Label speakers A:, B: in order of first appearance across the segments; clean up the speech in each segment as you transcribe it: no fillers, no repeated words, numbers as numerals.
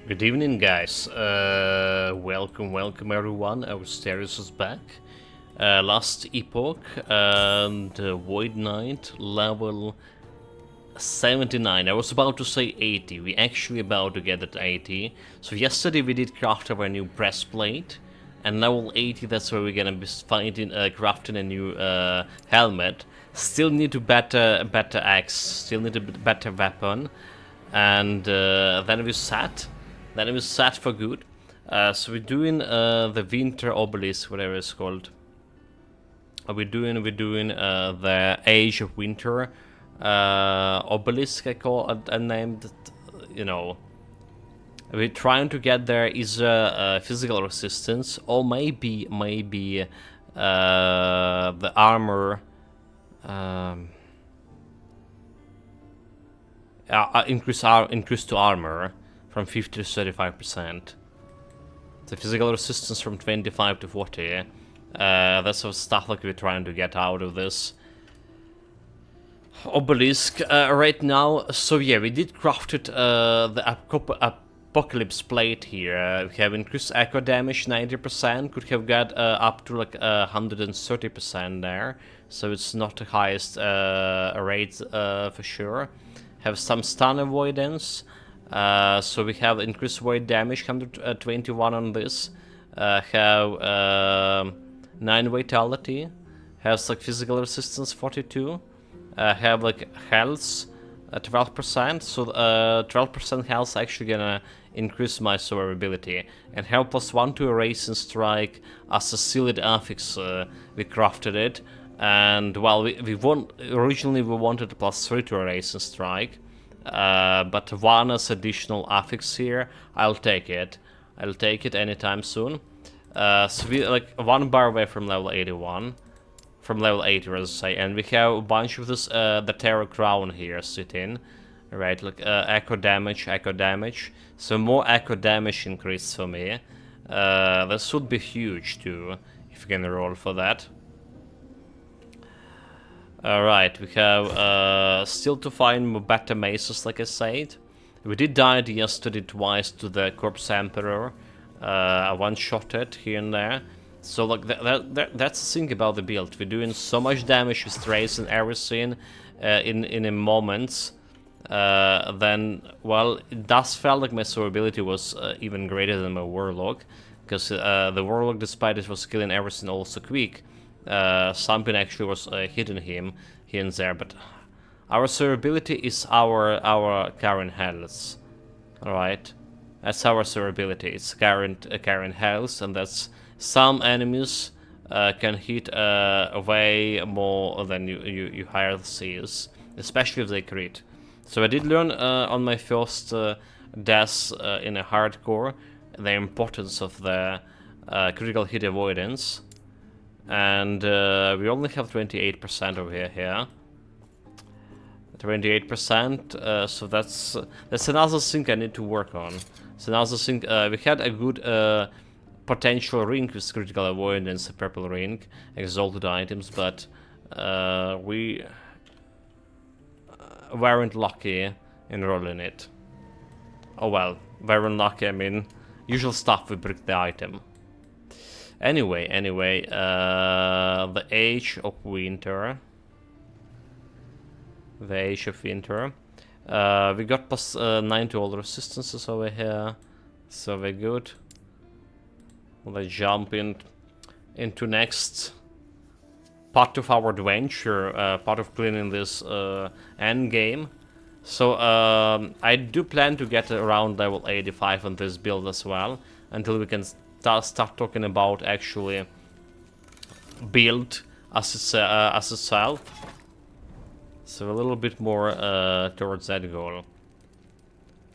A: Good evening, guys. Welcome everyone. Our series is back. Last Epoch and Void Knight level 79. I was about to say 80. We actually about to get at 80. So yesterday we did craft our new breastplate, and level 80. That's where we're gonna be fighting, crafting a new helmet. Still need to better axe. Still need a better weapon, and then we sat. Then it was set for good. So we're doing the winter obelisk, whatever it's called. We're doing the Age of Winter obelisk. I named it. You know, we're trying to get there is physical resistance, or maybe the armor. Increase to armor from 50 to 35%. The physical resistance from 25 to 40. That's sort of stuff like we're trying to get out of this obelisk right now. So yeah, we did crafted the apocalypse plate here. We have increased echo damage 90%. Could have got up to like 130% there. So it's not the highest rate for sure. Have some stun avoidance. So we have increased void damage, 121 on this. Have 9 vitality. Has like physical resistance 42. Have like health 12%. So 12% health actually gonna increase my survivability and help us 1 to erase and strike as a sealed affix. We crafted it, and well, we originally we wanted a +3 to erase and strike. But 1 as additional affix here, I'll take it. I'll take it anytime soon. So we like 1 bar away from level 81, from level 80, as I say, and we have a bunch of this the Terror Crown here sitting, right? Like echo damage. So more echo damage increase for me. This would be huge too if you can roll for that. Alright, we have still to find better maces, like I said. We did die yesterday twice to the Corpse Emperor. I one-shot it here and there. So like that's the thing about the build. We're doing so much damage with strays and everything in a moment. Then, well, it does feel like my survivability was even greater than my Warlock. Because the Warlock, despite it was killing everything also quick, something actually was hitting him here and there, but our survivability is our current health. Alright, that's our survivability. It's current health, and that's some enemies can hit way more than you higher sees, especially if they crit. So I did learn on my first death in a hardcore the importance of the critical hit avoidance. And we only have 28% over here. 28%. So that's another thing I need to work on. It's another thing. We had a good potential ring with critical avoidance, a purple ring, exalted items, but we weren't lucky in rolling it. Oh well, weren't lucky. I mean, usual stuff. We break the item. Anyway, the Age of Winter. The Age of Winter. We got plus 9 to all resistances over here, so we're good. Let's jump into next part of our adventure, part of cleaning this end game. So I do plan to get around level 85 on this build as well, until we can start talking about actually build as itself. So a little bit more towards that goal.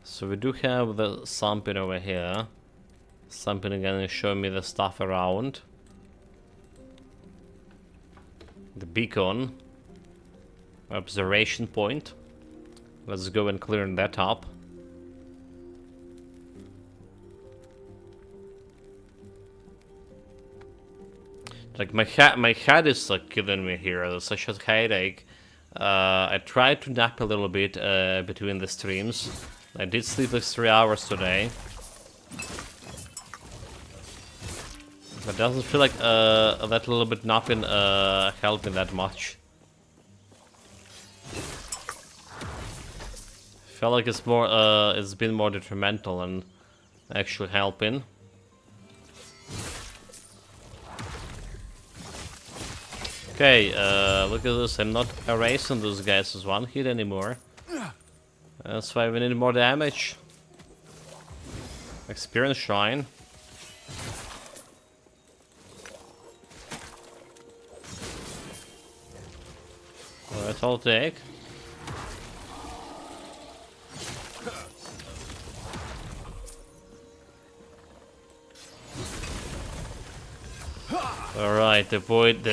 A: So we do have the something over here. Something gonna show me the stuff around. The beacon. Observation point. Let's go and clear that up. Like my head is like killing me here. There's such a headache. I tried to nap a little bit between the streams. I did sleep like 3 hours today. But doesn't feel like that little bit nothing helped me that much. Felt like it's more it's been more detrimental than actually helping. Okay, look at this. I'm not erasing those guys as one hit anymore. That's why we need more damage. Experience shrine. Alright, I'll take. Alright, avoid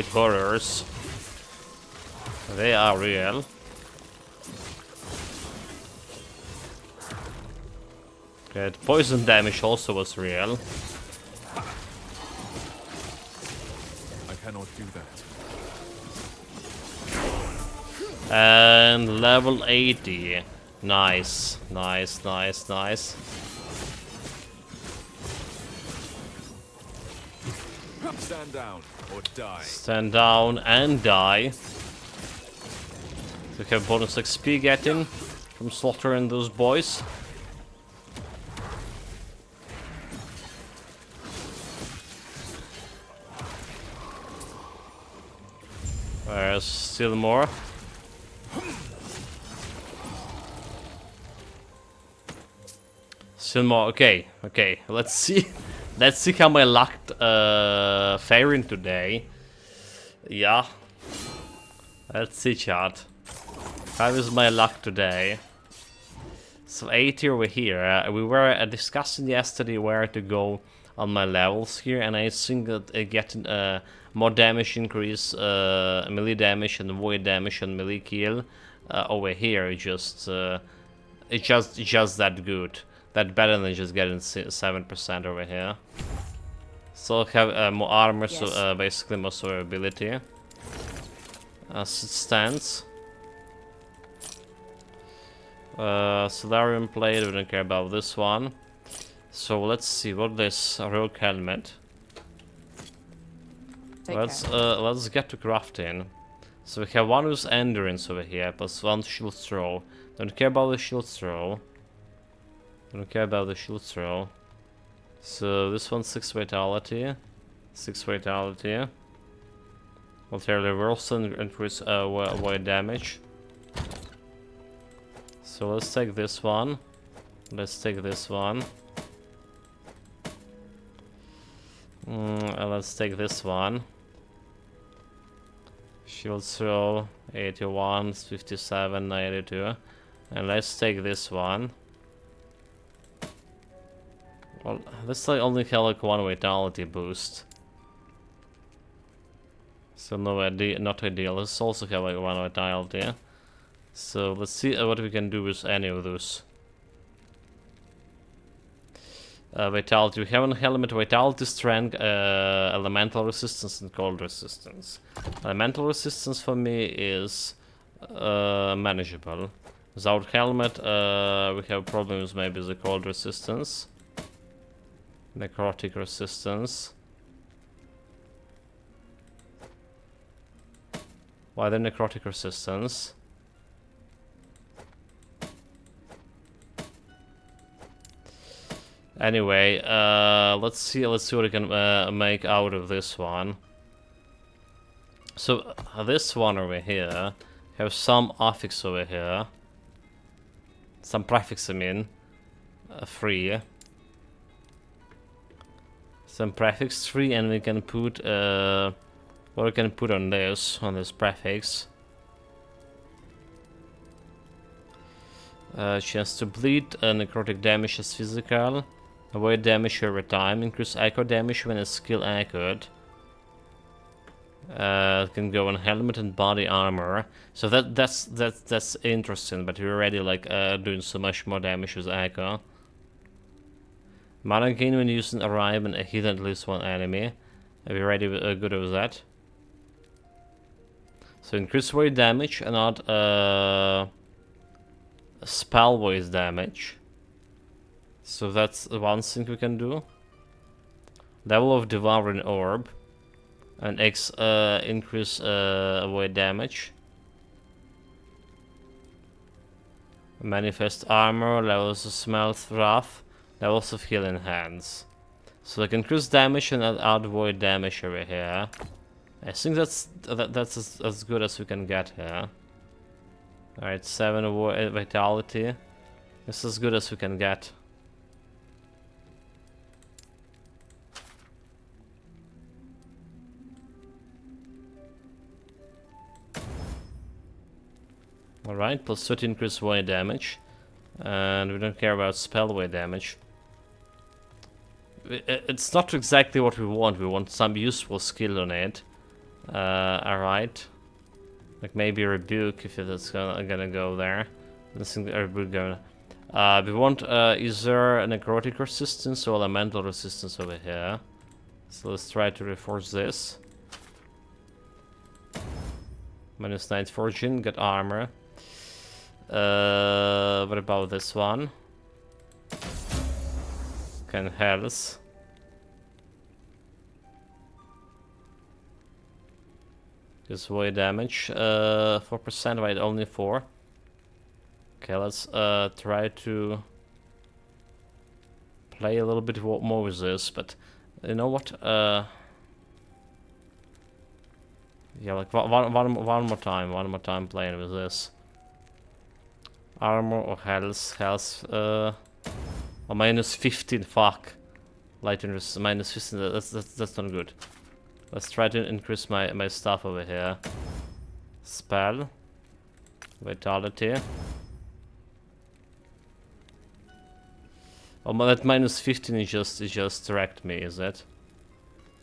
A: horrors. They are real. Okay, the poison damage also was real.
B: I cannot do that.
A: And level 80. Nice, nice, nice, nice.
B: Stand down or die.
A: Stand down and die. So we have bonus XP getting from slaughtering those boys. There's still more. Still more. Okay, okay. Let's see. Let's see how my luck faring today. Yeah. Let's see, chat. How is my luck today? So 80 over here. We were discussing yesterday where to go on my levels here, and I think that getting more damage increase, melee damage and void damage and melee kill over here it's just that good. That better than just getting 7% over here. So have more armor, yes. So basically more survivability. As it stands. Solarium plate, we don't care about this one. So let's see what this rogue helmet. Let's get to crafting. So we have one who's endurance over here, plus one shield throw. Don't care about the shield throw. Don't care about the shield throw. So this one's 6 vitality. 6 vitality. Alternative reversal and increase void damage. So let's take this one. Let's take this one. And let's take this one. Shield throw 81, 57, 92. And let's take this one. Well, this like only had like one vitality boost. So not ideal. Let's also have like one vitality. So let's see what we can do with any of those. Vitality. We have an helmet, vitality, strength, elemental resistance, and cold resistance. Elemental resistance for me is manageable. Without helmet, we have problems maybe with the cold resistance. Necrotic resistance. Why the necrotic resistance? Anyway, let's see what we can make out of this one. So this one over here have some affix over here, some prefix. I mean, 3. Some prefix 3, and we can put what we can put on this prefix. Chance to bleed, necrotic damage is physical. Avoid damage over time. Increase echo damage when a skill echoed. It can go on helmet and body armor. So that's interesting. But we're already like doing so much more damage with echo. Mana gain when using arrive and hit at least one enemy. Are we already good with that? So increase void damage and not spell void damage. So that's one thing we can do. Level of Devouring Orb. And X increase avoid damage. Manifest Armor, levels of Smelt Wrath, levels of Healing Hands. So I can increase damage and add void damage over here. I think that's as good as we can get here. Alright, 7 vitality. This is as good as we can get. Alright, plus 30 increase void damage. And we don't care about spell void damage. It's not exactly what we want some useful skill on it. Alright. Like maybe Rebuke if that's gonna go there. I think Rebuke gonna... we want either Necrotic resistance or Elemental resistance over here. So let's try to reinforce this. Minus 9 fortune, get armor. What about this one? Can health. Just void damage. 4%, right? Only 4. Okay, let's try to play a little bit more with this, but you know what? Yeah, like one more time playing with this. Armor or health? Health. Oh, minus 15. Fuck. Lightning minus 15. That's not good. Let's try to increase my stuff over here. Spell. Vitality. Oh, that minus 15 is just direct me, is it?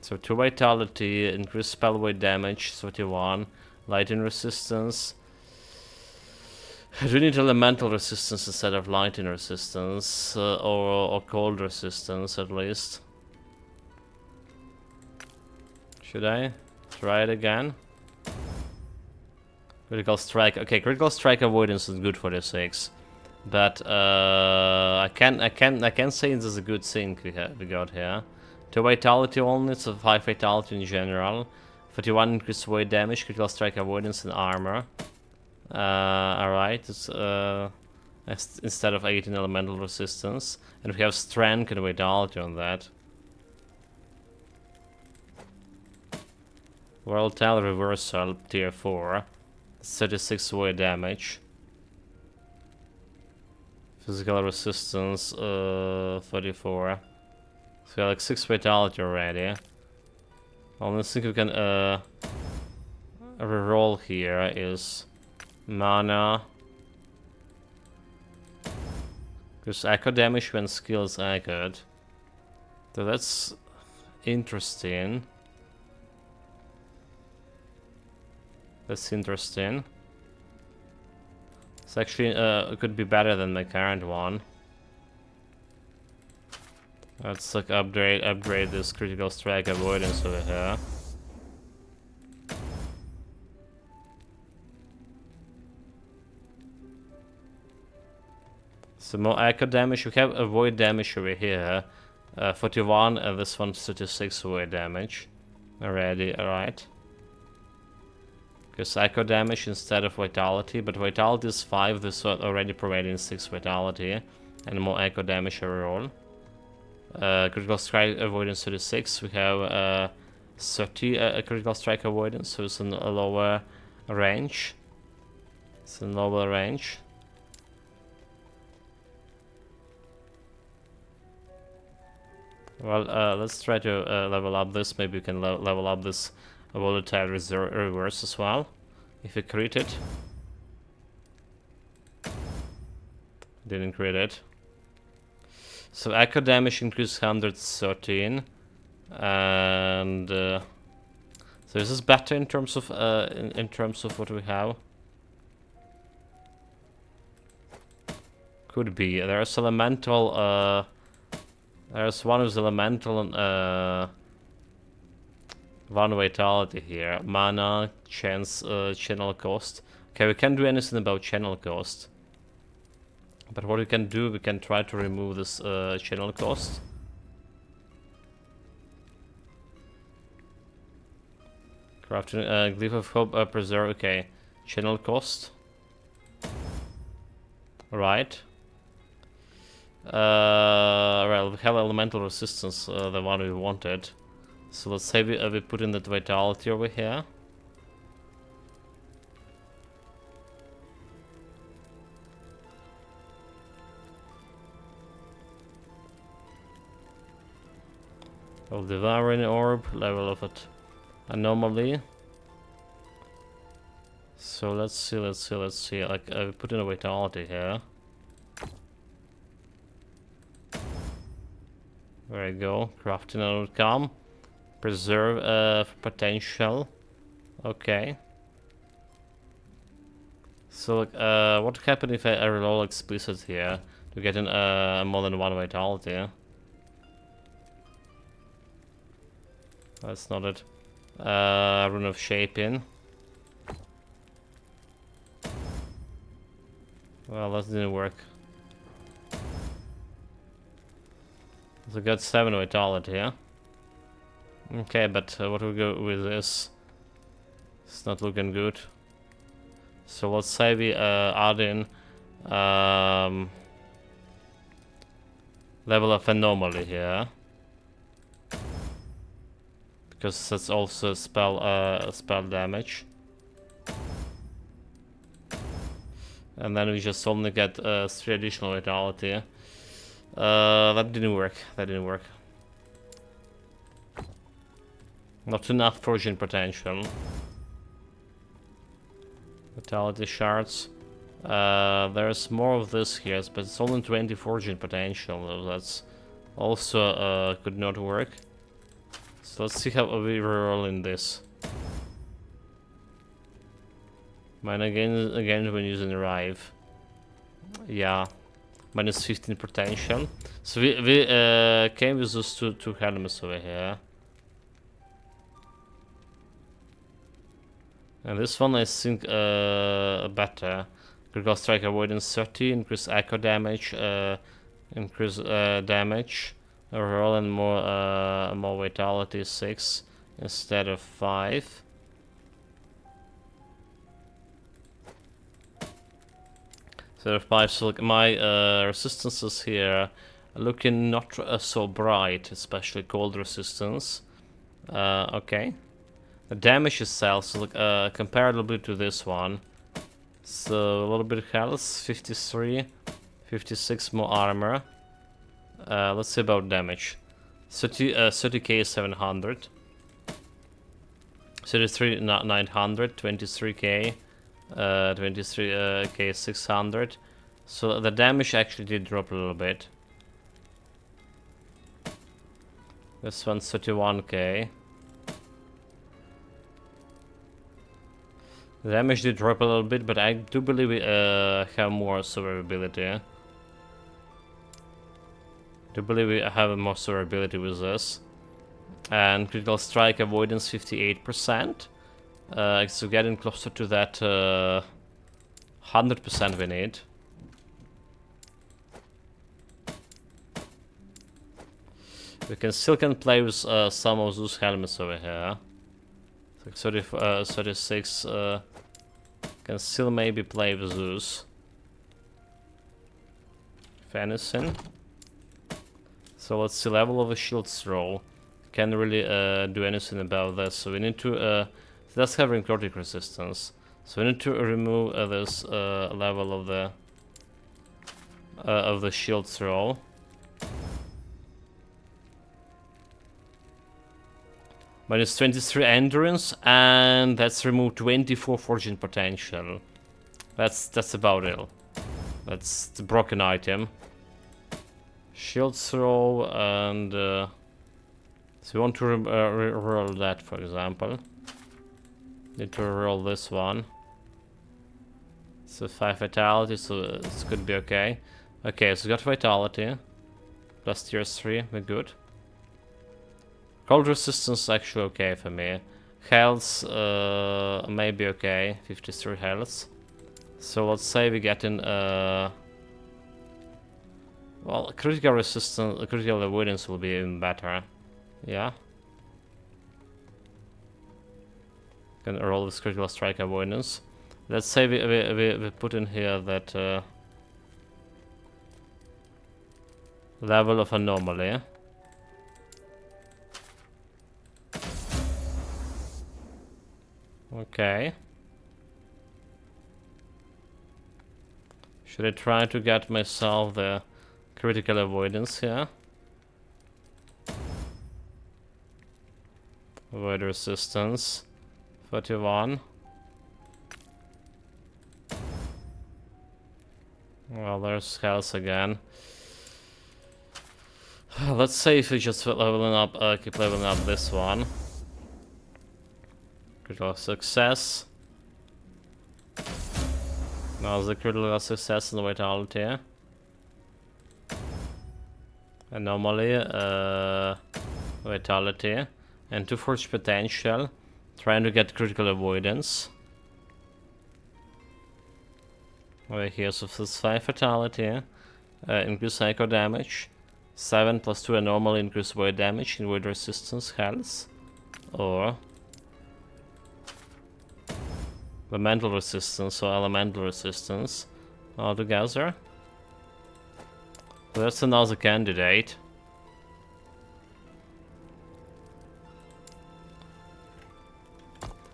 A: So 2 vitality, increase spell weight damage, 31. Lightning resistance. I do need elemental resistance instead of lightning resistance, or cold resistance at least. Should I try it again? Critical strike. Okay, critical strike avoidance is good for the 6, but I can say this is a good thing we got here. 2 vitality only, so 5 vitality in general. 41 increased weight damage, critical strike avoidance, and armor. Alright, it's instead of 18 elemental resistance, and we have strength and vitality on that. World Tale Reversal, tier 4, 36 weight damage. Physical resistance, 34. So we have like 6 vitality already. Only thing we can reroll here is mana. Because echo damage when skills echoed. So that's interesting. That's interesting. It's actually it could be better than my current one. Let's like upgrade this critical strike avoidance over here. Some more echo damage. We have avoid damage over here. 41 and this one's 36 avoid damage. Already, alright. Because echo damage instead of vitality, but vitality is 5, this one already providing 6 vitality. And more echo damage overall. Critical strike avoidance 36. We have 30 critical strike avoidance, so it's in a lower range. It's in lower range. Well, let's try to level up this. Maybe we can level up this volatile reverse as well, if we crit it. Didn't crit it. So echo damage increased 113, and so this is better in terms of in terms of what we have. Could be. There's elemental. There's one with elemental and 1 vitality here. Mana, chance, channel cost. Okay, we can't do anything about channel cost. But what we can do, we can try to remove this channel cost. Crafting, Glyph of Hope, Preserve, okay. Channel cost. Right. Well, we have elemental resistance, the one we wanted. So let's say we put in that vitality over here. Of Devouring Orb, level of it. Anomaly. So let's see. Like, we put in a vitality here. There you go. Crafting outcome. Preserve potential. Okay. So, what happened if I roll explicit here to get in more than one vitality? That's not it. Rune of Shaping. Well, that didn't work. So got 7 vitality, yeah? Okay, but what we go with this? It's not looking good. So let's say we add in level of Anomaly here. Because that's also spell damage. And then we just only get 3 additional vitality. That didn't work. Not enough forging potential. Vitality shards. There's more of this here, but it's only 20 forging potential. That's also could not work. So let's see how we roll in this. Mine again when using Rive. Yeah. Minus 15 potential. So we came with those two helmets over here. And this one I think better. Critical strike avoidance 30, increase echo damage, increase damage overall, and more vitality 6 instead of 5. Instead of 5, so like my resistances here are looking not so bright, especially cold resistance. Okay. The damage itself, so like, comparably to this one. So a little bit of health, 53, 56 more armor. Let's see about damage. 30k 700. 33 900, 23k, 23k 600. So the damage actually did drop a little bit. This one's 31k. The damage did drop a little bit, but I do believe we have more survivability. Do believe we have more survivability with this. And critical strike avoidance 58%. So getting closer to that 100% we need. We can still play with some of those helmets over here. Like 36 can still maybe play with those. If anything. So let's see, level of a shield throw. Can't really do anything about this. So we need to it does have necrotic resistance. So we need to remove this level of the shield throw. Minus 23 endurance, and that's removed 24 forging potential. That's about it. That's the broken item. Shield throw, and so we want to roll that, for example. Need to roll this one. So 5 vitality, so this could be okay. Okay, so we got vitality. Plus tier 3, we're good. Cold resistance actually okay for me. Health maybe okay, 53 health. So let's say we get in well, critical resistance, critical avoidance will be even better. Yeah. Can roll with critical strike avoidance. Let's say we put in here that level of anomaly. Okay. Should I try to get myself the critical avoidance here? Avoid resistance. 31. Well, there's health again. Let's say if we just leveling up, keep leveling up this one. Critical success. Now the critical success and the vitality. Anomaly, vitality. And 2 force potential. Trying to get critical avoidance. Over here, so this 5 fatality. Increase psycho damage. 7 plus 2 anomaly, increase void damage, and void resistance, health. Or elemental resistance or elemental resistance altogether. So that's another candidate.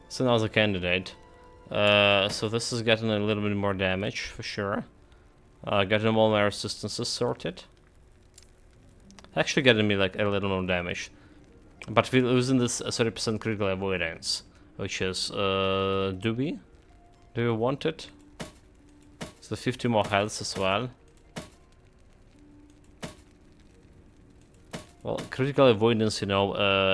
A: It's another candidate. So this is getting a little bit more damage for sure. Getting all my resistances sorted. Actually getting me like a little more damage. But we're losing this 30% critical avoidance. Which is, do we want it? So 50 more health as well. Well, critical avoidance, you know,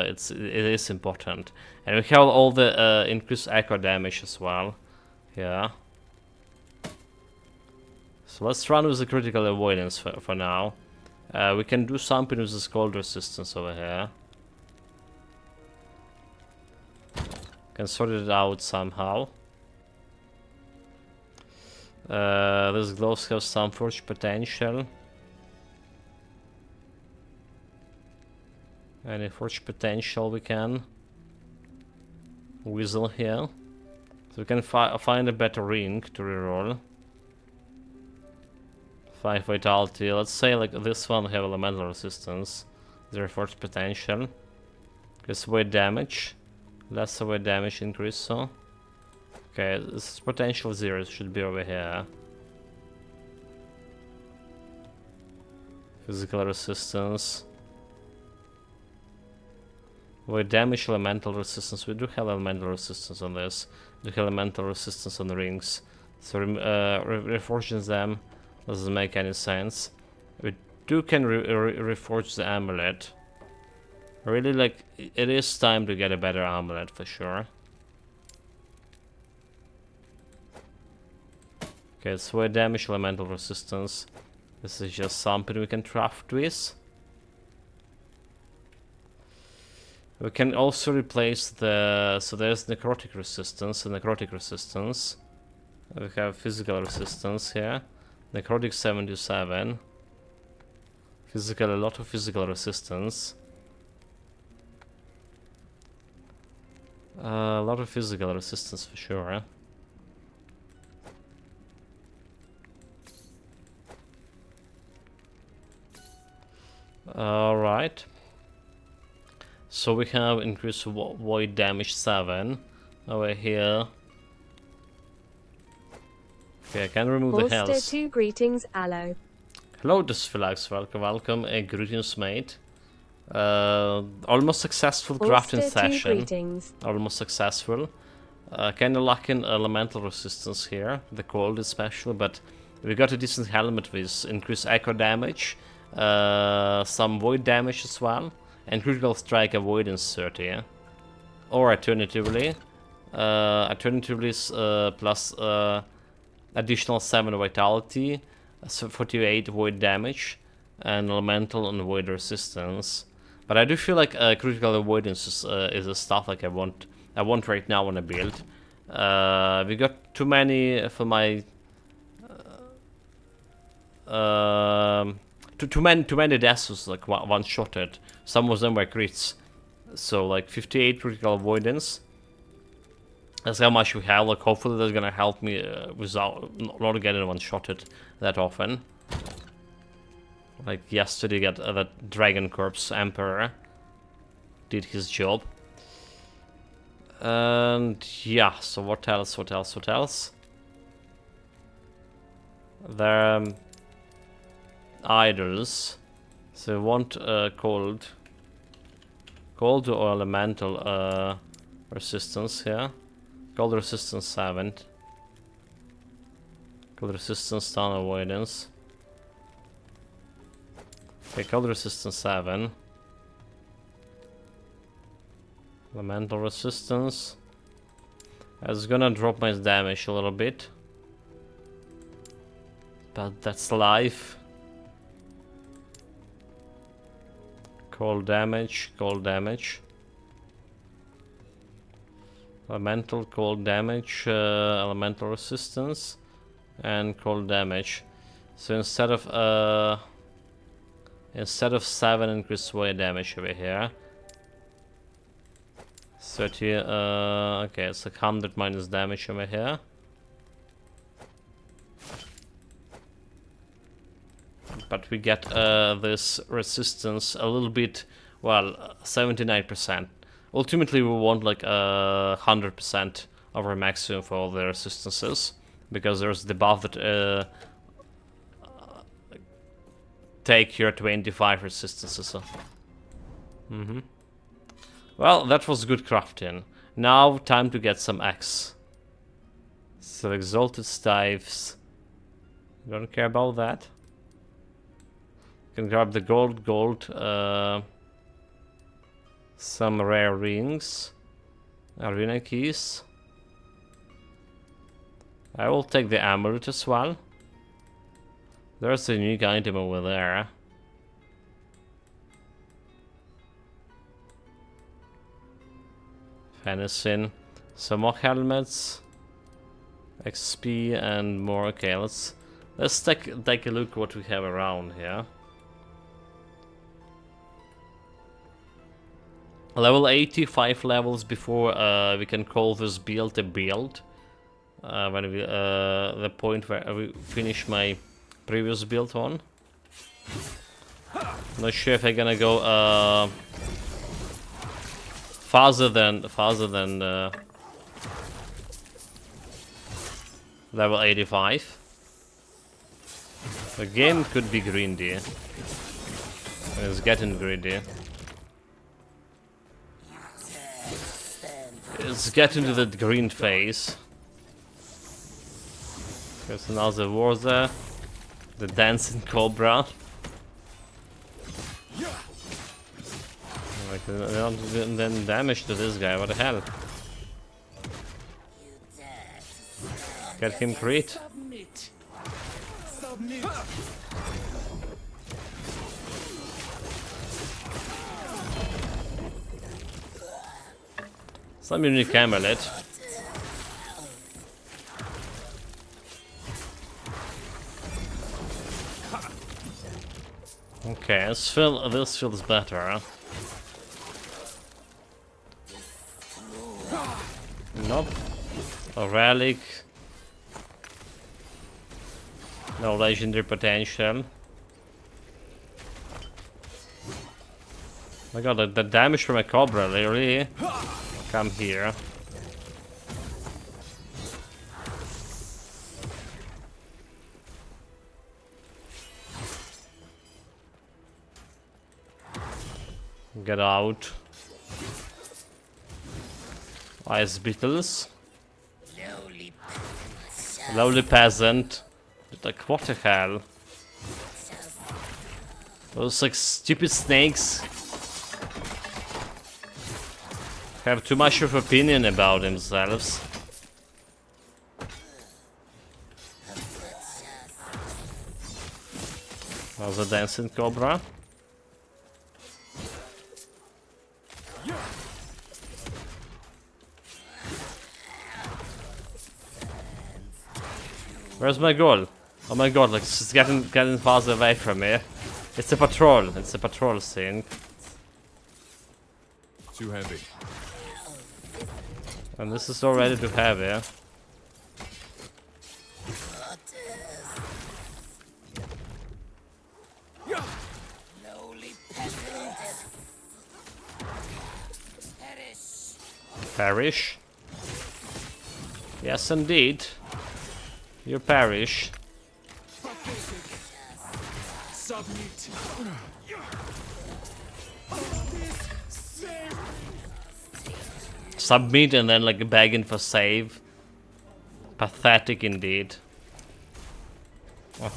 A: it is important. And we have all the increased echo damage as well. Yeah. So let's run with the critical avoidance for now. We can do something with this cold resistance over here. Can sort it out somehow. These gloves have some force potential. Any force potential we can whistle here. So we can find a better ring to reroll. 5 vitality. Let's say like this one have elemental resistance. 0 force potential. Because weight damage. Less weight damage increase, so. Okay, this potential 0 should be over here. Physical resistance. Weight damage, elemental resistance. We do have elemental resistance on this. We do have elemental resistance on the rings. So reforging them doesn't make any sense. We can reforge the amulet. Really, like, it is time to get a better amulet for sure. Okay, it's weight damage, elemental resistance. This is just something we can craft with. We can also replace the... So there's necrotic resistance and necrotic resistance. We have physical resistance here. Necrotic 77. Physical, a lot of physical resistance. A lot of physical resistance for sure. Alright. So we have increased void damage 7 over here. Okay, I can remove the health.
C: 2 greetings, Aloe.
A: Hello, Dysphilax, welcome, greetings mate. Almost successful crafting session.
C: Greetings.
A: Almost successful. Kinda lacking elemental resistance here, the cold especially, but we got a decent helmet with increased echo damage, some void damage as well, and critical strike avoidance 30. Or alternatively, plus additional 7 vitality, 48 void damage, and elemental and void resistance. But I do feel like critical avoidance is a stuff like I want right now on a build. We got too many for my too many deaths was like one shotted. Some of them were crits. So like 58 critical avoidance. That's how much we have. Like, hopefully that's gonna help me without not getting one-shotted that often. Like yesterday, get that Dragon Corpse Emperor did his job. And yeah, so what else? What else? What else? There idols. So we want cold or elemental resistance here. Cold resistance 7. Cold resistance, stun avoidance. Okay, cold resistance 7. Elemental resistance. It's gonna drop my damage a little bit. But that's life. Cold damage, cold damage. Elemental, cold damage, elemental resistance, and cold damage. So instead of 7 increased weight damage over here. 30, okay, it's like 100 minus damage over here. But we get this resistance a little bit, well, 79%. Ultimately, we want like 100% of our maximum for all the resistances, because there's the buff that take your 25 resistances. So. Well, that was good crafting. Now, time to get some X. So, Exalted Staves. Don't care about that. Can grab the gold, some rare rings, arena keys. I will take the amulet as well. There's a unique item over there. Venison, some more helmets, XP and more. Okay, let's take a look what we have around here. Level 85 levels before we can call this build a build. When we the point where we finish my previous build on. Not sure if I'm gonna go faster than level 85. The game could be greedy. It's getting greedy. It's getting to the green phase. There's another war there. The dancing cobra. Like, then damage to this guy, what the hell? Get him crit. Some unique amulet. Okay, this feels better. Nope. A relic. No legendary potential. My god, the damage from a cobra, really? Come here. Get out. Ice beetles. Lowly peasant. Like, what the hell? Those like stupid snakes have too much of opinion about themselves. How's a dancing cobra? Where's my goal? Oh my god, like it's getting farther away from me. It's a patrol. It's a patrol thing.
B: Too heavy.
A: And this is already too heavy. Perish. Yes, indeed. You perish.
B: Submit.
A: Submit and then like begging for save. Pathetic indeed. Oh,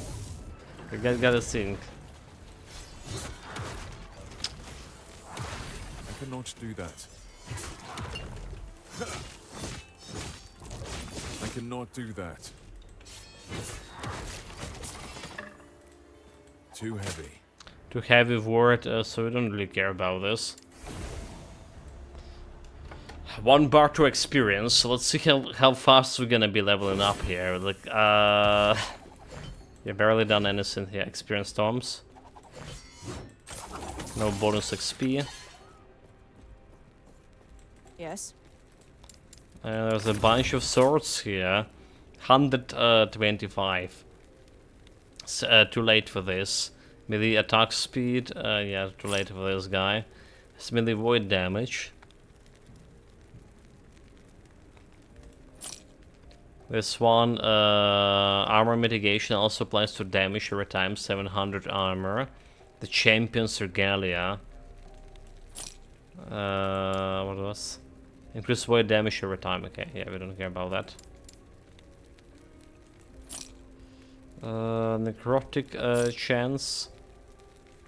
A: I gotta think.
B: I cannot do that. I cannot do that. Too heavy.
A: Too heavy word, so we don't really care about this. 1 bar to experience, so let's see how fast we're gonna be leveling up here. Like, you've barely done anything here. Experience storms. No bonus XP.
C: Yes.
A: There's a bunch of swords here. 125. Too late for this. Melee attack speed. Yeah, too late for this guy. It's melee void damage. This one, armor mitigation also applies to damage every time, 700 armor. The champion's regalia. What was? Increase void damage every time. Okay, yeah, we don't care about that. Necrotic chance.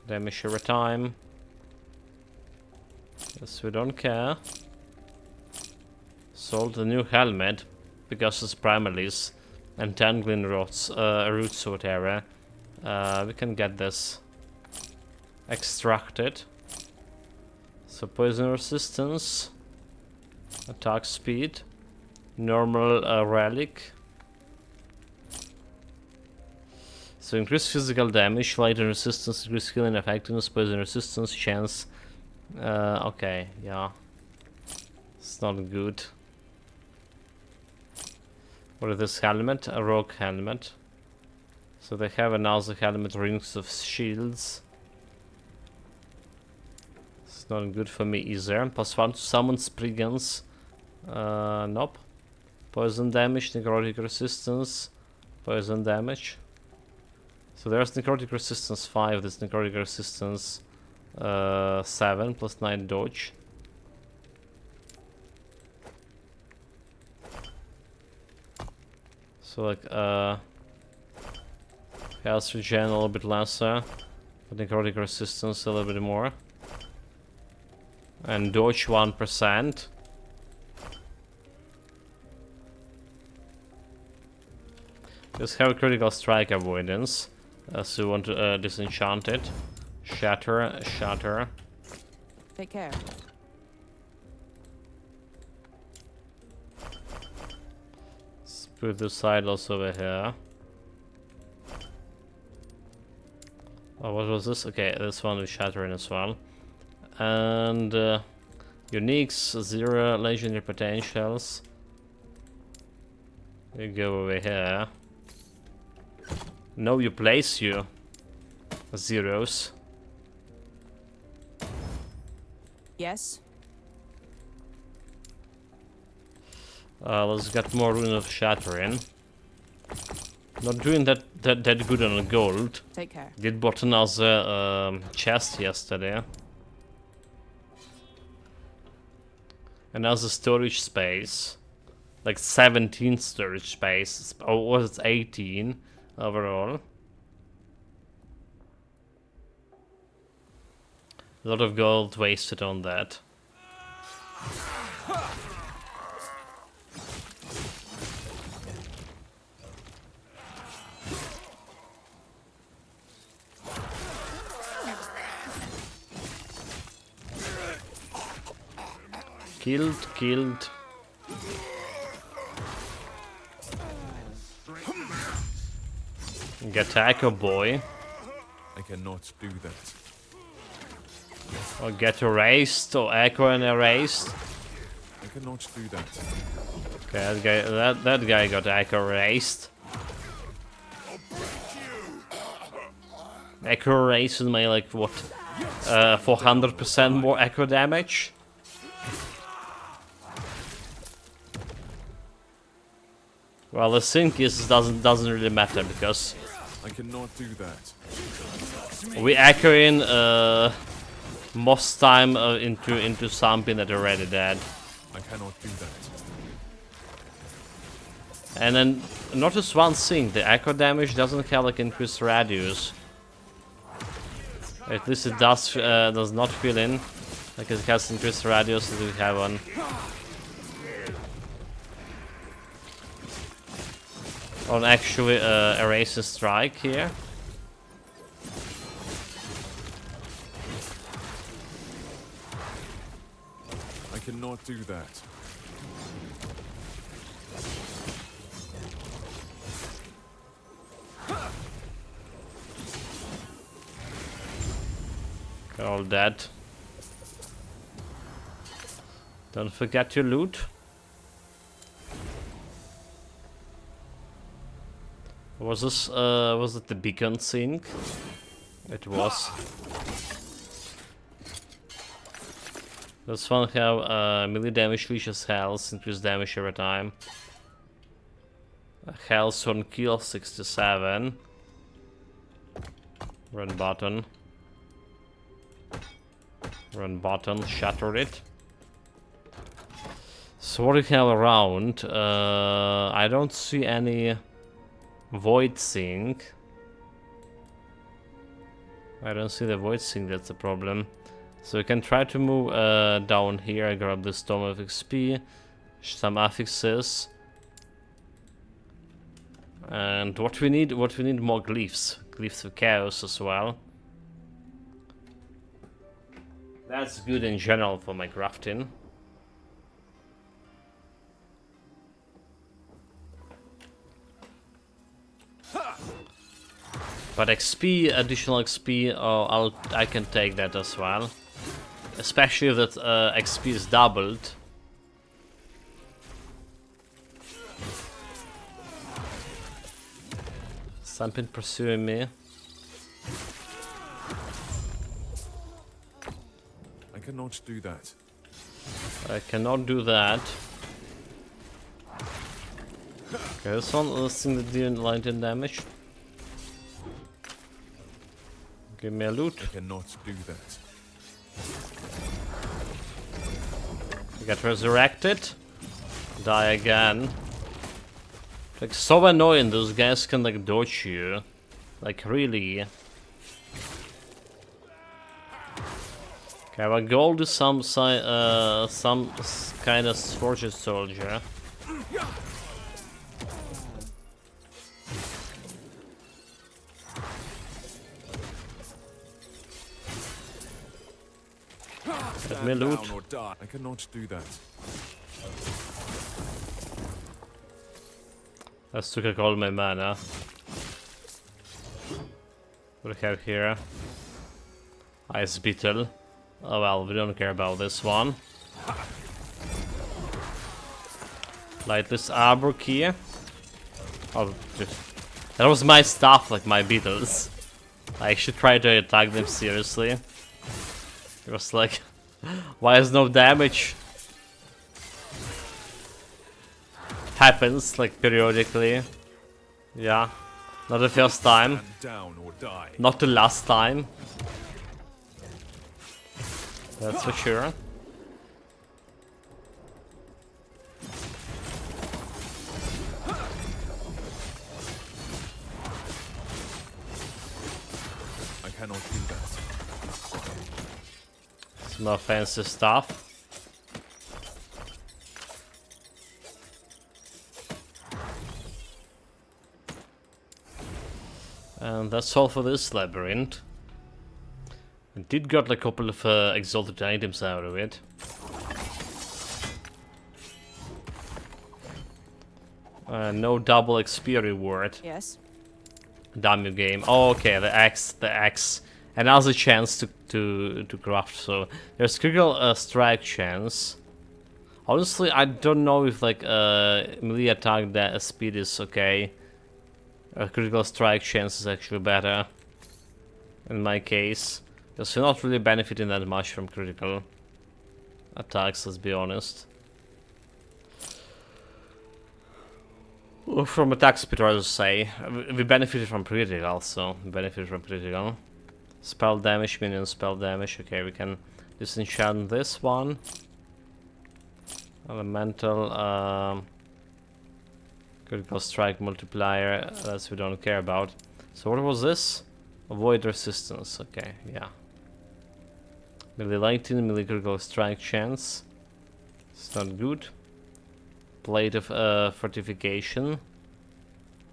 A: Damage every time. Yes, we don't care. Sold the new helmet. Because it's primalies. Entangling roots or whatever. We can get this extracted. So poison resistance. Attack speed. Normal relic. So increase physical damage, light and resistance, increase healing effectiveness, poison resistance, chance. Okay, yeah. It's not good. What is this helmet? A rogue helmet. So they have another helmet, rings of shields. It's not good for me either. +1 to summon Spriggans. Nope. Poison damage, necrotic resistance, poison damage. So there's necrotic resistance 5, there's necrotic resistance 7, +9 dodge. So like health regen a little bit lesser, but necrotic resistance a little bit more. And dodge 1%. Just have a critical strike avoidance. So you want to disenchant it. Shatter, shatter.
C: Take care.
A: Let's put the silos over here. Oh, what was this? Okay, this one is shattering as well. And uniques, 0 legendary potentials. You go over here. No, you place you. Zeros.
C: Yes.
A: Let's get more Rune of Shattering. Not doing that good on the gold.
C: Take care.
A: Did bought another chest yesterday. Another storage space. Like 17 storage space. Or was it 18 overall? A lot of gold wasted on that. Killed. Get Echo Boy.
B: I cannot do that.
A: Or get erased, or Echo and erased.
B: I cannot do that.
A: Okay, that guy got Echo raised. Echo raised with my like what 400% more echo damage. Well, the thing is doesn't really matter because
B: I cannot do that.
A: we echo in most time into something that already dead.
B: I cannot do that.
A: And then notice one thing: the echo damage doesn't have like increased radius. At least it does not fill in. Like it has increased radius that we have on. On actually erase a strike here.
B: I cannot do that.
A: They're all dead. Don't forget your loot. Was this was it the beacon thing? It was. This one have melee damage leashes health, increased damage every time. Health on kill 67. Run button. Run button, shattered it. So what do we have around? I don't see any void thing. I don't see the void thing, that's the problem. So we can try to move down here, grab the Storm of XP, some affixes. And what we need more glyphs. Glyphs of chaos as well. That's good in general for my crafting. But XP, additional XP, I can take that as well. Especially that XP is doubled. Something pursuing me.
B: I cannot do that.
A: I cannot do that. Okay, this thing that didn't lighten damage. Give me a loot.
B: I cannot do that.
A: You get resurrected. Die again. Like so annoying, those guys can like dodge you. Like really. Okay, our goal is some kind of Scorcher soldier. Let me loot.
B: Down or die. I cannot do that.
A: Let's took all my mana. What do we have here? Ice Beetle. Oh well, we don't care about this one. Lightless Arbor Key. Oh, that was my stuff, like my beetles. I should try to attack them seriously. It was like, why is no damage? Happens like periodically. Yeah, not the first time.
B: Stand down or die.
A: Not the last time. That's for sure.
B: I cannot do that.
A: Some more fancy stuff. And that's all for this labyrinth. I did got like, a couple of exalted items out of it. No double XP reward.
C: Yes.
A: Damn you game. Oh, okay, the axe. Another chance to craft. So there's critical strike chance. Honestly, I don't know if like melee attack that speed is okay. Critical strike chance is actually better in my case, because you're not really benefiting that much from critical attacks. Let's be honest. Or from attack speed, I would say. We benefited from critical, so we benefited from critical. Spell damage, minion spell damage. Okay, we can disenchant this one. Elemental, critical strike multiplier, that we don't care about. So what was this? Avoid resistance, okay, yeah. Melee lightning, melee critical strike chance. It's not good. Plate of fortification.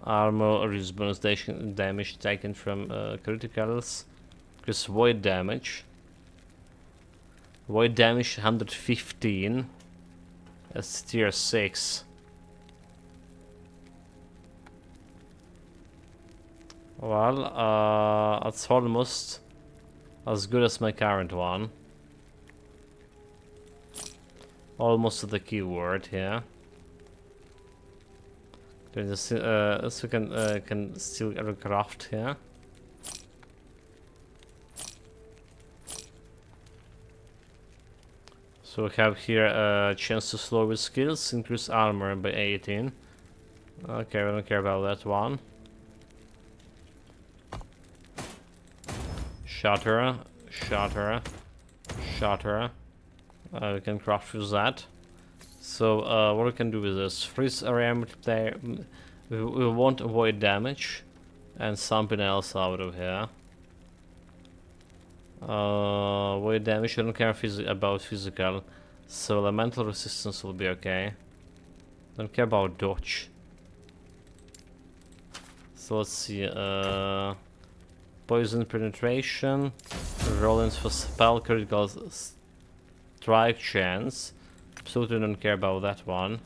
A: Armor reduce bonus damage taken from criticals. Because void damage. Void damage 115. That's tier 6. Well, it's almost as good as my current one. Almost the keyword here. So we can still recraft here. So we have here a chance to slow with skills, increase armor by 18. Okay, we don't care about that one. Shatter, shatter, shatter. We can craft with that. So what we can do with this? Freeze area multiplier. We won't avoid damage, and something else out of here. Avoid damage. I don't care about physical, so elemental resistance will be okay. Don't care about dodge. So let's see. Poison penetration, rollings for spell, critical strike chance. Absolutely don't care about that one.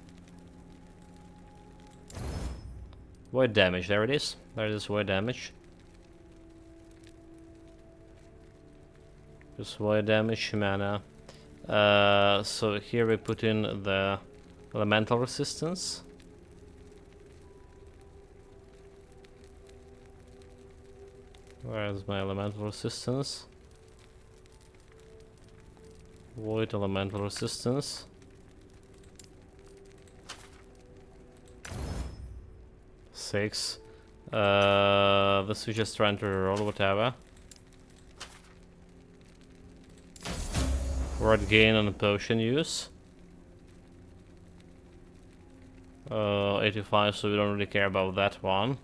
A: Void damage, there it is. There it is, void damage. Just void damage, mana. So here we put in the elemental resistance. Where is my elemental resistance? Void elemental resistance. Six. This is just trying to roll whatever. Word gain on the potion use. 85, so we don't really care about that one.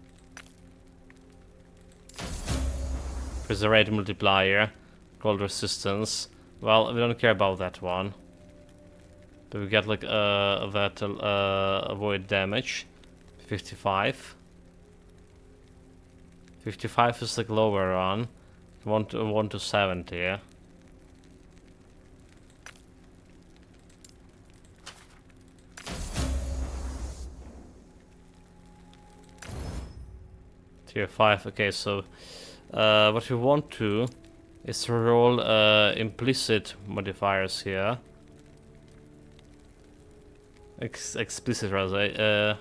A: Preservate multiplier, cold resistance. Well, we don't care about that one. But we get like that avoid damage. 55. 55 is like lower on. 1 to 70. Yeah. Tier 5. Okay, so what we want to is to roll implicit modifiers here. Explicit rather.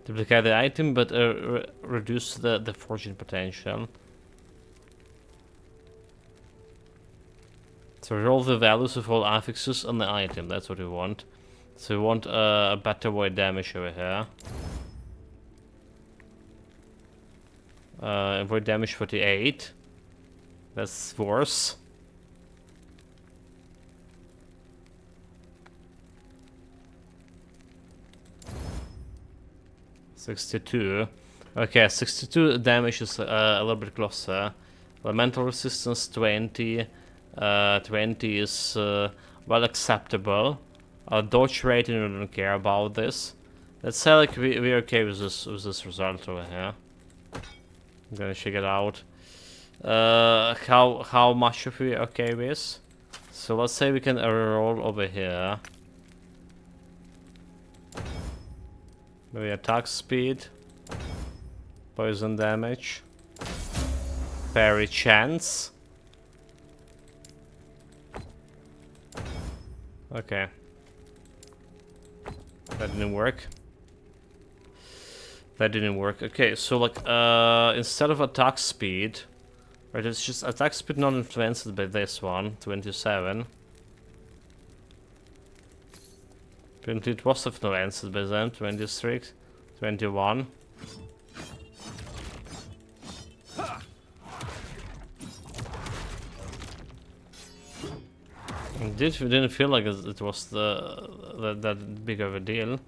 A: Duplicate the item, but reduce the fortune potential. So roll the values of all affixes on the item. That's what we want. So we want a better void damage over here. Void damage 48. That's worse. $62. Okay, 62 damage is a little bit closer. Elemental resistance 20. 20 is well acceptable. Dodge rating, we don't care about this. Let's say like we're okay with this result over here. I'm gonna check it out. How much are we okay with? So let's say we can roll over here. Maybe attack speed, poison damage, parry chance. Okay. That didn't work. That didn't work. Okay, so like instead of attack speed, right, it's just attack speed not influenced by this one, 27. Apparently it was influenced by them, 26, 21. It didn't feel like it was that big of a deal.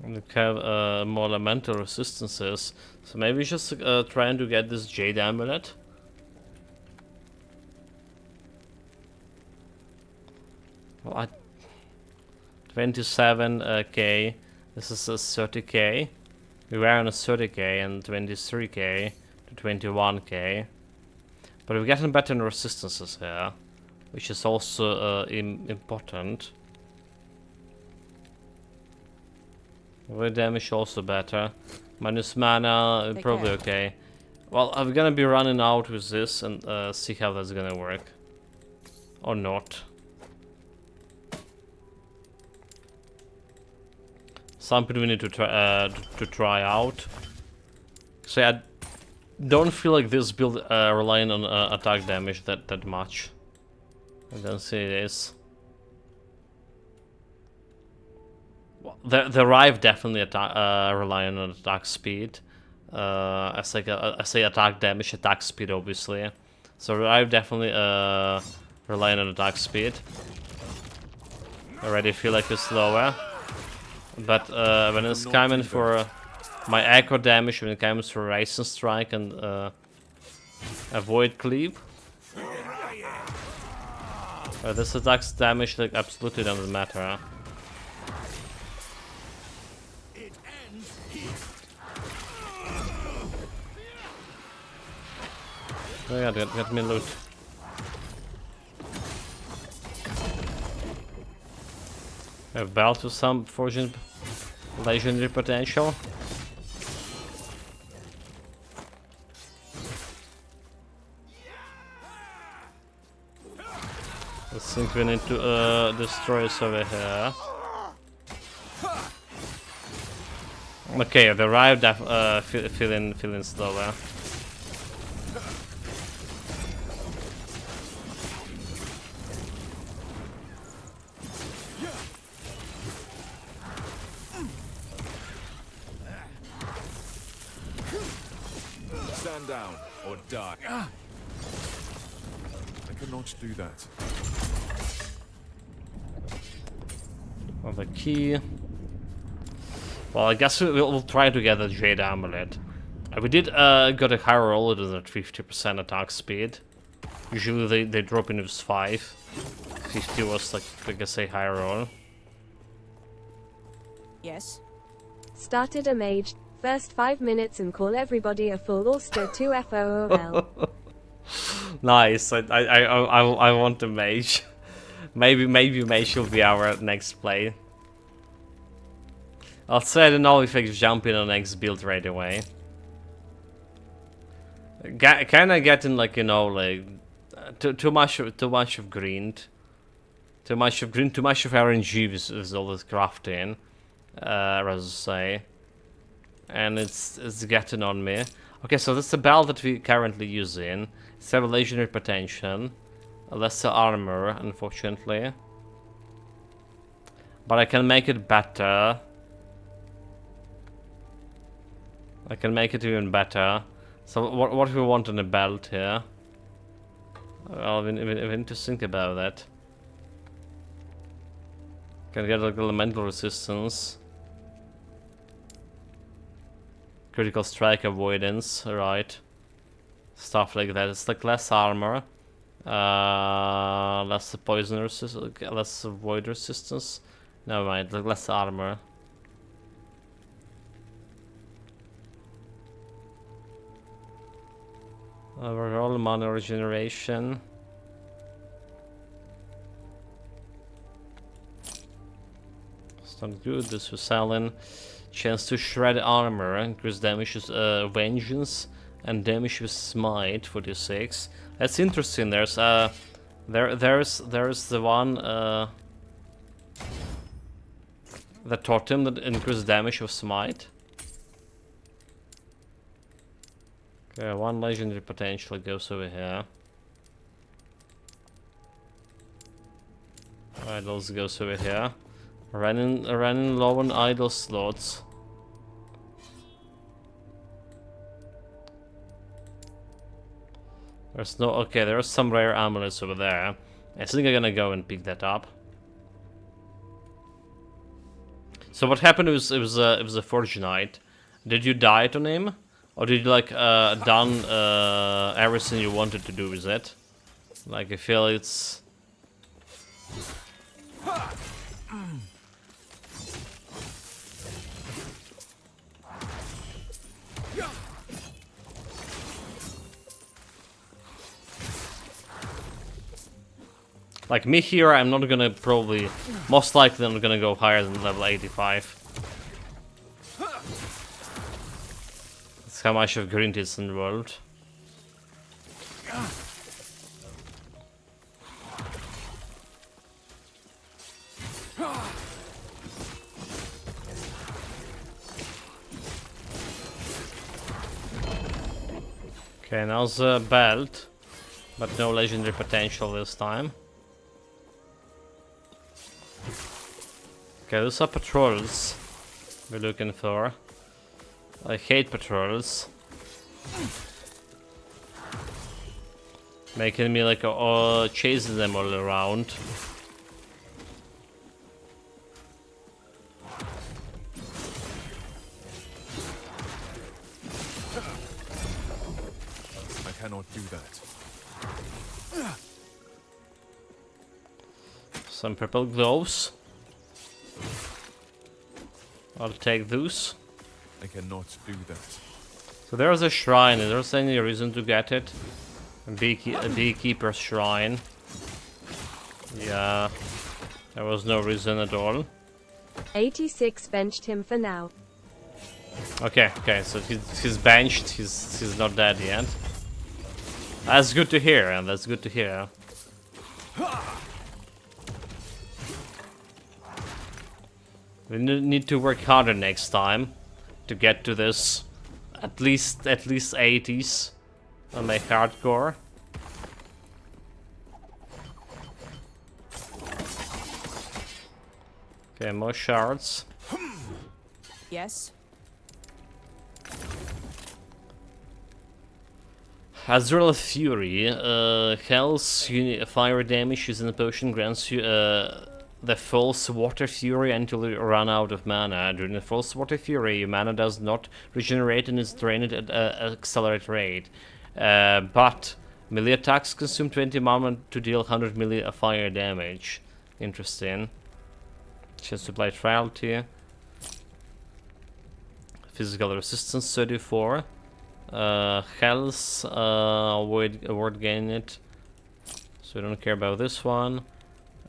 A: We have more elemental resistances, so maybe just trying to get this Jade Amulet. Well, 27k. This is a 30k. We were on a 30k and 23k to 21k. But we're getting better in resistances here, which is also important. With damage also better. Minus mana, probably okay. Well, I'm gonna be running out with this and see how that's gonna work. Or not. Something we need to try out. So I don't feel like this build relying on attack damage that much. I don't see it is. Well, the Rive definitely relying on attack speed. I say attack damage, attack speed obviously. So Rive definitely relying on attack speed. I already feel like it's slower. But when it's coming for my aggro damage, when it comes for Racing Strike and Avoid Cleave, this attacks damage like absolutely doesn't matter. Oh yeah, get me loot. I have Belt with some fortune legendary potential. I think we need to destroy this over here. Okay, the Rive feeling slower.
B: Stand down or die. I cannot do that.
A: Well, the key. Well, I guess we'll try to get the Jade Amulet. We did got a higher roll than at 50% attack speed. Usually they drop in with 5. 50 was like I say higher roll.
C: Yes.
D: Started a mage. First 5 minutes and call everybody a fool or stir 2 FOOL.
A: Nice. I want a mage. maybe mage will be our next play. I'll say I don't know if I jump in on next build right away. Kinda getting like, you know, like too much of green. Too much of RNG with all this crafting. Rather say. And it's getting on me. Okay, so that's the belt that we're currently using. It's a legendary potential. Lesser armor, unfortunately. But I can make it better. I can make it even better. So what do we want on the belt here? Well, we need to think about that. Can get like elemental resistance. Critical strike avoidance, right. Stuff like that. It's like less armor. Less poison resistance, less void resistance. Never mind, like less armor. Overall mana regeneration. It's not good, this was selling. Chance to shred armor, increase damage, vengeance, and damage with smite 46. That's interesting. There's there's the one that taught him that increases damage with smite. Okay, one legendary potential goes over here. Idols goes over here. Running low on idle slots. There's no okay. There are some rare amulets over there. I think I'm gonna go and pick that up. So what happened was it was a Forge Knight. Did you die on him, or did you like done everything you wanted to do with it? Like I feel it's. Like me here, I'm not gonna probably, most likely I'm gonna go higher than level 85. That's how much of green is in the world. Okay, now's a belt, but no legendary potential this time. Okay, those are patrols we're looking for. I hate patrols. Making me like chasing them all around.
B: I cannot do that.
A: Some purple gloves. I'll take those.
B: I cannot do that.
A: So there's a shrine. Is there any reason to get it? A beekeeper's shrine. Yeah, there was no reason at all.
D: 86 benched him for now.
A: Okay, so he's benched. He's not dead yet. That's good to hear, and that's good to hear. We need to work harder next time to get to this at least 80s on my hardcore. Okay, more shards.
C: Yes.
A: Azrael Fury, Hell's fire damage using the potion grants you the False Water Fury until you run out of mana. During the False Water Fury, your mana does not regenerate and is drained at an accelerated rate. But melee attacks consume 20 mana to deal 100 melee fire damage. Interesting. Chance to apply Frailty. Physical Resistance 34. Health, avoid gaining it. So I don't care about this one.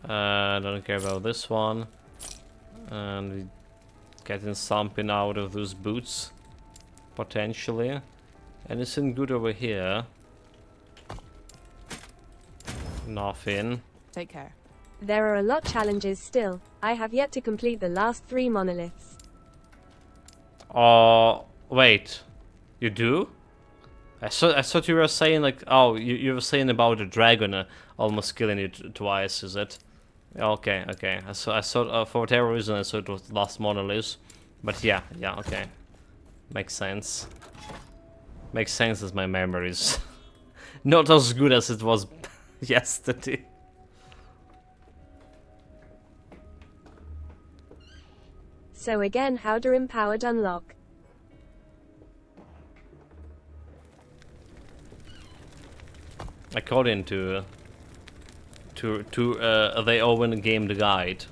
A: Don't care about this one. And we getting something out of those boots. Potentially. Anything good over here? Nothing.
C: Take care.
D: There are a lot challenges still. I have yet to complete the last 3 monoliths.
A: Wait. You do? I thought you were saying like, oh, you were saying about the dragon almost killing you twice, is it? Okay. I thought for whatever reason I thought it was the last monolith, but yeah, okay, makes sense. Makes sense as my memories not as good as it was yesterday.
D: So again, how to empowered unlock.
A: According to they own game the guide.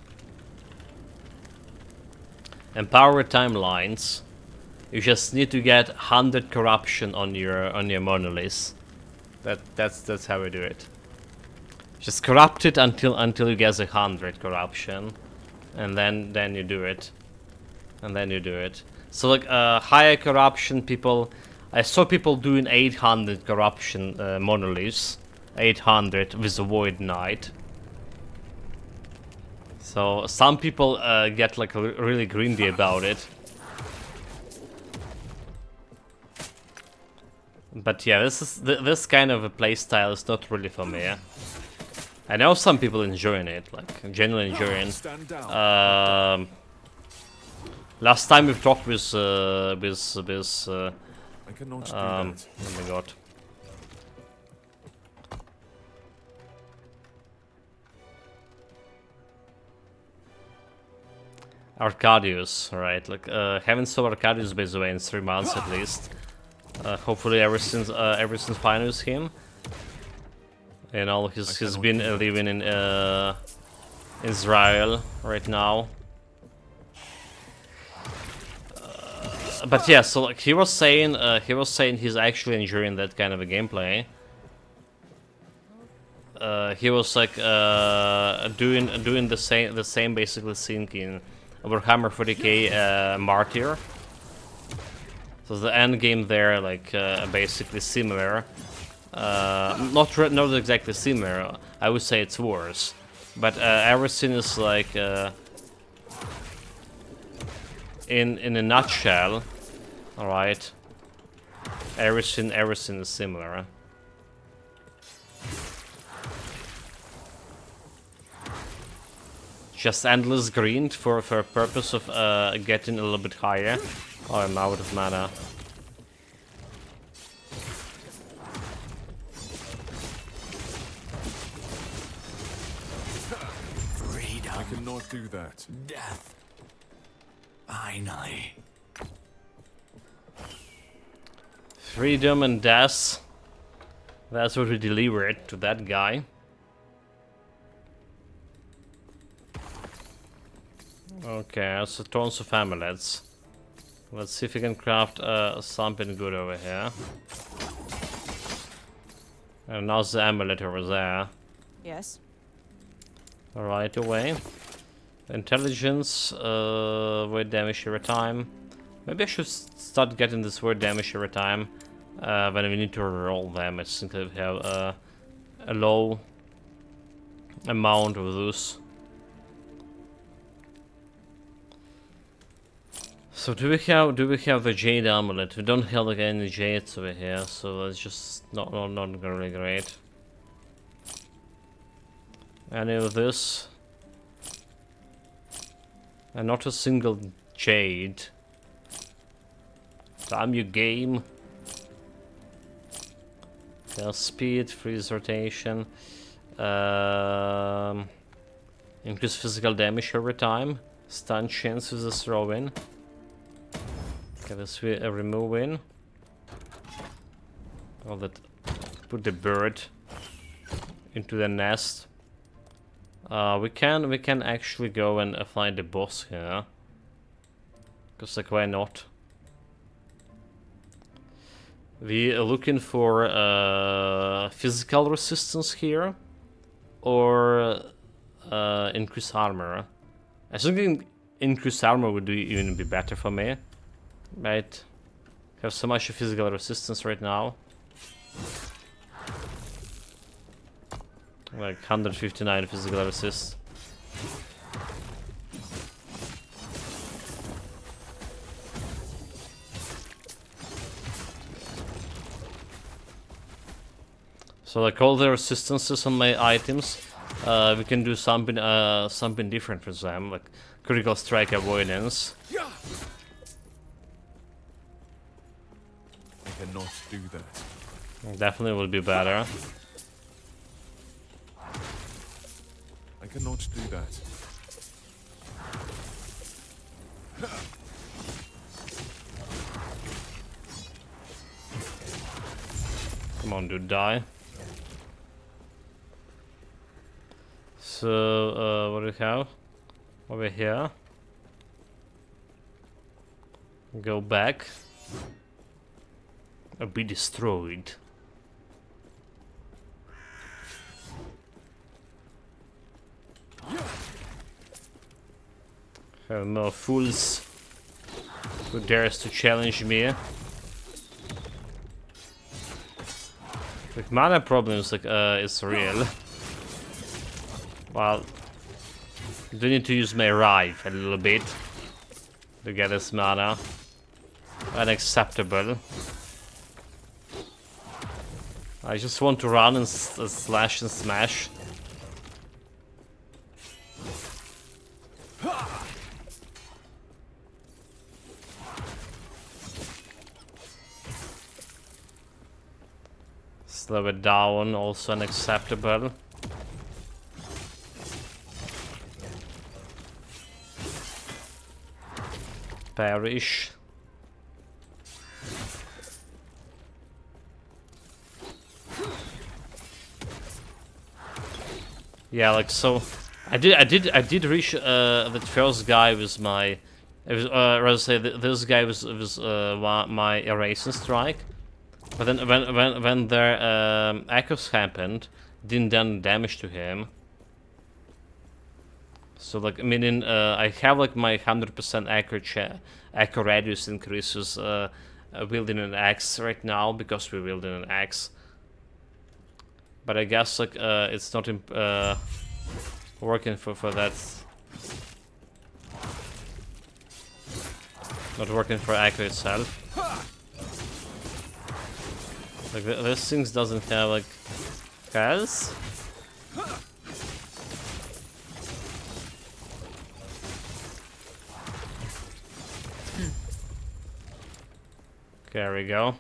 A: Empower timelines. You just need to get 100 corruption on your monolith. That's how we do it. Just corrupt it until you get 100 corruption, and then you do it. So like higher corruption people, I saw people doing 800 corruption monoliths, 800 with a Void Knight. So some people get like really grindy about it. But yeah, this kind of a playstyle is not really for me. I know some people enjoying it, like genuinely enjoying.
B: Stand down.
A: Last time we've talked with
B: I cannot do
A: oh
B: that.
A: my god. Arcadius, right? Like haven't saw Arcadius by the way in 3 months at least. Hopefully everything's fine with him. You know, he's been living in Israel right now. But yeah, so like he was saying he's actually enjoying that kind of a gameplay. He was like doing the same basically thing in Warhammer 40k Martyr. So the end game there, like basically similar. Not exactly similar. I would say it's worse, but everything is like in a nutshell. All right, everything is similar. Just endless grind for a purpose of getting a little bit higher. Oh, I'm out of mana.
B: I cannot do that.
E: Death. Finally.
A: Freedom and death. That's what we delivered to that guy. Okay, so tons of amulets. Let's see if we can craft something good over here. And now the amulet over there.
C: Yes.
A: Right away. Intelligence, word damage every time. Maybe I should start getting this word damage every time when we need to roll them. I think we have a low amount of those. So do we have the jade amulet? We don't have like any jades over here, so that's just not really great. Any of this? And not a single jade. Damn you, game. Yeah, speed, freeze rotation. Increase physical damage over time. Stun chance with a throw in. Okay, let's remove in. Oh, that. Put the bird into the nest. We can actually go and find the boss here. Cause like why not? We are looking for physical resistance here, or increased armor. I think increased armor would even be better for me. Right? Have so much physical resistance right now. Like 159 physical resist. So like all the resistances on my items, we can do something different with them, like critical strike avoidance.
B: I cannot do that.
A: Definitely will be better.
B: I cannot do that.
A: Come on, dude, die. So, what do we have? Over here. Go back. Or be destroyed. Have more fools who dares to challenge me. Like mana problems like is real. Well, I do need to use my Rive a little bit to get this mana. Unacceptable. I just want to run and slash and smash. Slow it down, also unacceptable. Perish. Yeah, like so. I did reach the first guy with my. It was rather say this guy was my erasing strike, but then when their echoes happened, didn't done damage to him. So like meaning I have like my 100% echo radius increases wielding an axe right now because we're wielding an axe. But I guess like it's not working for that. Not working for echo itself. Like this thing doesn't have like health. There we go.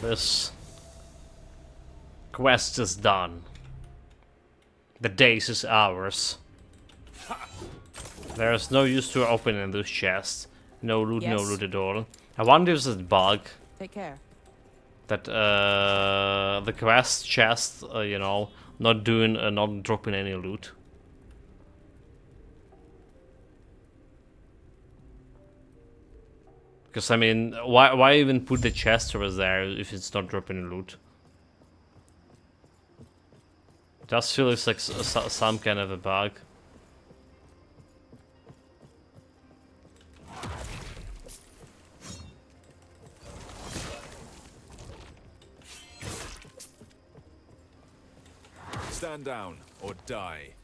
A: This quest is done. The days is ours. There's no use to opening this chest. No loot, no
C: Yes.
A: loot at all. I wonder if it's a bug
C: Take care.
A: that the quest chest, you know, not dropping any loot. Because I mean, why even put the chest over there if it's not dropping loot? It does feel like some kind of a bug.
B: Stand down or die.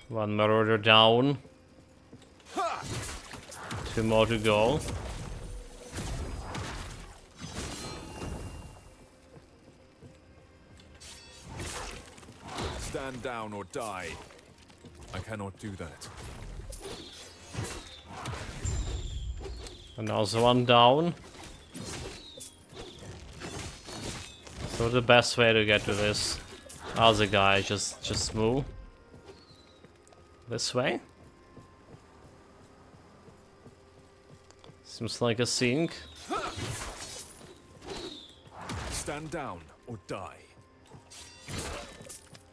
A: One marauder down. 2 more to go.
B: Stand down or die. I cannot do that.
A: And also one down. So the best way to get to this other guy, just move. This way? Seems like a sink.
B: Stand down or die.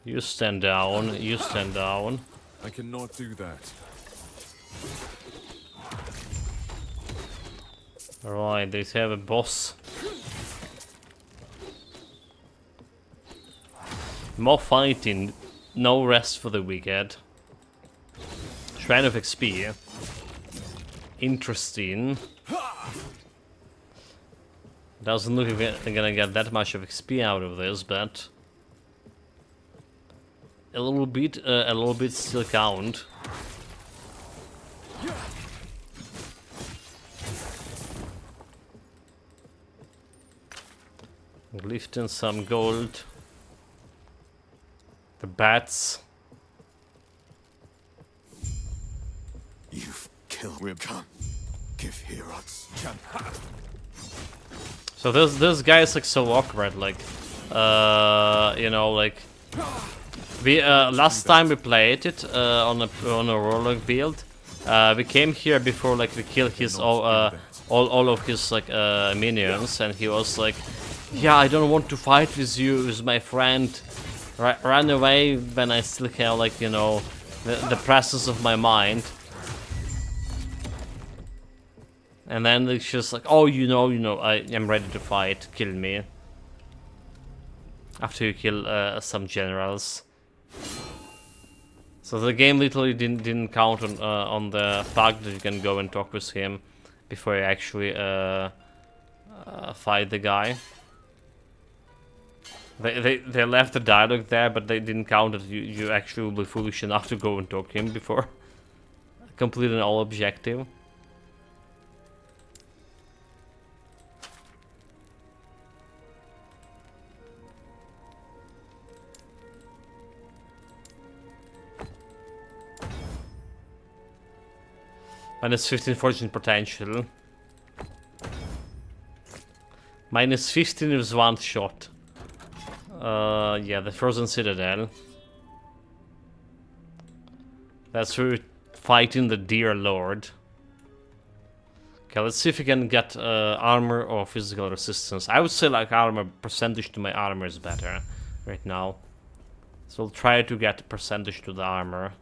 A: You stand down, you stand down.
B: I cannot do that.
A: Alright, they have a boss. More fighting, no rest for the wicked. Shrine of XP. Interesting. Doesn't look like I'm gonna get that much of XP out of this, but a little bit still count. Lifting some gold. The bats.
E: You've killed Ribcon. Give Herods chance.
A: So this guy is like so awkward, like you know, like we last time we played it on a Warlock build, we came here before like we killed his all of his like minions, and he was like, yeah, I don't want to fight with you, with my friend. Ran away when I still have like, you know, the presence of my mind. And then it's just like, oh, you know, I am ready to fight, kill me. After you kill some generals. So the game literally didn't count on the fact that you can go and talk with him before you actually fight the guy. They left the dialogue there, but they didn't count that you actually will be foolish enough to go and talk to him before completing all objective. Minus 15 fortune potential. Minus 15 with one shot. Yeah, the Frozen Citadel. That's where we're fighting the Deer Lord. Okay, let's see if we can get armor or physical resistance. I would say like armor, percentage to my armor is better right now. So we'll try to get percentage to the armor.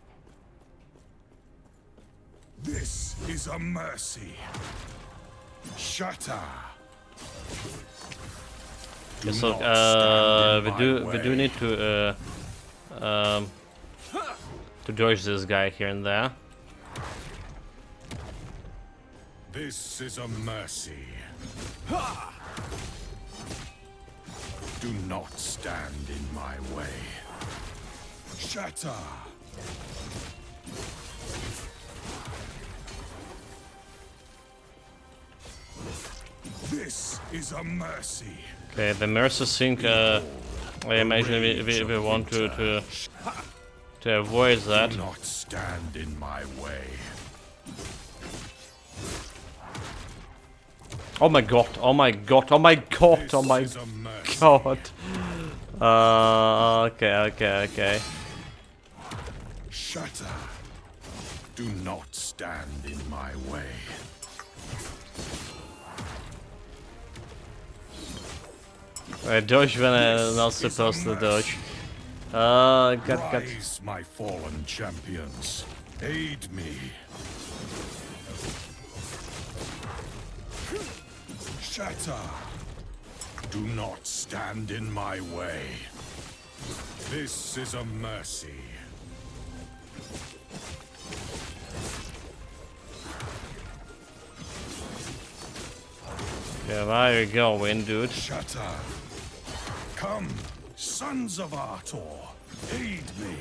E: This is a mercy. Shatter.
A: Okay, so we do need to dodge this guy here and there.
E: This is a mercy. Do not stand in my way. Shatter. This is a mercy.
A: Okay, the Mercy Sync, I imagine we want to avoid that.
E: Do not stand in my way.
A: Oh my god, oh my god, oh my god, oh my
E: This is a mercy.
A: god. Okay.
E: Shatter. Do not stand in my way.
A: I dodge when I'm not supposed to dodge. Got.
E: Rise, my fallen champions. Aid me. Shatter. Do not stand in my way. This is a mercy.
A: Okay, there you go, dude.
E: Shatter. Come, sons of Artor. Aid me.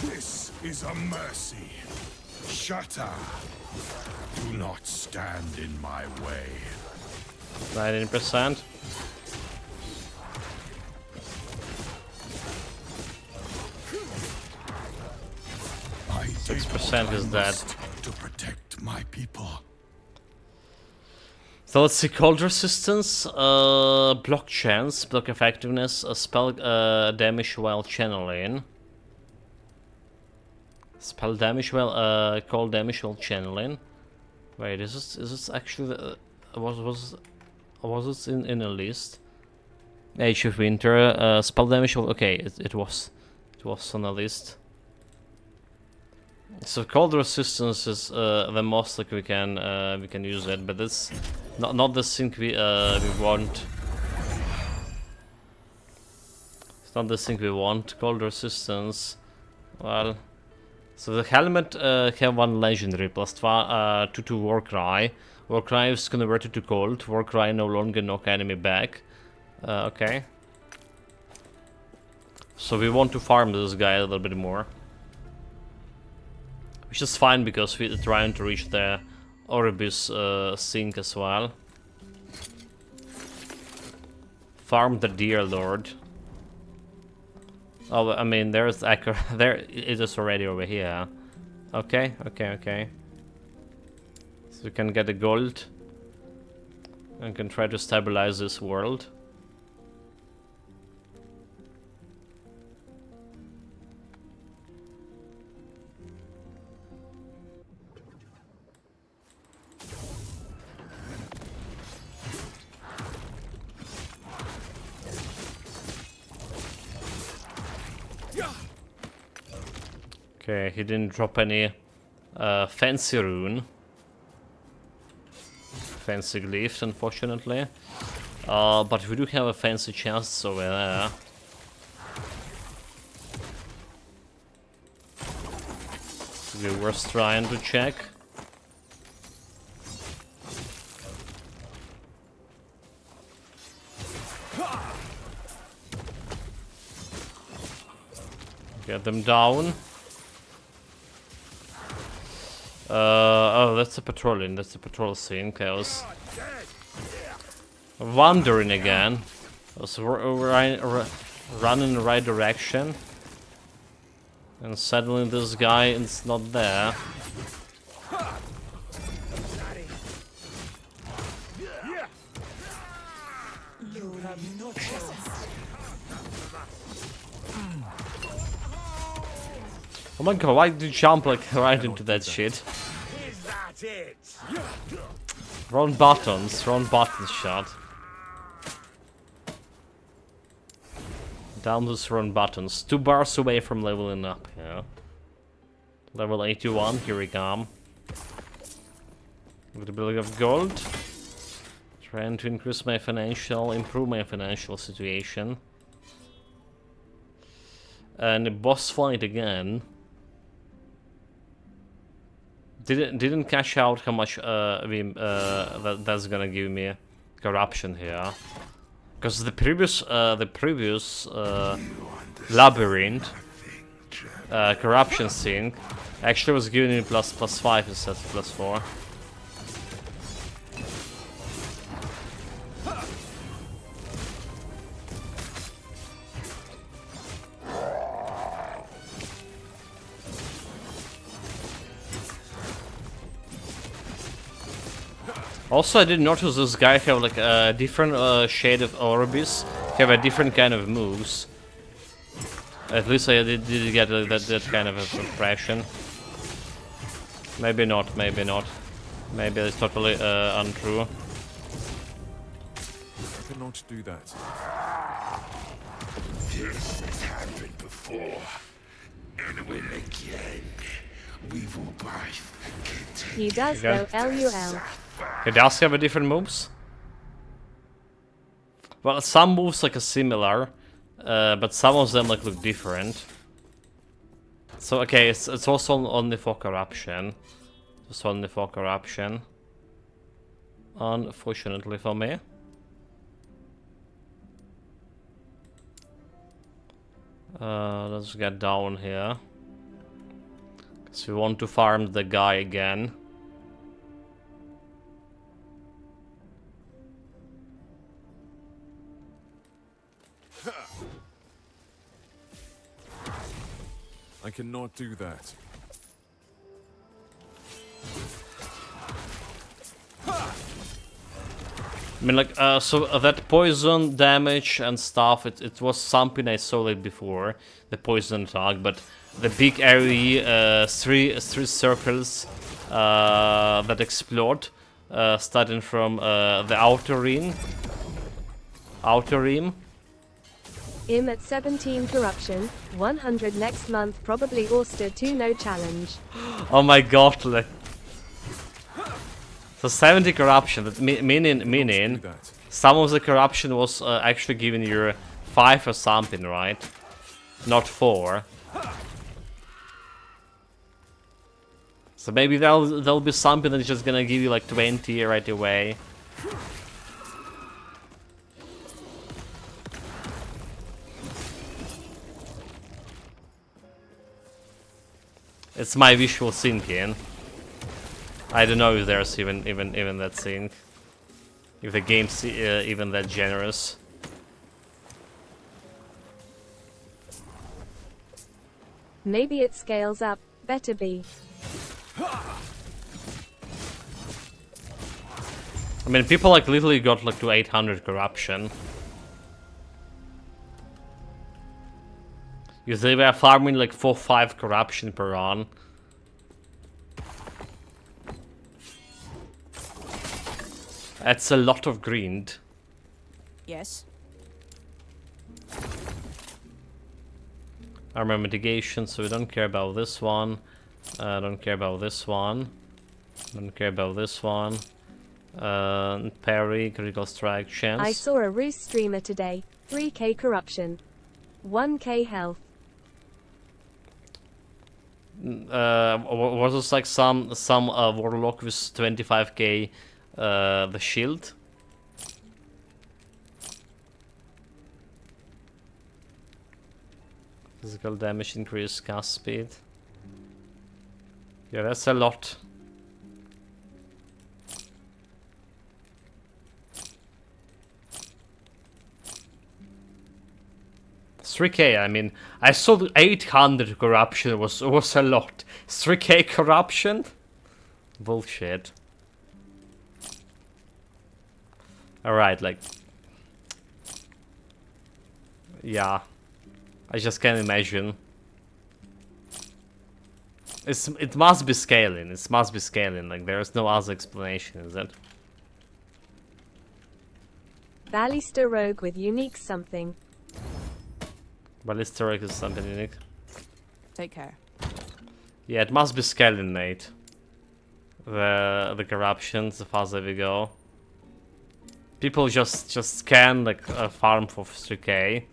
E: This is a mercy. Shatter. Do not stand in my way.
A: 19%.
E: I
A: 6% is dead.
E: to protect my people.
A: So let's see, cold resistance, block chance, block effectiveness, spell damage while channeling. Spell damage while, cold damage while channeling. Wait, is this actually, was it in a list? Age of Winter, spell damage, okay, it was on the list. So cold resistance is the most like we can use it, but it's not the thing we want. It's not the thing we want. Cold resistance. Well, so the helmet have one legendary plus 2 to Warcry. Warcry is converted to cold. Warcry no longer knock enemy back. Okay. So we want to farm this guy a little bit more. Which is fine because we're trying to reach the Orbis sink as well. Farm the Deer Lord. Oh, I mean, there's Echo. There it is already over here. Okay. So we can get the gold and can try to stabilize this world. Okay, he didn't drop any fancy rune. Fancy glyphs, unfortunately. But we do have a fancy chest over there. We were trying to check. Get them down. Oh, that's a patrolling. That's a patrol scene. Okay, I was wandering again. I was running in the right direction. And suddenly this guy is not there. Oh my god, why did you jump like right into that shit?
B: Is that it?
A: Wrong buttons shot. Down those wrong buttons. 2 bars away from leveling up, yeah. Level 81, here we come. With a bit of gold. Trying to improve my financial situation. And a boss fight again. Didn't cash out how much that's gonna give me corruption here, because the previous labyrinth corruption thing actually was giving me +5 instead of +4. Also, I did notice this guy have like a different shade of orbis, have a different kind of moves. At least I did get that kind of impression. Maybe not, maybe not. Maybe it's totally untrue.
B: I cannot do that.
E: This has happened before. And when again, we will both continue.
D: He does though, LUL.
A: He does have a different moves. Well, some moves like are similar, but some of them like look different. So okay, it's also only for corruption. It's only for corruption. Unfortunately for me. Let's get down here. Because we want to farm the guy again.
B: I cannot do that.
A: I mean, like, so that poison damage and stuff, it was something I saw like before, the poison attack, but the big area, three circles that explode, starting from the outer rim.
D: Im at 17 corruption, 100 next month, probably Auster 2 no challenge.
A: Oh my god, like. So 70 corruption, that meaning
B: Do that.
A: some of the corruption was actually giving you 5 or something, right? Not 4. So maybe there'll be something that's just gonna give you like 20 right away. It's my visual thinking. I don't know if there's even that sync. If the game's even that generous.
D: Maybe it scales up, better be.
A: I mean, people like literally got like to 800 corruption. Because they were farming like 4-5 corruption per run. That's a lot of grind.
C: Yes.
A: Armor mitigation, so we don't care about this one. Don't care about this one. Don't care about this one. Parry, critical strike, chance.
D: I saw a Roost streamer today. 3k corruption. 1k health.
A: Was this like some warlock with 25k the shield? Physical damage increase, cast speed. Yeah, that's a lot. It's 3k, I mean, I saw the 800 corruption was a lot. 3k corruption? Bullshit. Alright, like... Yeah. I just can't imagine. It must be scaling, it must be scaling, like there is no other explanation, is it?
D: Ballista rogue with unique something.
A: Ballista rogue is something unique.
C: Take care.
A: Yeah, it must be scaling, mate. The corruptions, the farther we go. People just scan like a farm for 3k.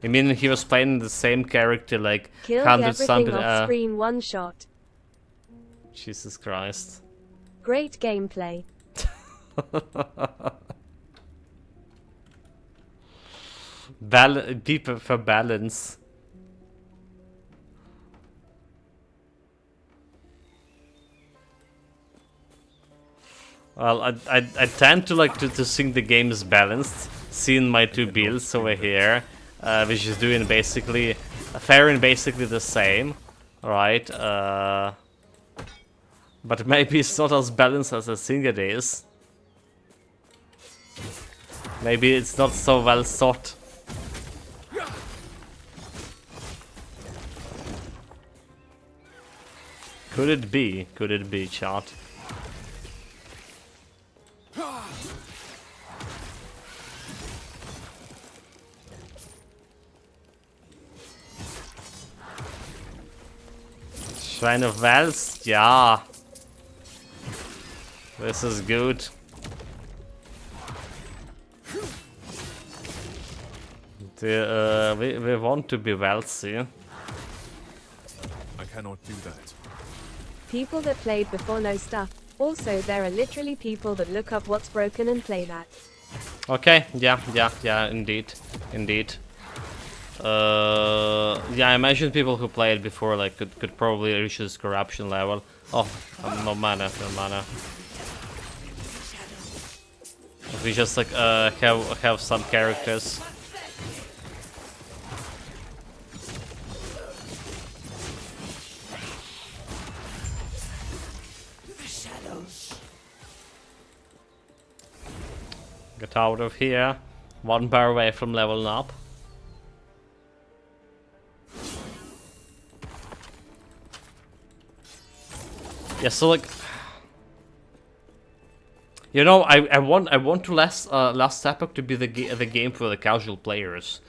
A: I mean, he was playing the same character like
D: Killed
A: 100
D: everything
A: something.
D: off screen one shot.
A: Jesus Christ.
D: Great gameplay.
A: People for balance. Well, I tend to like to think the game is balanced, seeing my two builds over here, which is doing basically, faring basically the same, right? But maybe it's not as balanced as I think it is. Maybe it's not so well thought. Could it be? Could it be, chat? Shrine of Wells? Yeah. This is good. We want to be wealthy.
B: I cannot do that.
D: People that played before know stuff. Also, there are literally people that look up what's broken and play that.
A: Okay, yeah, indeed. Yeah, I imagine people who played before like could probably reach this corruption level. Oh, no mana. We just like have some characters. Get out of here. One bar away from leveling up. Yeah, so like, you know, I want to last Epoch to be the game for the casual players.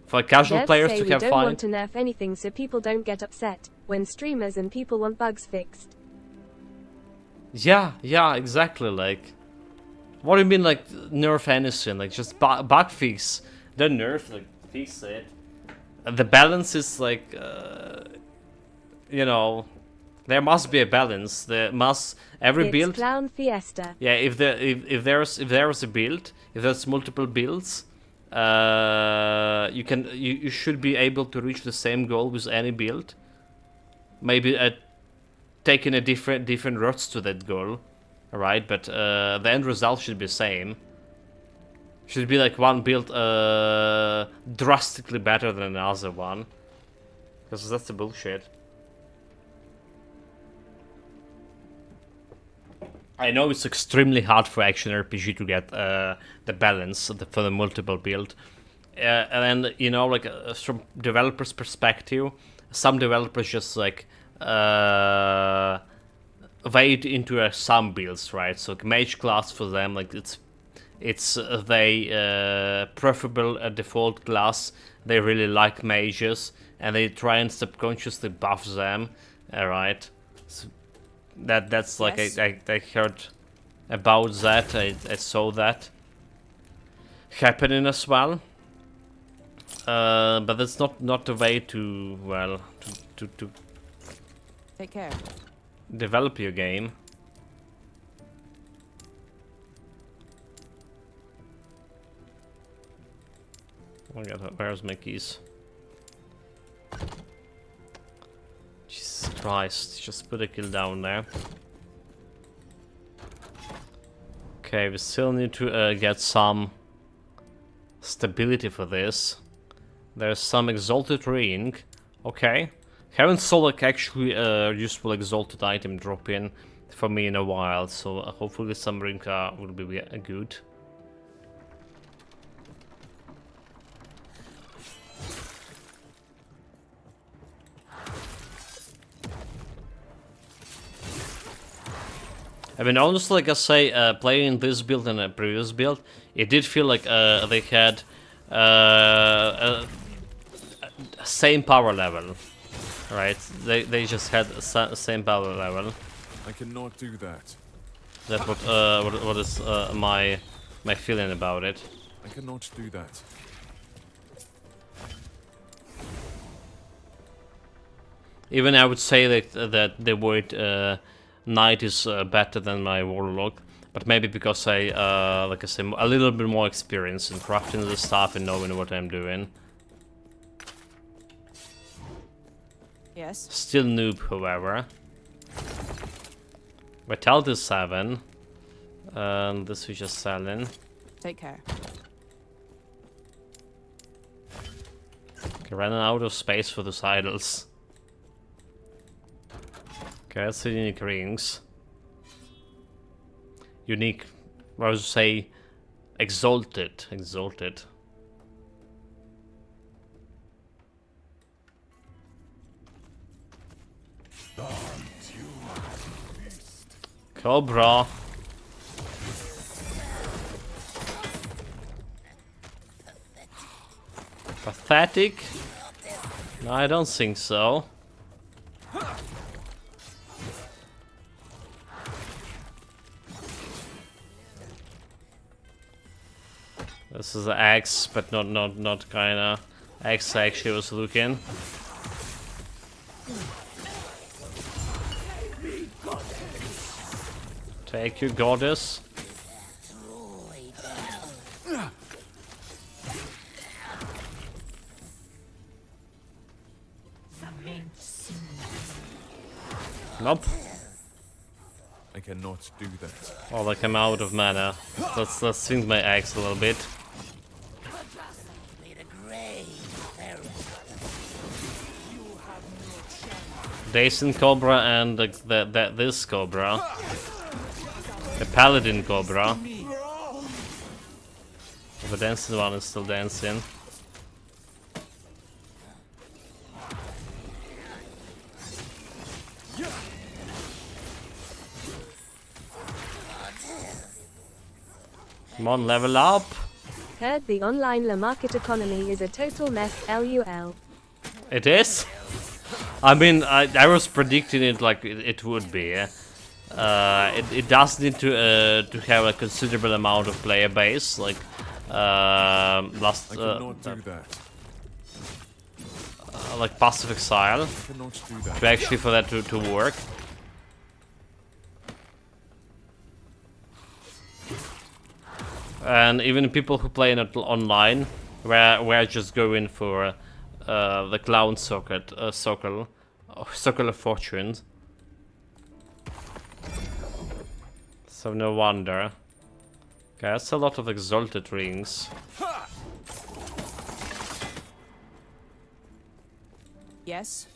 A: For casual players to have fun.
D: We don't want to nerf anything so people don't get upset when streamers and people want bugs fixed.
A: Yeah, exactly. Like, what do you mean, like nerf anything? Like just bug fix. Don't nerf, like fix it. The balance is like, you know. There must be a balance. There must every build.
D: Clown Fiesta.
A: Yeah, if there's a build, if there's multiple builds, you should be able to reach the same goal with any build. Maybe taking a different routes to that goal, right? But the end result should be the same. Should be like one build drastically better than another one, because that's the bullshit. I know it's extremely hard for action RPG to get the balance for the multiple build, and then, you know, like from developers' perspective, some developers just like wade into some builds, right? So mage class for them, like it's it's they preferable default class. They really like mages, and they try and subconsciously buff them. Alright, so that's like
C: Yes.
A: I heard about that. I saw that happening as well. But that's not the way to, well, to
C: Take care.
A: develop your game. Oh my god, where's my keys? Jesus Christ, just put a kill down there. Okay, we still need to get some stability for this. There's some exalted ring. Okay. Haven't saw like actually useful exalted item drop in for me in a while, so hopefully some ring will be good. I mean, honestly, like I say, playing this build and a previous build, it did feel like they had same power level, right? They just had same power level.
B: I cannot do that.
A: That's what is my feeling about it.
B: I cannot do that.
A: Even I would say that the Void Knight is better than my Warlock, but maybe because I, like I say, a little bit more experience in crafting the stuff and knowing what I'm doing.
C: Yes.
A: Still noob, however. Vitality 7. And this is just selling.
C: Take care.
A: Okay, running out of space for those idols. Okay, that's the unique rings. Unique, I would say, exalted. Exalted. Cobra. Pathetic? No, I don't think so. This is an axe, but not kinda axe I actually was looking. Take you, goddess. Nope.
B: I cannot do that.
A: Oh, like I'm out of mana. Let's swing my axe a little bit. Daisen Cobra and this Cobra. The Paladin Cobra. The dancing one is still dancing. Come on, level up.
D: Heard the online la market economy is a total mess, lol.
A: It is? I mean, I was predicting it like it would be. It does need to have a considerable amount of player base, like last
B: I cannot do that.
A: like Passive Exile,
B: I cannot do that.
A: to actually for that to work. And even people who play it online, we're just going for the clown circle of fortunes. So no wonder. Okay, that's a lot of exalted rings.
C: Yes.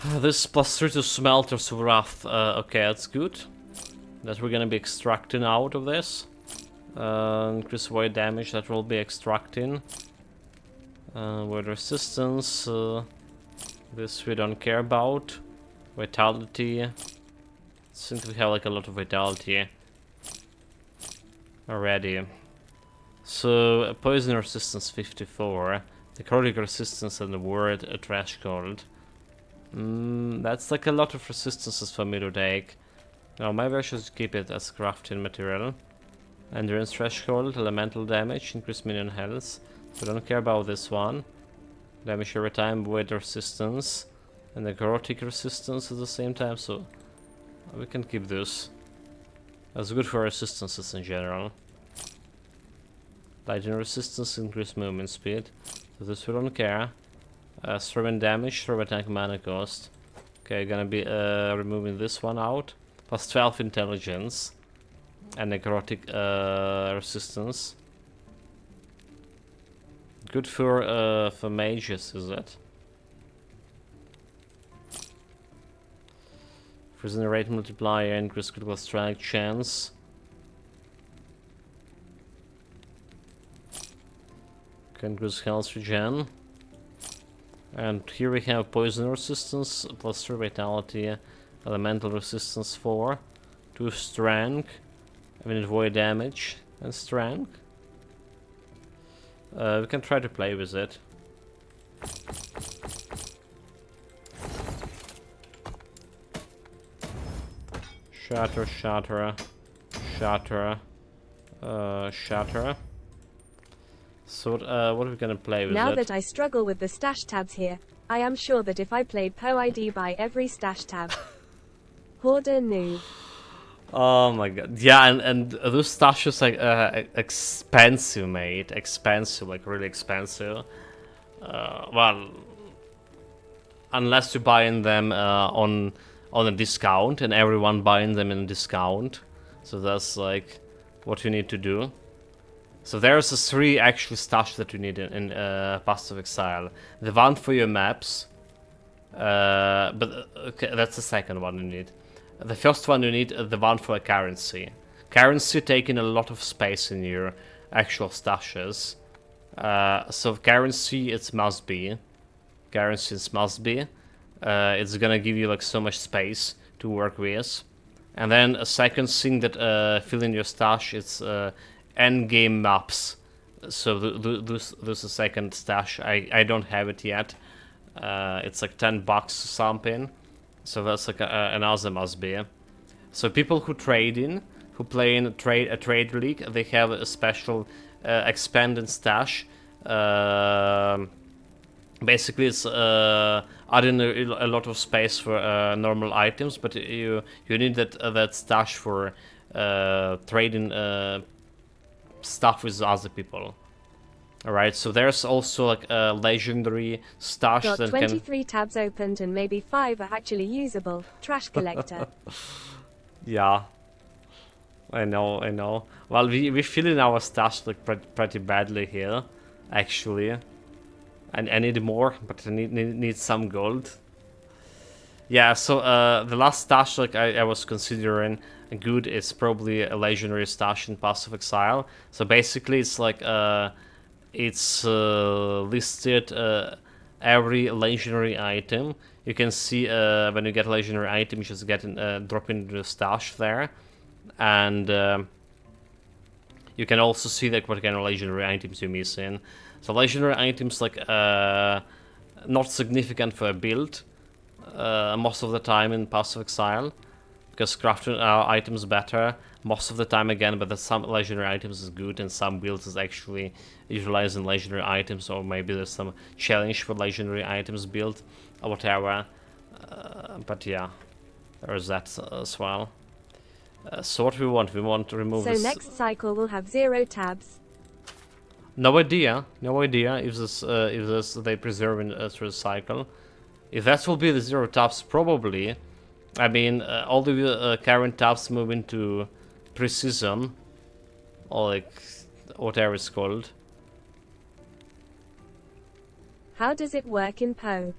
A: This +3 to Smelter's Wrath. Okay, that's good. That we're gonna be extracting out of this. Increase void damage that we'll be extracting. Void resistance. This we don't care about. Vitality. Since we have like a lot of vitality. already. So poison resistance 54, necrotic resistance and the word a threshold. That's like a lot of resistances for me to take. Now maybe I should keep it as crafting material. Endurance threshold, elemental damage, increase minion health. We don't care about this one. Damage every time, void resistance, and necrotic resistance at the same time, so we can keep this. That's good for resistances in general. Lightning resistance, increase movement speed. So this we don't care. Throw damage, throw attack mana cost. Okay, gonna be removing this one out. Plus 12 intelligence. And necrotic resistance. Good for mages, is it? Prison rate multiplier, increase critical strike chance. Can increase health regen. And here we have poison resistance, plus 3 vitality, elemental resistance 4, 2 strength, I mean void damage, and strength. We can try to play with it. Shatter, shatter, shatter, shatter. So what are we gonna play with
D: Now
A: it?
D: that I struggle with the stash tabs here, I am sure that if I played Poe ID by every stash tab. Hoarder noob.
A: Oh my god. Yeah, and those stashes like expensive, mate. Expensive, like really expensive. Well, unless you're buying them on a discount, and everyone buying them in discount. So that's like what you need to do. So there's a 3 actually stash that you need in Path of Exile. The one for your maps, but okay, that's the second one you need. The first one you need the one for a currency. Currency taking a lot of space in your actual stashes. So currency it must be. Currency it must be. It's gonna give you like so much space to work with. And then a second thing that fill in your stash is end game maps. So this is a second stash. I don't have it yet. It's like $10 or something. So that's like another must be. So people who trade in, who play in a trade league, they have a special expanded stash. Basically, it's adding a lot of space for normal items, but you need that stash for trading stuff with other people. Alright, so there's also like a legendary stash
D: Got
A: that
D: 23 tabs opened and maybe 5 are actually usable. Trash collector.
A: Yeah. I know. Well, we fill in our stash like pretty badly here, actually. And I need more, but I need some gold. Yeah, so the last stash like I was considering good is probably a legendary stash in Path of Exile. So basically it's like it's listed every legendary item. You can see when you get a legendary item, you just get drop into the stash there, and you can also see like what kind of legendary items you're missing. So legendary items like not significant for a build most of the time in Path of Exile, because crafting items better most of the time again, but some legendary items is good and some builds is actually utilizing legendary items, or maybe there's some challenge for legendary items build or whatever. But yeah, there's that as well. So what we want to remove
D: So
A: this.
D: next cycle will have 0 tabs.
A: No idea if this they preserve it through the cycle. If that will be the 0 tabs, probably. I mean, all the current tabs move into precision, or like whatever it's called.
D: How does it work in Poe?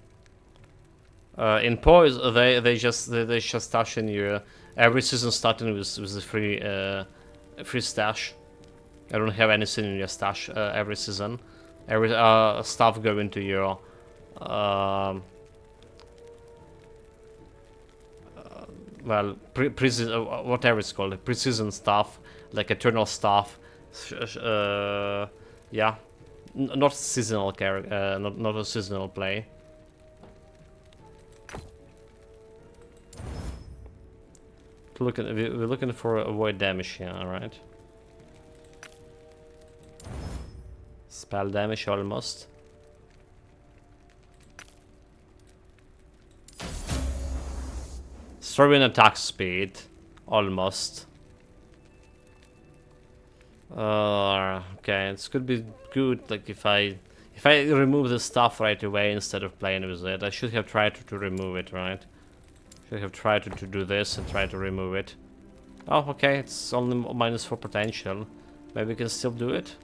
A: In PoE, they just stash in your every season starting with the free stash. I don't have anything in your stash every season. Every stuff go into your well, whatever it's called, precision stuff like Eternal Staff. Yeah, not seasonal not a seasonal play. We're looking for avoid damage here, alright. Spell damage almost. Throwing attack speed, almost. Okay, it's could be good. Like if I remove the stuff right away instead of playing with it, I should have tried to remove it, right? Should have tried to do this and try to remove it. Oh, okay, it's only -4 potential. Maybe we can still do it.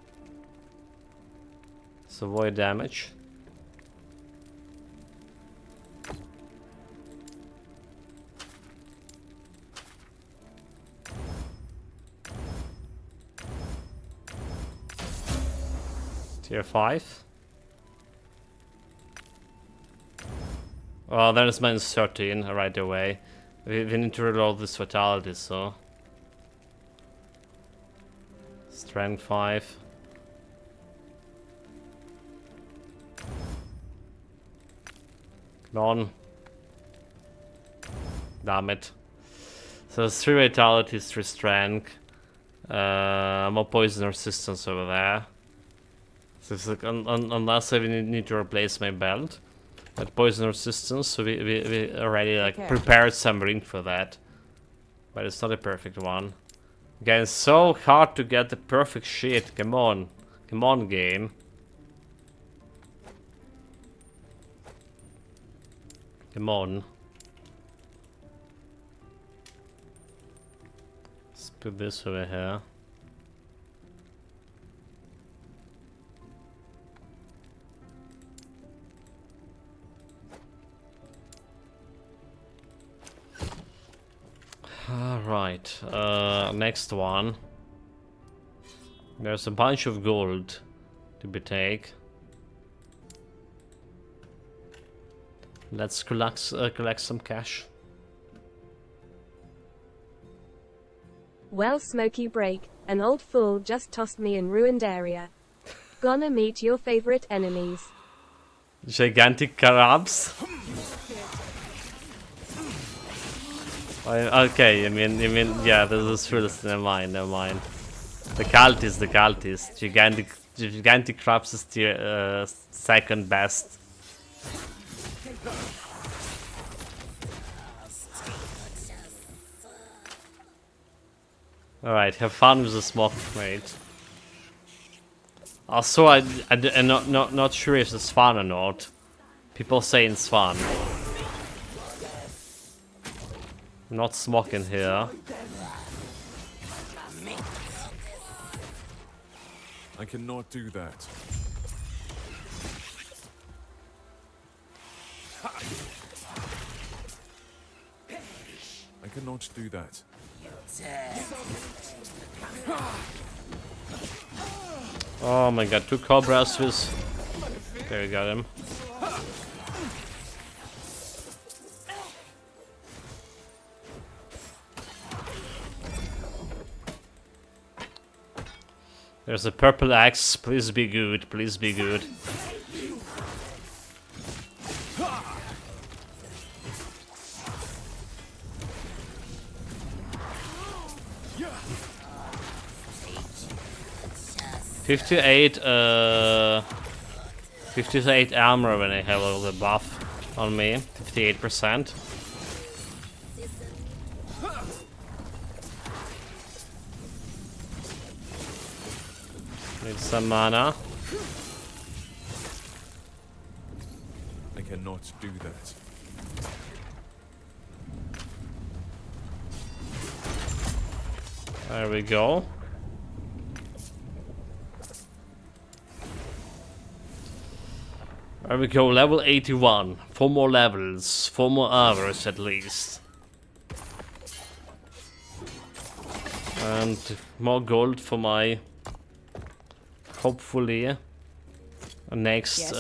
A: So avoid damage. Tier 5. Well, then it's -13 right away. We need to reload this fatality, so... Strength 5. Come on. Damn it. So it's 3 vitalities, 3 strength. More poison resistance over there. So it's like, unless I need to replace my belt. At poison resistance, so we already like prepared some ring for that. But it's not a perfect one. Again, it's so hard to get the perfect shit. Come on. Come on, game. Come on. Let's put this over here. Alright, next one. There's a bunch of gold to be take. Let's collect some cash.
D: Well, Smoky Break, an old fool just tossed me in ruined area. Gonna meet your favorite enemies.
A: Gigantic crabs. Okay, I mean, yeah, this is true. Never mind. The cultist. Gigantic crabs is tier second best. Alright, have fun with the smoke, mate. Also, I'm not sure if it's fun or not. People say it's fun. Not smoking here.
B: I cannot do that. I cannot do that.
A: Oh my god, 2 cobras with... Okay, we got him. There's a purple axe, please be good, please be good. $58 armor when I have all the buff on me, 58%. Need some mana.
B: I cannot do that.
A: There we go. There we go, level 81. 4 more levels, 4 more hours at least. And more gold for my... hopefully next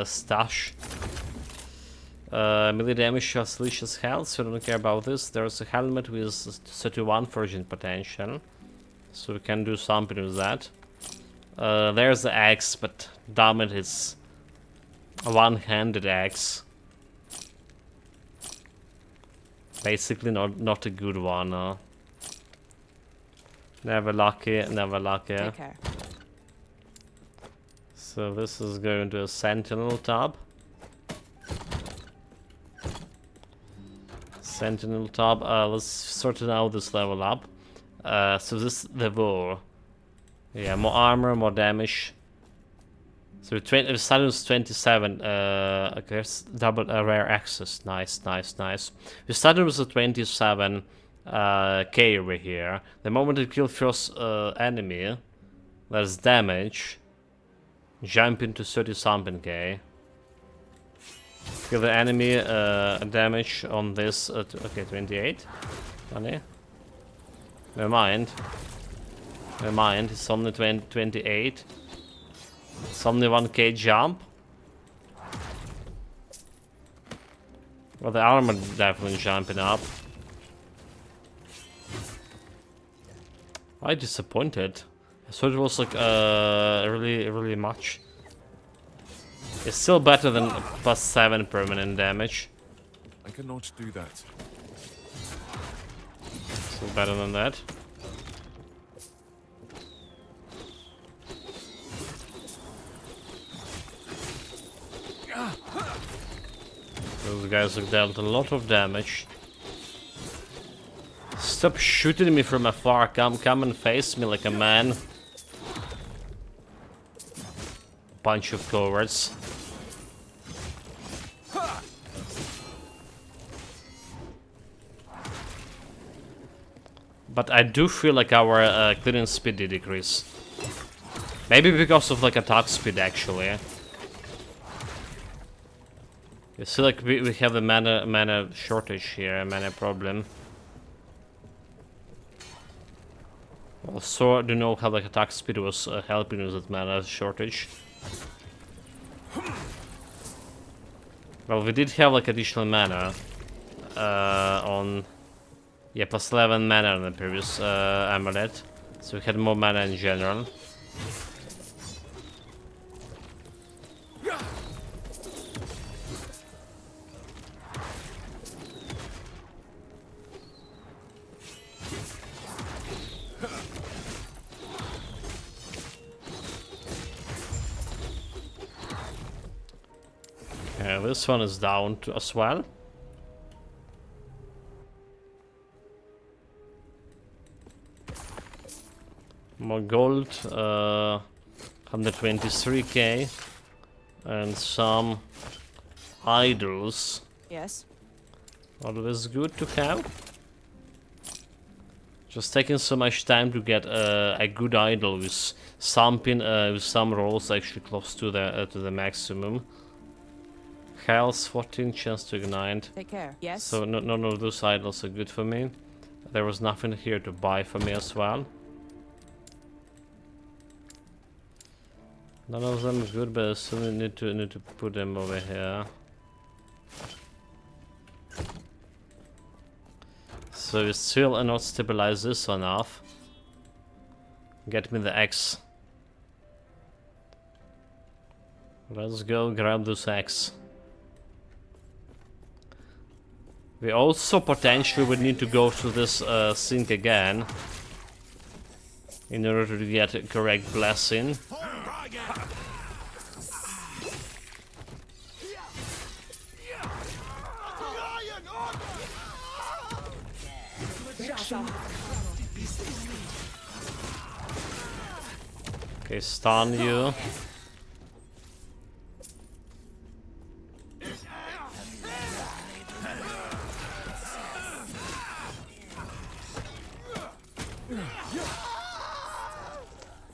A: stash. Melee damage has delicious health, so I don't care about this. There's a helmet with 31 foraging potential. So we can do something with that. There's the axe, but damn it, it's a one-handed axe. Basically not a good one. Never lucky, never lucky.
C: Take care.
A: So this is going to a sentinel tab. Sentinel tab. Let's sort it out this level up. So this is the war. Yeah, more armor, more damage. So we started with 27. I guess double rare access. Nice, nice, nice. We started with a 27 K over here. The moment you kill first enemy, there's damage. Jump into 30 something K. Kill the enemy, damage on this. Okay, 28. Funny. Never mind. Never mind. It's only 28. It's only 1K jump. Well, the armor definitely jumping up. I'm disappointed. I thought it was like really much. It's still better than +7 permanent damage.
B: I cannot do that.
A: Still better than that. Those guys have dealt a lot of damage. Stop shooting me from afar. Come and face me like a man. Bunch of cowards. But I do feel like our clearance speed did decrease. Maybe because of like attack speed actually. You see, like we have the mana shortage here, mana problem. Also, I don't know how like attack speed was helping with that mana shortage. Well, we did have like additional mana on, yeah, +11 mana on the previous amulet, so we had more mana in general. This one is down to as well. More gold, 123k, and some idols.
C: Yes.
A: Always good to have. Just taking so much time to get a good idol with something, with some rolls actually close to the maximum. Health, 14 chance to ignite.
C: Take care. Yes.
A: So none of those idols are good for me. There was nothing here to buy for me as well. None of them are good, but I still need to put them over here. So we still are not stabilize this enough. Get me the X. Let's go grab this X. We also potentially would need to go through this sink again in order to get a correct blessing. Okay, stun you.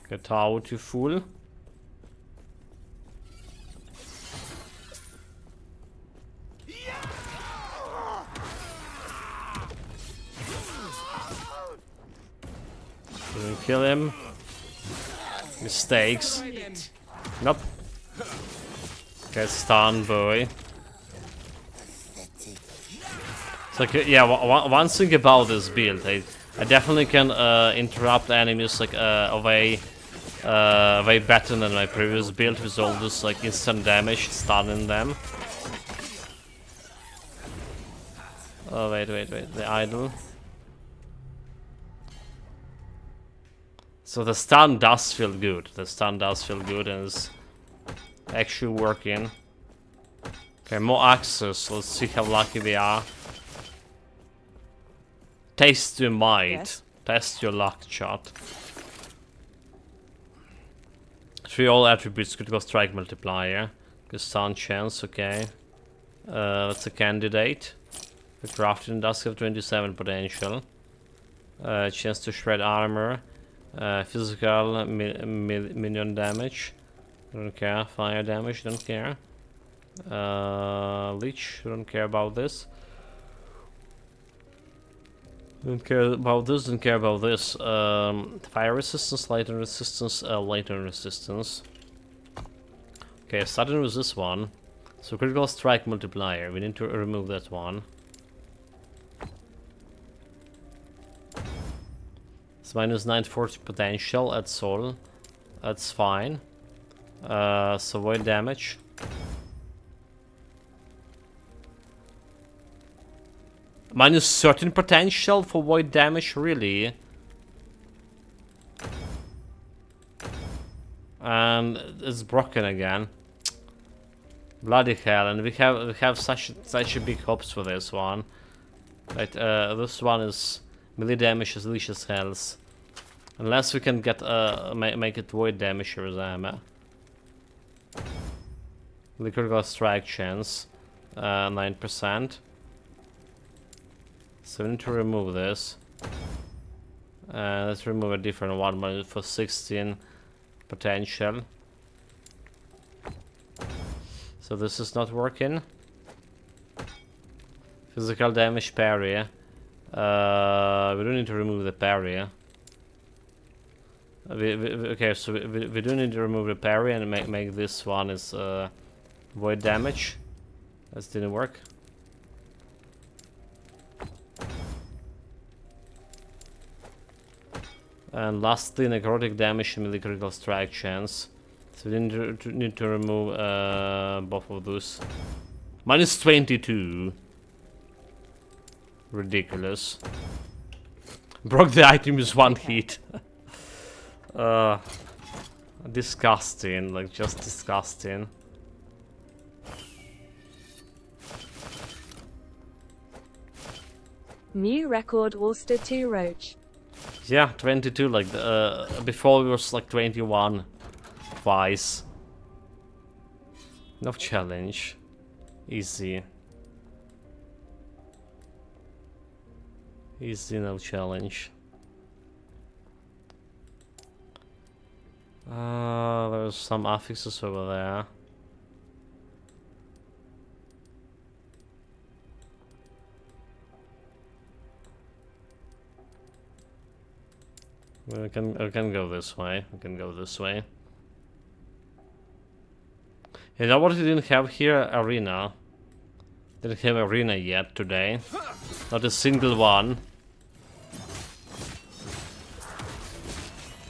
A: Get out, you fool. Didn't kill him. Mistakes. Nope. Get stunned, boy. It's like, yeah, one thing about this build, I definitely can interrupt enemies like way better than my previous build with all this like instant damage stunning them. Oh wait, the idol. So the stun does feel good. The stun does feel good and is actually working. Okay, more axes. Let's see how lucky we are. Taste your might.
C: Yes.
A: Test your luck, chat. 3 all attributes, critical strike multiplier. Good stun chance, okay. That's a candidate. The crafting does have 27 potential. Chance to shred armor. Physical minion damage. Don't care. Fire damage, don't care. Leech, don't care about this. Don't care about this, don't care about this. Fire resistance, lightning resistance, lightning resistance. Okay, starting with this one. So critical strike multiplier, we need to remove that one. It's minus 940 potential, that's all. That's fine. So void damage. Minus 13 potential for void damage, really? And it's broken again. Bloody hell! And we have such a big hopes for this one. Right, this one is melee damage as leech as health. Unless we can get make it void damage with ammo. The critical strike chance, 9%. So we need to remove this. Let's remove a different one, but for 16 potential. So this is not working. Physical damage parry. We don't need to remove the parry. Okay, so we do need to remove the parry and make this one is void damage. That didn't work. And lastly, necrotic damage and melee critical strike chance. So we need to remove both of those. Minus 22. Ridiculous. Broke the item with one hit. Disgusting, like just disgusting.
D: New record Ulster 2 Roach.
A: Yeah, 22, like, before it was like 21 twice. No challenge. Easy. Easy, no challenge. There's some affixes over there. We can go this way. We can go this way. You know what we didn't have here? Arena. Didn't have arena yet today. Not a single one.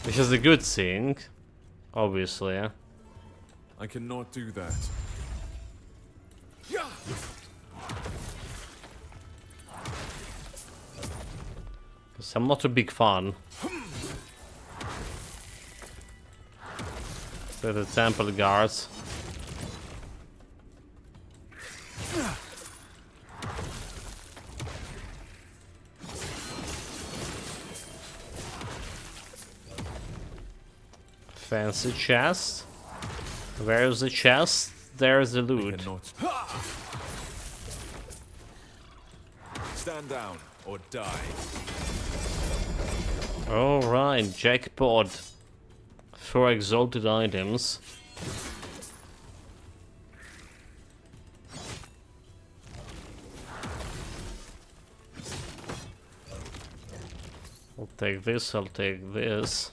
A: Which is a good thing. Obviously.
B: I cannot do that.
A: Because I'm not a big fan. So the temple guards. Fancy chest. Where's the chest? There's the loot.
B: Stand down or die.
A: Alright, jackpot for exalted items. I'll take this, I'll take this.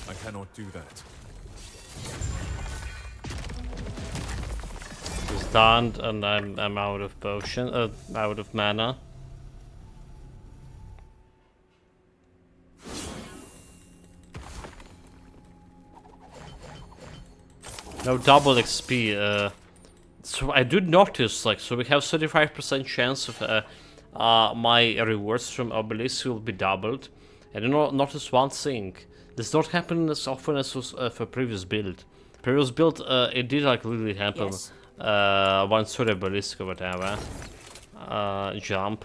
B: I cannot do that.
A: stunned and I'm out of potion, out of mana. No double XP. So I did notice, like, so we have 35% chance of my rewards from Obelisk will be doubled. I did not notice one thing. This not happen as often as was for previous build. Previous build, it did like really happen.
C: Yes.
A: Once for Obelisk or whatever. Jump.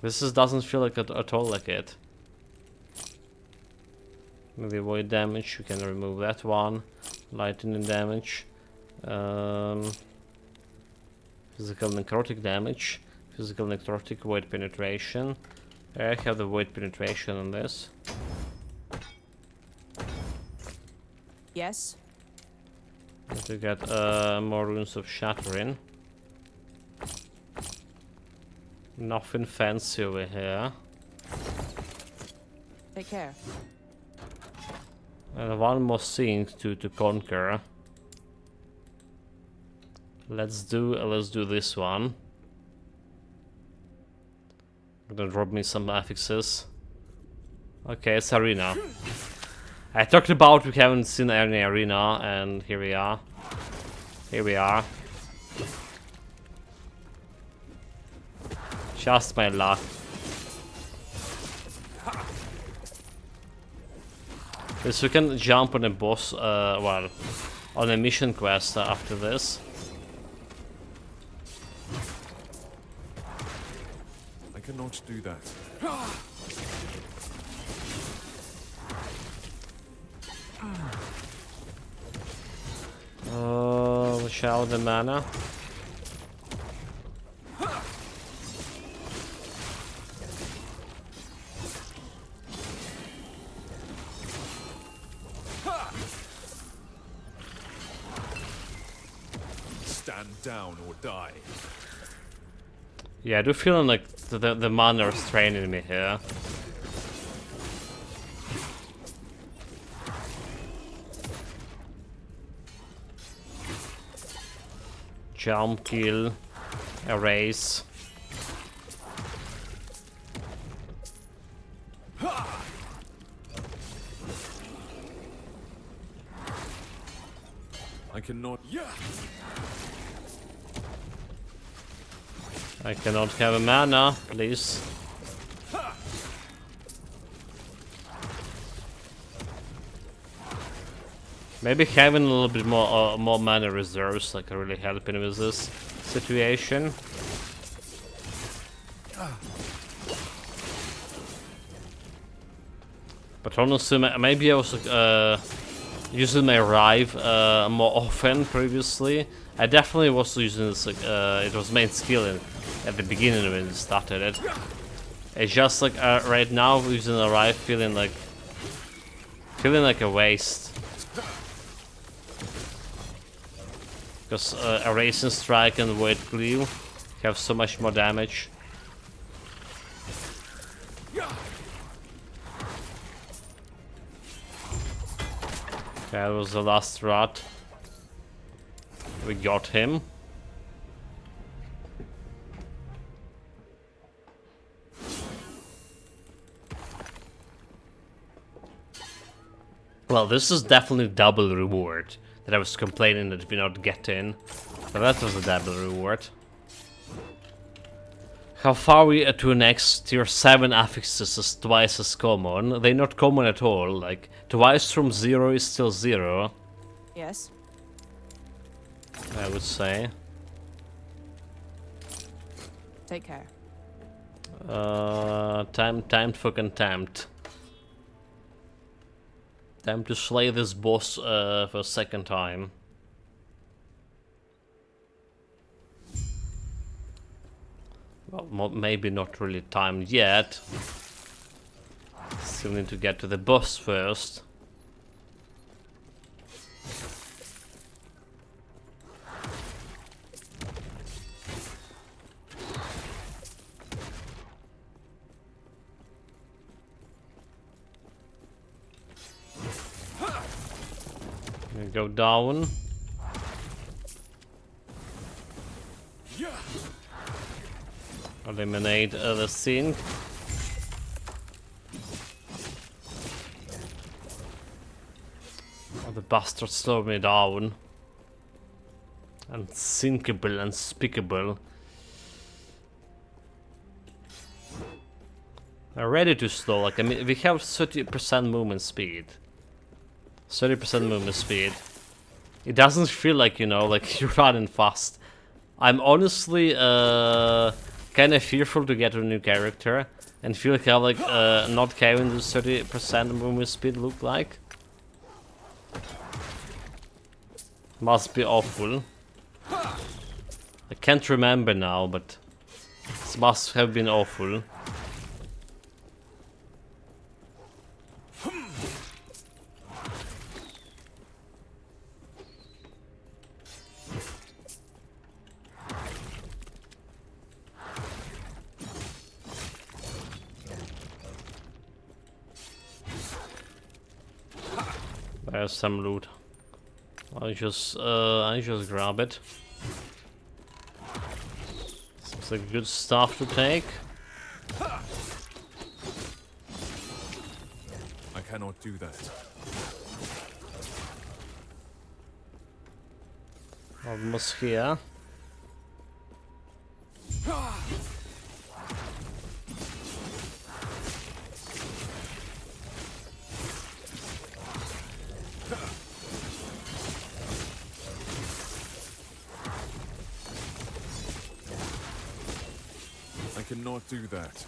A: Doesn't feel like it at all like it. Maybe void damage. We can remove that one. Lightning damage. Physical necrotic damage. Physical necrotic void penetration. I have the void penetration on this.
C: Yes.
A: To get more runes of shattering. Nothing fancy over here.
C: Take care.
A: And one more thing to conquer. Let's do this one. Gonna drop me some affixes. Okay, it's arena. I talked about we haven't seen any arena, and here we are. Here we are. Just my luck. Yes, we can jump on a boss, well, on a mission quest after this.
B: I cannot do that.
A: Watch out the mana.
B: Stand down or die.
A: Yeah, I do feel like the mana is training me here. Jump, kill, erase.
B: I cannot. Yeah.
A: I cannot have a mana, please. Maybe having a little bit more mana reserves like really helping with this situation. But honestly, maybe I was using my Rive more often previously. I definitely was using this, it was main skill at the beginning when it started it. It's just like right now using a Rive feeling like a waste. Because Erasing Strike and Void Cleave have so much more damage. Okay, that was the last rat. We got him. Well, this is definitely double reward that I was complaining that we not getting. So that was a double reward. How far are we to next tier 7 affixes is twice as common. They're not common at all. Like, twice from 0 is still 0,
C: Yes.
A: I would say.
C: Take care.
A: Time for contempt. Time to slay this boss for a second time. Well, maybe not really timed yet. Still need to get to the boss first. We go down. Eliminate the sink. Oh, the bastard slowed me down. Unsinkable, unspeakable. I'm ready to slow. Like, I mean, we have 30% movement speed. 30% movement speed. It doesn't feel like, you know, like you're running fast. I'm honestly kind of fearful to get a new character and feel like how like not having the 30% movement speed look like. Must be awful. I can't remember now, but it must have been awful. There's some loot. I just grab it. Seems like good stuff to take.
B: I cannot do that.
A: Almost here.
B: I cannot do that.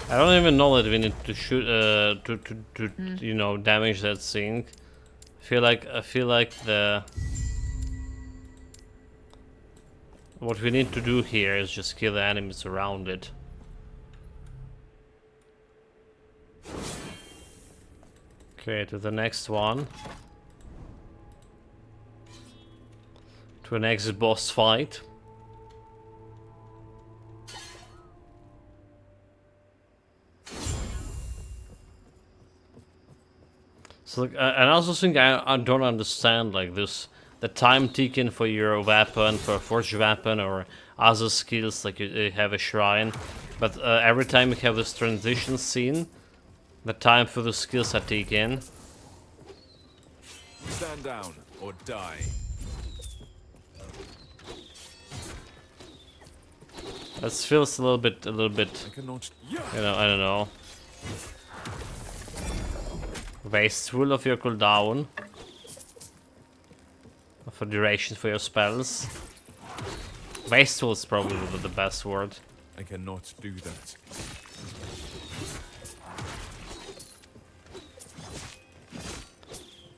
A: I don't even know that we need to shoot you know, damage that sink. I feel like the what we need to do here is just kill the enemies around it. Okay, to the next one. To an next boss fight. So, like, another thing I don't understand, like this, the time taken for your weapon, for a forged weapon or other skills, like you have a shrine, but every time you have this transition scene, the time for the skills are taken.
B: Stand down or die.
A: This feels a little bit,
B: I cannot.
A: you know, I don't know. Wasteful of your cooldown. For duration for your spells. Wasteful is probably the best word.
B: I cannot do that.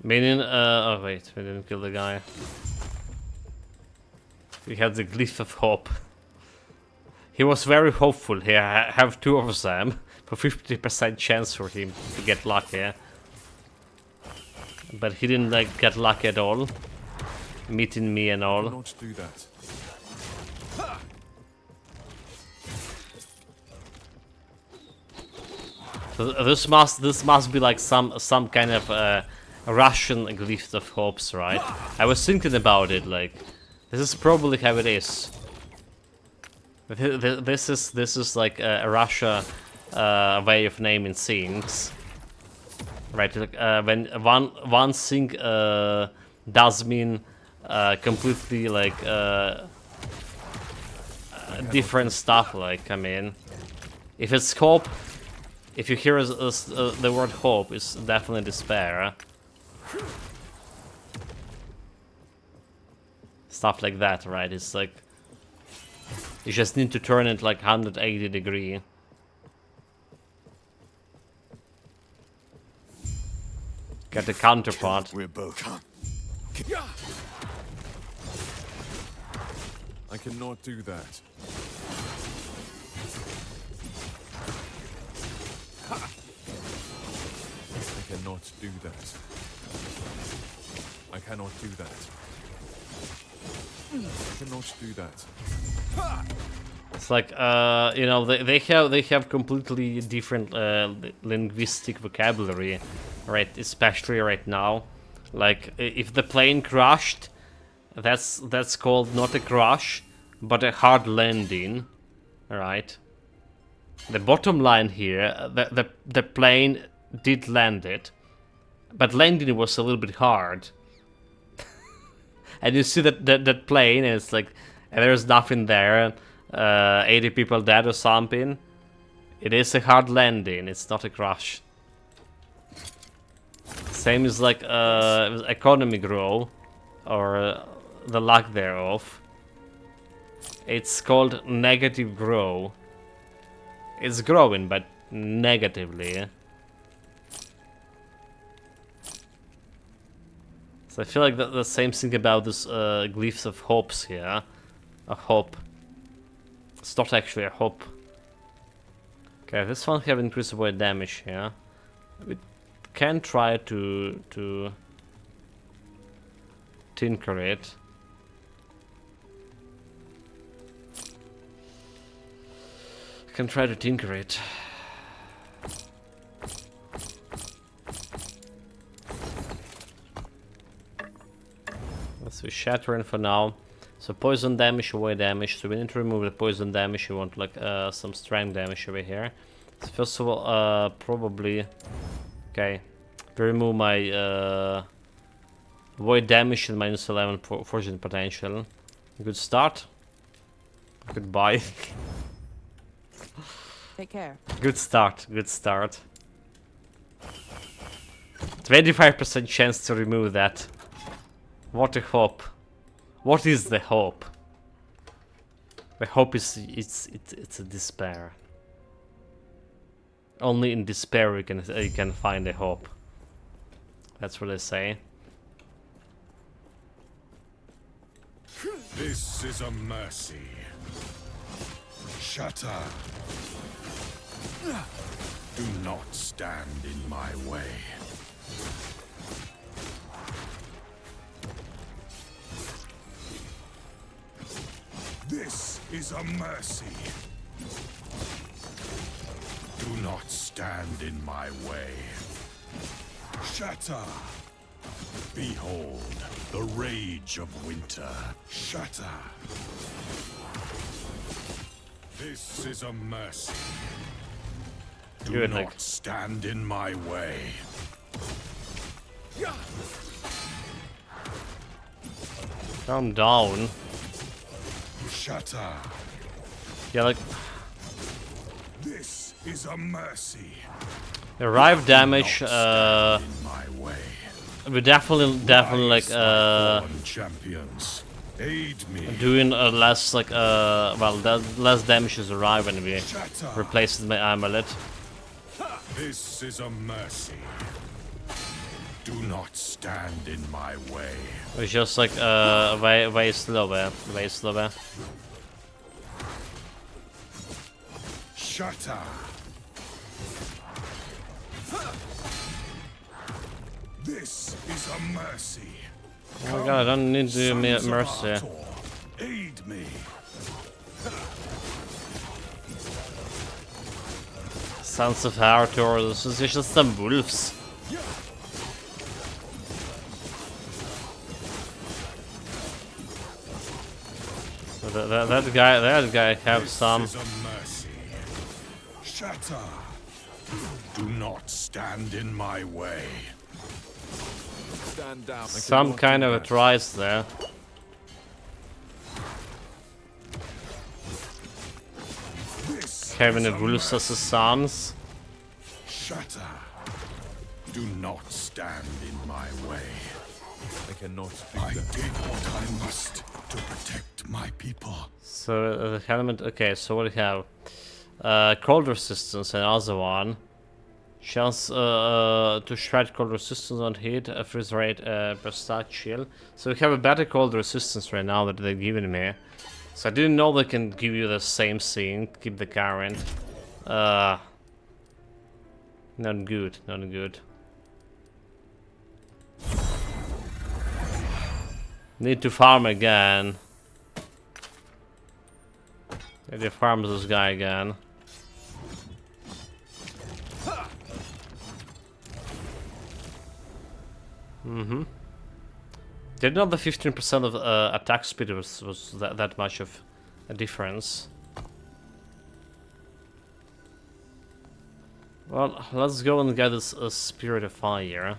A: Meaning, oh wait, we didn't kill the guy. We had the glyph of hope. He was very hopeful here. I have two of them for 50% chance for him to get lucky. But he didn't like get lucky at all. Meeting me and
B: I
A: all.
B: cannot do that.
A: So this must be like some kind of Russian glyph of hopes, right? I was thinking about it, like this is probably how it is. This is like a Russia way of naming things, right? Like, when one thing does mean completely like different stuff. Like, I mean, if it's hope, if you hear the word hope, it's definitely despair. Stuff like that, right? It's like you just need to turn it like 180 degree. Get the counterpart.
E: We're both.
B: I cannot do that. I cannot do that. I cannot do that. I cannot do that.
A: It's like you know, they have completely different linguistic vocabulary, right? Especially right now. Like if the plane crashed, That's called not a crash, but a hard landing. Right. The bottom line here, the plane did land it, but landing was a little bit hard. And you see that plane, and it's like, and there's nothing there. 80 people dead or something. It is a hard landing. It's not a crash. Same as like economy grow, or the lack thereof. It's called negative grow. It's growing, but negatively. So I feel like the same thing about this glyphs of hopes here. A hope. It's not actually a hope. Okay, this one have increased avoid damage here. We can try to tinker it. Can try to tinker it. Let's do shattering for now. So poison damage, away damage. So we need to remove the poison damage. We want like some strength damage over here. So first of all, probably okay. We remove my void damage and minus 11 fortune potential. Good start. Goodbye.
C: Take care.
A: Good start, good start. 25% chance to remove that. What a hope. What is the hope? The hope is it's a despair. Only in despair you can find a hope. That's what they say.
E: This is a mercy. Shatter. Do not stand in my way. This is a mercy. Do not stand in my way. Shatter. Behold the rage of winter. Shatter. This is a mercy. Do
A: Good,
E: not
A: Nick.
E: stand in my way.
A: Calm down.
E: Shatter.
A: Yeah, like
E: This is a mercy.
A: arrive damage.
E: Do not stand in my way.
A: We definitely like
E: Rise, my fallen champions. Aid me.
A: doing less like well less damage is arrive when we
E: Shatter.
A: replace my amulet.
E: This is a mercy. Do not stand in my way.
A: It's just like way slower, way slower.
E: Shatter. This is a mercy.
A: Oh my god, I don't need to do
E: Sons of
A: mercy.
E: Artor, aid me.
A: Sons of Artor, this is just some wolves. That guy have some.
E: This is a mercy. Shatter. Do not stand in my way.
B: Stand down. I
A: Some
B: cannot
A: kind
B: do
A: of a
B: that.
A: tries there.
E: This
A: Having
E: is
A: a
E: a
A: wolves as
E: mercy.
A: his sons.
E: Shatter. Do not stand in my way.
B: I cannot do
E: I
B: that.
E: did what I must to protect my people.
A: So the helmet. Okay, so what do we have? Cold resistance, another one. Chance to shred cold resistance on hit, a freeze rate per stat shield. So we have a better cold resistance right now that they're giving me. So I didn't know they can give you the same thing, keep the current. Not good, not good. Need to farm again. Need to farm this guy again. Didn't know the 15% of attack speed was that much of a difference. Well, let's go and get this Spirit of Fire.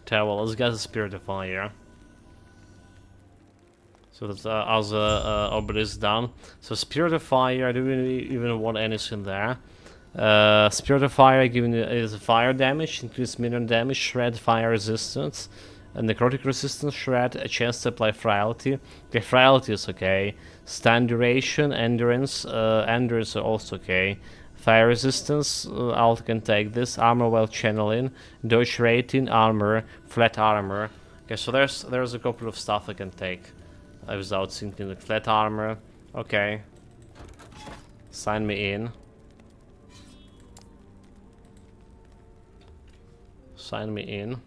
A: Well, let's get the Spirit of Fire. So that's other obelisk done. So Spirit of Fire, I don't really even want anything there. Spirit of Fire giving is fire damage, increase minion damage, shred fire resistance, and necrotic resistance, shred, a chance to apply frailty. Okay, frailty is okay. Stand duration, endurance, endurance are also okay. Fire resistance, alt can take this. Armor while channeling, dodge rating, armor, flat armor. Okay, so there's a couple of stuff I can take without thinking. Like flat armor, okay. Sign me in. Sign me in.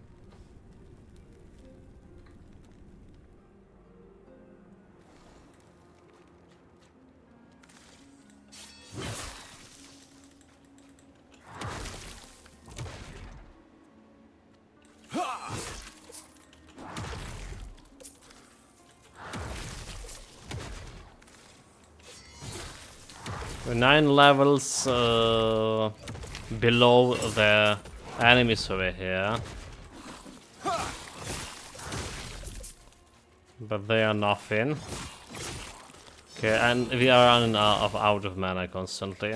A: We're 9 levels below the enemies over here. But they are nothing. Okay, and we are running out of mana constantly.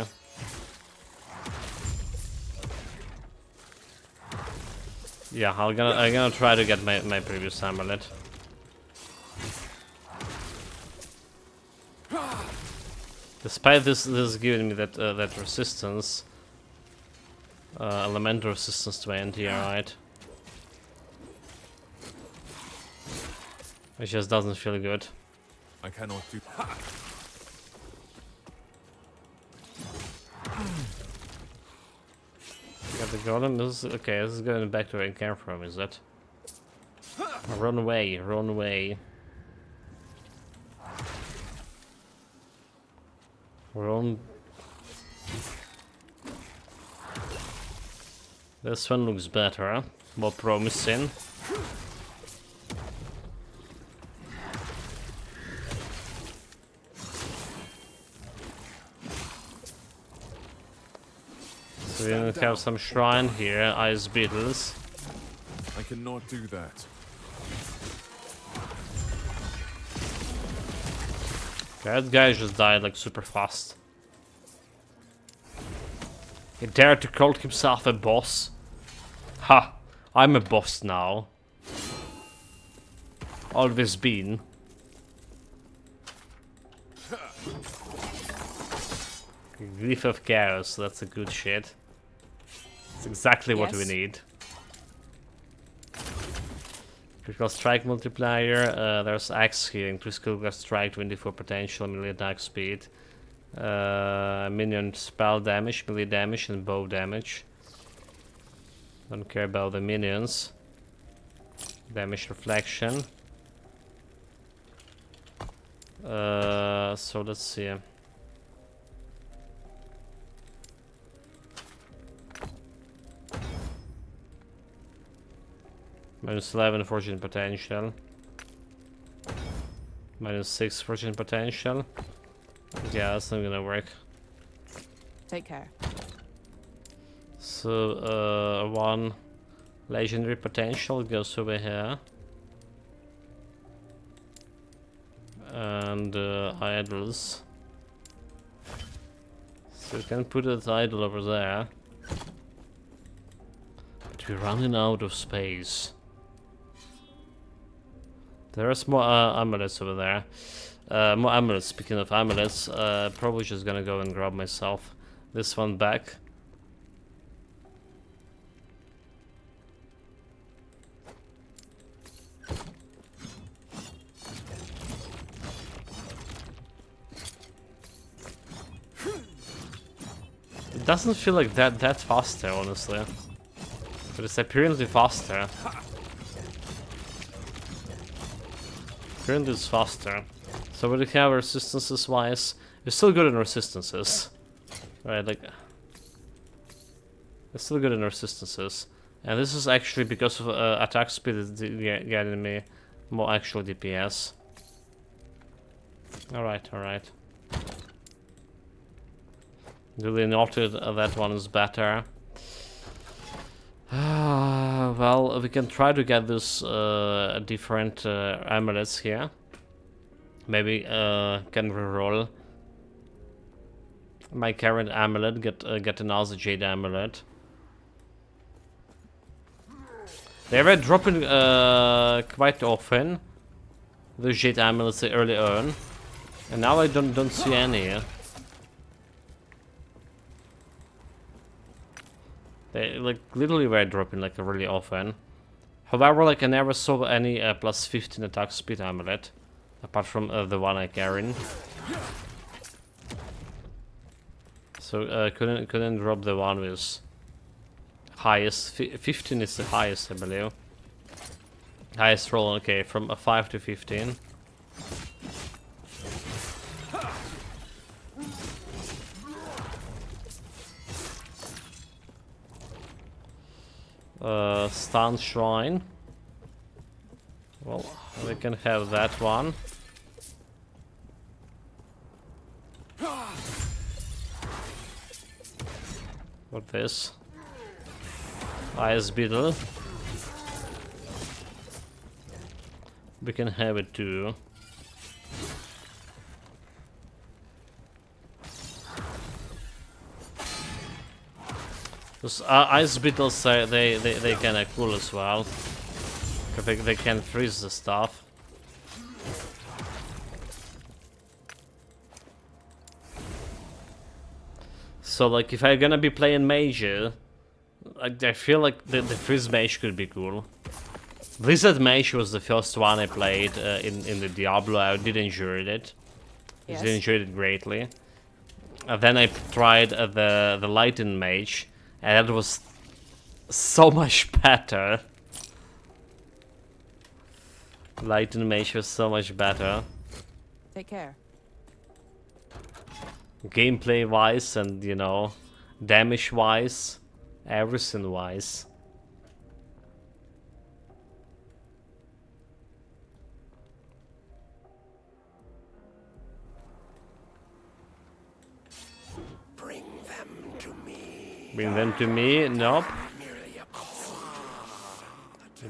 A: Yeah, I'm gonna try to get my previous amulet. Despite this giving me that resistance, elemental resistance to anti, right? It just doesn't feel good.
B: I cannot do.
A: Got the golem. This is okay. This is going back to where I came from. Is it? Run away! Run away! Run. This one looks better, huh? More promising. So we have some shrine here, ice beetles.
B: I cannot do that.
A: That guy just died like super fast. He dared to call himself a boss. Ha! I'm a boss now. Always been. Glyph of Chaos, that's a good shit. It's exactly what we need. Critical strike multiplier, there's axe here, increase critical strike, 24 potential, melee attack speed. Minion spell damage, melee damage, and bow damage. Don't care about the minions. Damage reflection. So let's see. Minus 11 fortune potential. Minus 6 fortune potential. Yeah, that's not gonna work.
C: Take care.
A: So, 1 legendary potential goes over here. And idols. So we can put an idol over there. But we're running out of space. There's more amulets over there. More amulets. Speaking of amulets, probably just gonna go and grab myself this one back. It doesn't feel like that faster, honestly, but it's apparently faster. Apparently it's faster. So what do we have resistances wise? We're still good in resistances. Right, like... We're still good in resistances. And this is actually because of attack speed is getting me more actual DPS. Alright, alright. Duly noted, that one is better. Well, we can try to get this different amulets here. Maybe can reroll my current amulet, get another jade amulet. They were dropping quite often those jade amulets early on, and now I don't see any. They like literally were dropping like really often. However, like I never saw any plus 15 attack speed amulet, apart from the one I carried. So couldn't drop the one with highest. 15 is the highest, I believe. Highest roll, okay, from 5 to 15. Stun Shrine. Well, we can have that one. What this? Ice Beetle. We can have it too. Those ice beetles, they kinda cool as well. Cause they can freeze the stuff. So like if I'm gonna be playing Mage, I feel like the freeze Mage could be cool. Blizzard Mage was the first one I played in the Diablo. I did enjoy it.
C: Yes.
A: I did enjoy it greatly. Then I tried the Lightning Mage, and that was so much better. Lightning Mage was so much better.
C: Take care.
A: Gameplay wise and, you know, damage wise, everything wise.
E: Bring them to me.
A: Bring them to me? Nope.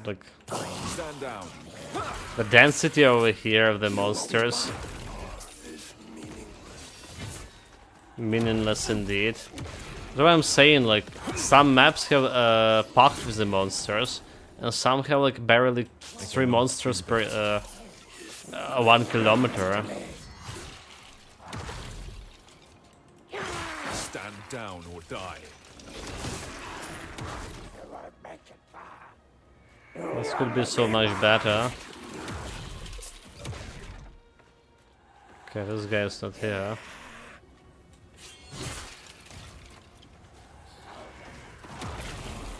A: Like
B: Stand down.
A: the density over here of the monsters. Meaningless indeed. That's what I'm saying, like, some maps have packed with the monsters, and some have like barely 3 monsters per 1 kilometer.
B: Stand down or die.
A: This could be so much better. Okay, this guy is not here.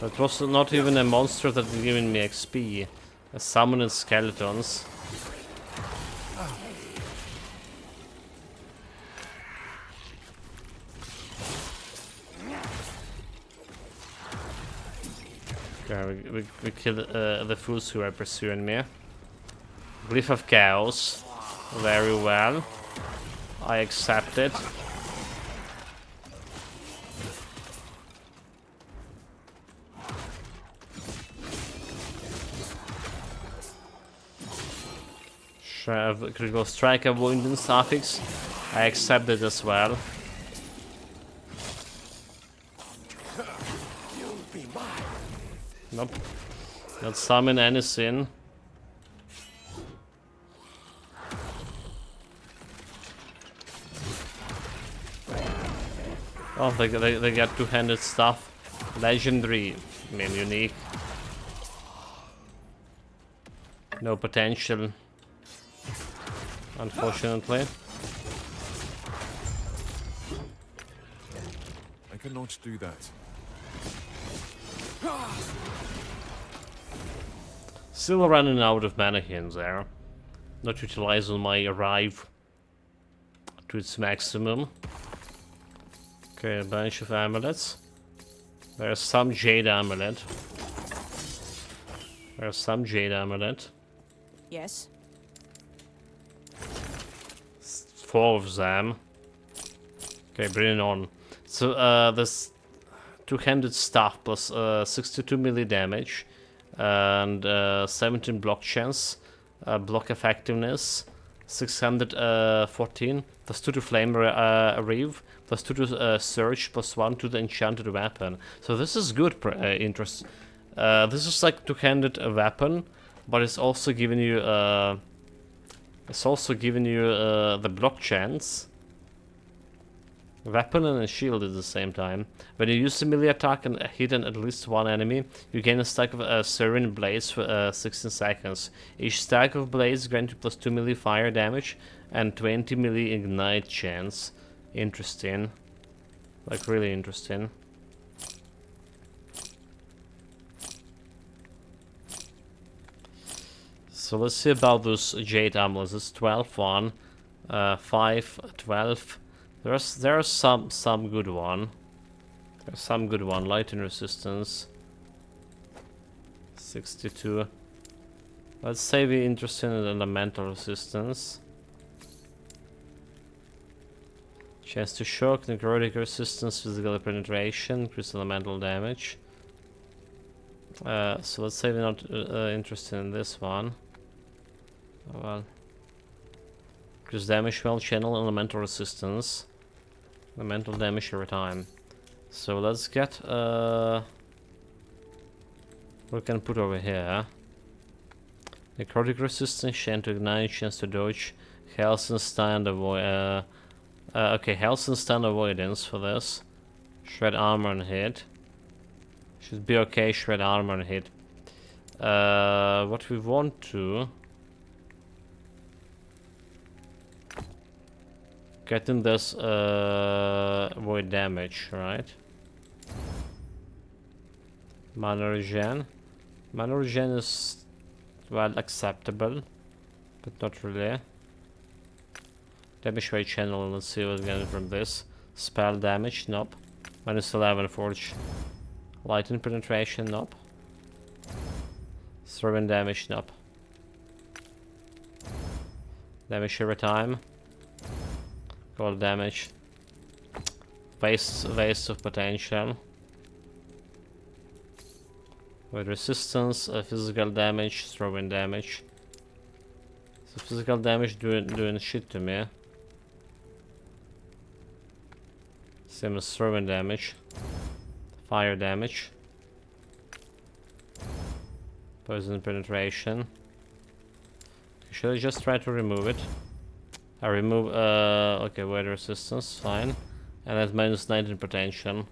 A: That was not even a monster that was giving me XP. A summoned skeletons. Okay, we kill the fools who are pursuing me. Glyph of Chaos. Very well. I accept it. Critical strike avoidance suffix. I accept it as well. Nope. Not summon anything. Oh, they got two-handed stuff. Legendary. I mean, unique. No potential. Unfortunately.
B: I cannot do that.
A: Still running out of mana here and there. Not utilizing my arrive to its maximum. Okay, a bunch of amulets. There's some jade amulet. There's some jade amulet.
C: Yes.
A: 4 of them. Okay, bring it on. So this two-handed staff plus 62 melee damage and 17 block chance, block effectiveness, 614 plus 2 to flame reeve plus 2 to surge plus 1 to the enchanted weapon. So this is good interest. This is like two-handed weapon, but it's also giving you the block chance. Weapon and a shield at the same time. When you use a melee attack and hit at least one enemy, you gain a stack of serene blades for 16 seconds. Each stack of blades grants you plus 2 melee fire damage and 20 melee ignite chance. Interesting. Like, really interesting. So let's see about those jade amulets. It's 12 1, 5, 12. There are some good one. There's some good one. Lightning resistance. 62. Let's say we're interested in elemental resistance. Chance to shock, necrotic resistance, physical penetration, increase elemental damage. So let's say we're not interested in this one. Oh, well. Increase damage while channel elemental resistance. Elemental damage every time. So let's get what we can put over here. Necrotic resistance, chance to ignite, chance to dodge, health and stand avoid. Okay, health and stand avoidance for this. Shred armor and hit. Should be okay. Shred armor and hit. What we want to. Getting this void damage, right? Mana regen. Mana regen is, well, acceptable, but not really. Damage rate channel, let's see what we get from this. Spell damage, nope. Minus 11 forge. Lightning penetration, nope. Servant damage, nope. Damage every time. Gold damage. Waste of potential. With resistance, physical damage, throwing damage. So physical damage doing shit to me. Same as throwing damage. Fire damage. Poison penetration. Should I just try to remove it? I remove, okay, weight resistance, fine. And that's minus 19 potential.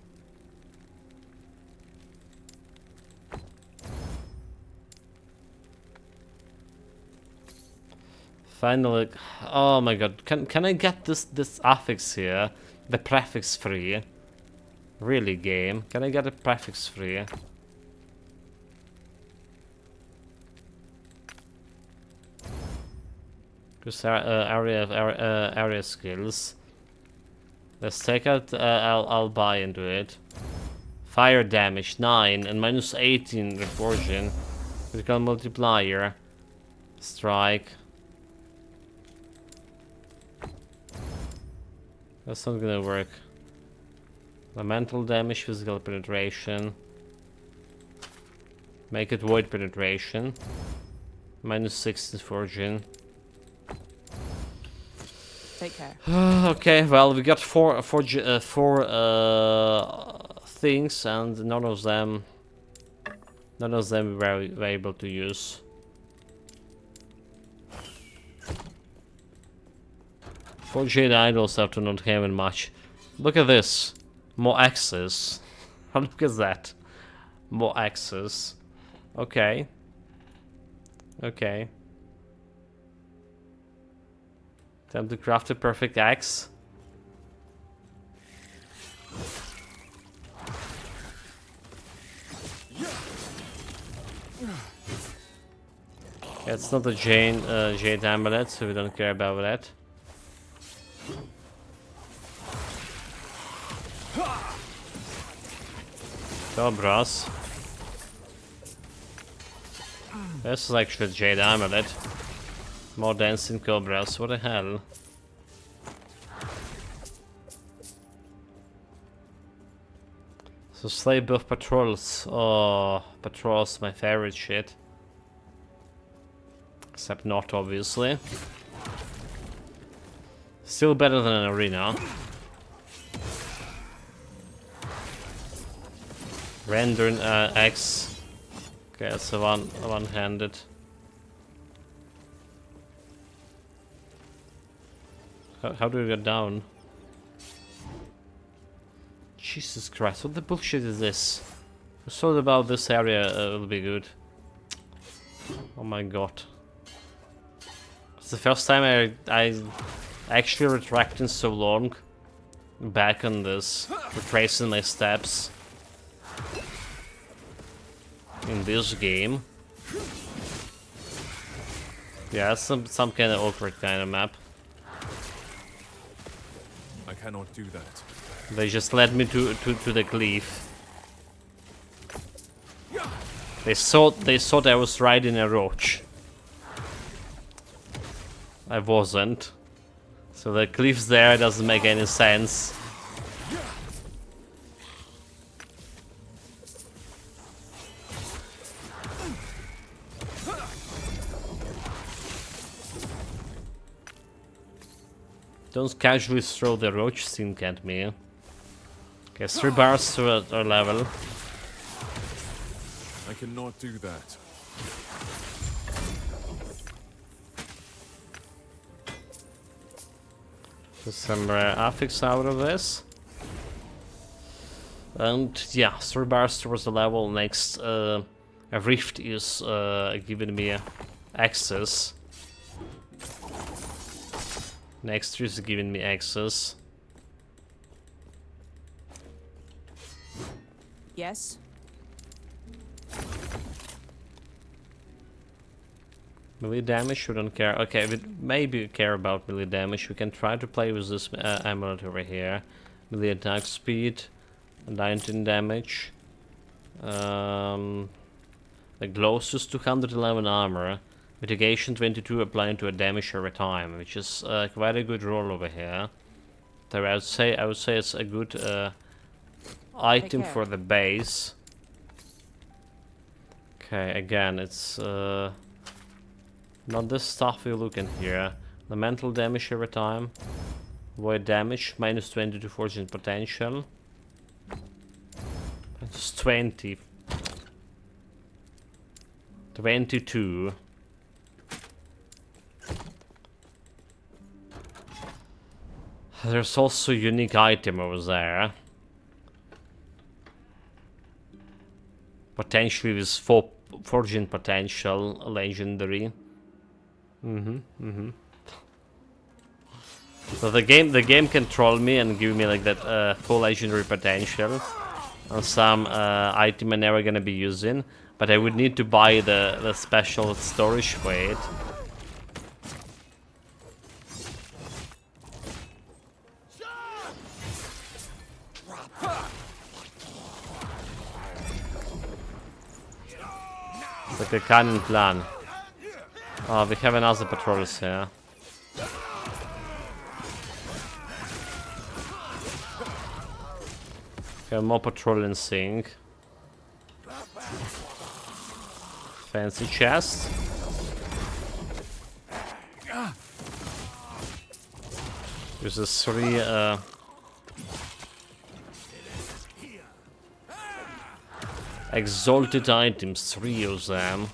A: Finally, oh my god, can I get this affix here? The prefix free? Really, game? Can I get a prefix free? Because area skills. Let's take out. I'll buy into it. Fire damage 9 and minus 18 reforging. Critical multiplier. Strike. That's not gonna work. Elemental damage, physical penetration. Make it void penetration. Minus 16 forging.
C: Take care.
A: Okay, well, we got four things, and none of them we were able to use. For Jade Idols after not having much. Look at this. More axes. Look at that. More axes. Okay. Okay. Time to craft a perfect axe. It's not a jade amulet, so we don't care about that. Go, bros. This is actually a Jade Amulet. More dancing cobras, what the hell? So slay buff patrols. Oh, patrols my favorite shit. Except not, obviously. Still better than an arena. Render X. Okay, that's a one-handed. How do we get down? Jesus Christ, what the bullshit is this? I thought about this area, it'll be good. Oh my god. It's the first time I actually retracting so long back on this, retracing my steps in this game. Yeah, some kind of awkward kind of map.
B: I cannot do that.
A: They just led me to the cliff. They thought I was riding a roach. I wasn't. So the cliffs there doesn't make any sense. Don't casually throw the roach sink at me. Okay, 3 bars to our level.
B: I cannot do that.
A: Get some affix out of this. And yeah, 3 bars towards the level. Next, a rift is giving me access. Next is giving me access.
C: Yes.
A: Melee damage, we don't care. Okay, we maybe care about melee damage. We can try to play with this amulet over here. Melee attack speed, 19 damage. The glows is 211 armor. Mitigation 22 applying to a damage every time, which is quite a good roll over here. So I would say it's a good item for the base. Okay, again, it's not this stuff we're looking here. The mental damage every time. Void damage, minus 20 to fortune potential. It's 20. 22. There's also a unique item over there. Potentially with fortune potential, legendary. So the game can troll me and give me like that full legendary potential on some item I'm never gonna be using, but I would need to buy the special storage for it. It's like a cunning plan. Oh, we have another patrols here. We have more patrolling thing. Fancy chest. There's a 3 exalted items, 3 of them.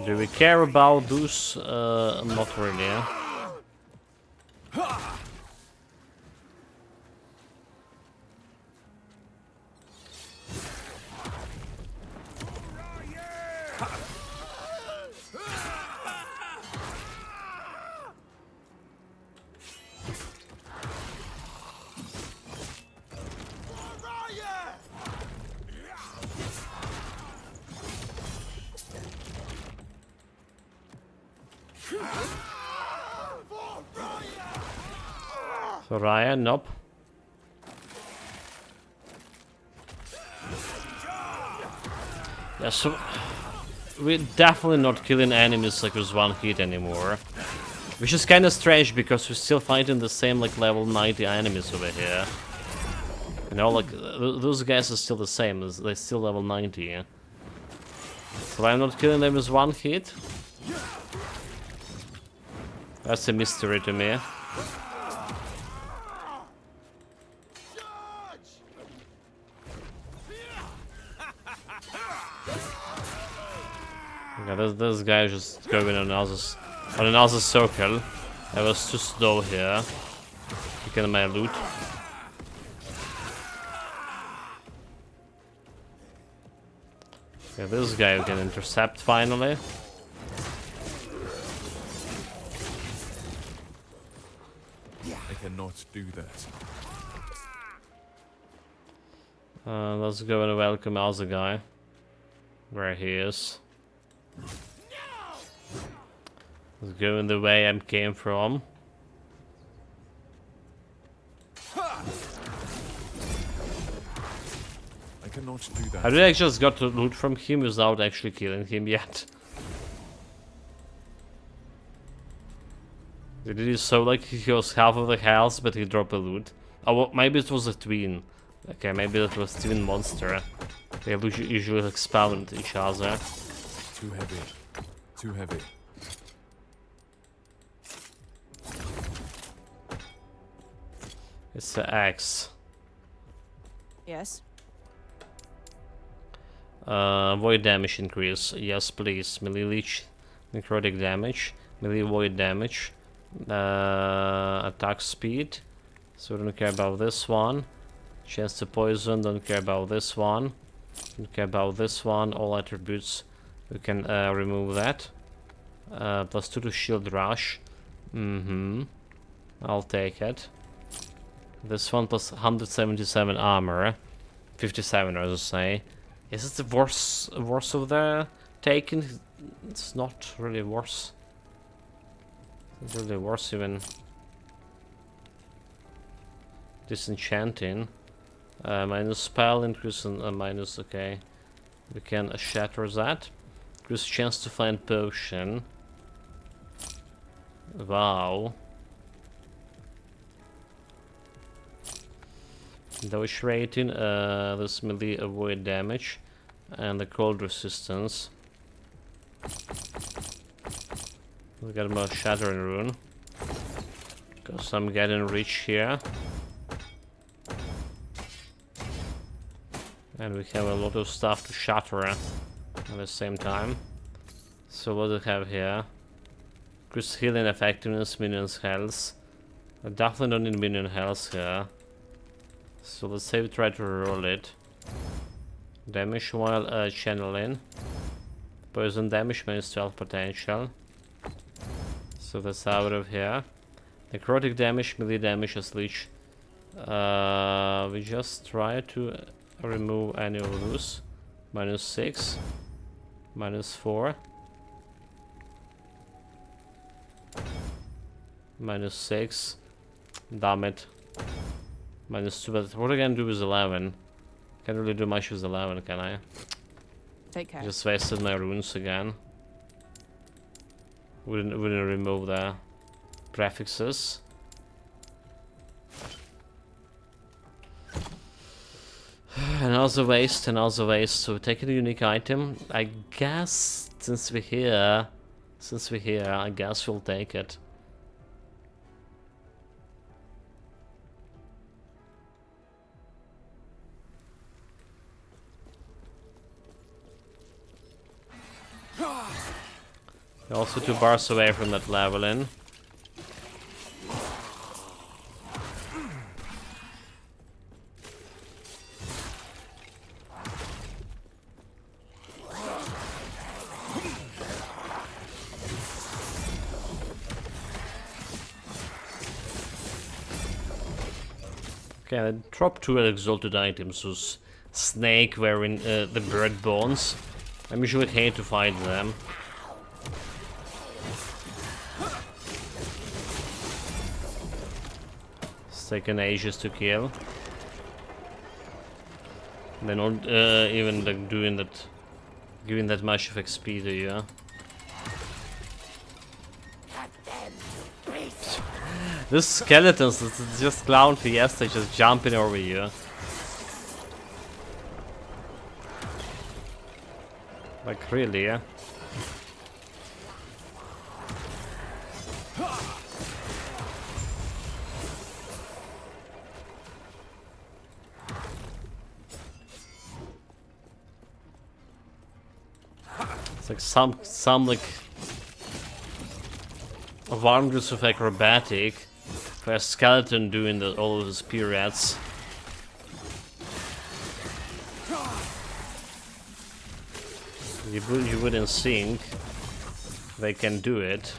A: Do we care about those? Not really. So Ryan, nope. Yeah, so we're definitely not killing enemies like with one hit anymore. Which is kind of strange because we're still fighting the same like level 90 enemies over here. You know, like those guys are still the same, they're still level 90. Yeah? So I'm not killing them with one hit? That's a mystery to me. Yeah, this guy just going on another circle. I was too slow here. Picking my loot. Yeah, this guy we can intercept finally.
B: I cannot do that.
A: Let's go and welcome other guy. Where he is. Let's go in the way I came from.
B: I cannot do that.
A: I really just got to loot from him without actually killing him yet. Did he so like he was half of the health but he dropped a loot? Oh, well, maybe it was a twin. Okay, maybe that was twin monster. They usually expound each other.
B: Too heavy. Too heavy.
A: It's the axe.
C: Yes.
A: Void damage increase. Yes, please. Melee leech, necrotic damage, melee void damage, attack speed. So we don't care about this one. Chance to poison. Don't care about this one. Don't care about this one. All attributes. We can remove that. +2 to shield rush. I'll take it. This one plus 177 armor. 57, I would say. Is it the worst of the taken? It's not really worse. It's really worse even. Disenchanting. Minus spell, increase and minus, okay. We can shatter that. Increase chance to find potion. Wow. Dodge rating, this melee avoid damage, and the cold resistance. We got more shattering rune. Because I'm getting rich here. And we have a lot of stuff to shatter at the same time. So what do we have here? Increased healing effectiveness, minions health. I definitely don't need minion health here. So let's say we try to roll it. Damage while channeling. Poison damage minus 12 potential. So that's out of here. Necrotic damage, melee damage as leech. We just try to remove any of those. -6. -4. -6. Damn it. -2, but what are I gonna do with 11? Can't really do much with 11, can I?
C: Take care.
A: Just wasted my runes again. Wouldn't remove the prefixes. Another waste, another waste. So taking a unique item. I guess since we're here, I guess we'll take it. We're also 2 bars away from that leveling. Okay, I dropped 2 exalted items. So snake wearing the bird bones. I usually hate to fight them. taken ages to kill. They're not even like doing that, giving that much of XP to you. This skeletons, it's just Clown Fiesta just jumping over you. Like really, yeah? It's like some like wonders of acrobatic for a skeleton doing all of his pirouettes. You wouldn't think they can do it.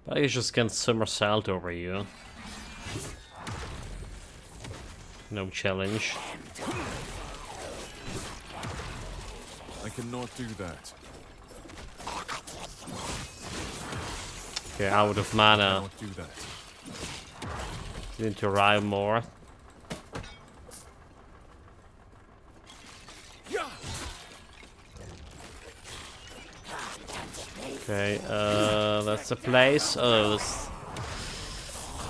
A: But I just can't somersault over you. No challenge.
B: I cannot do that.
A: Okay, out of mana.
B: Cannot do that.
A: Need to arrive more. Okay, that's the place. Oh,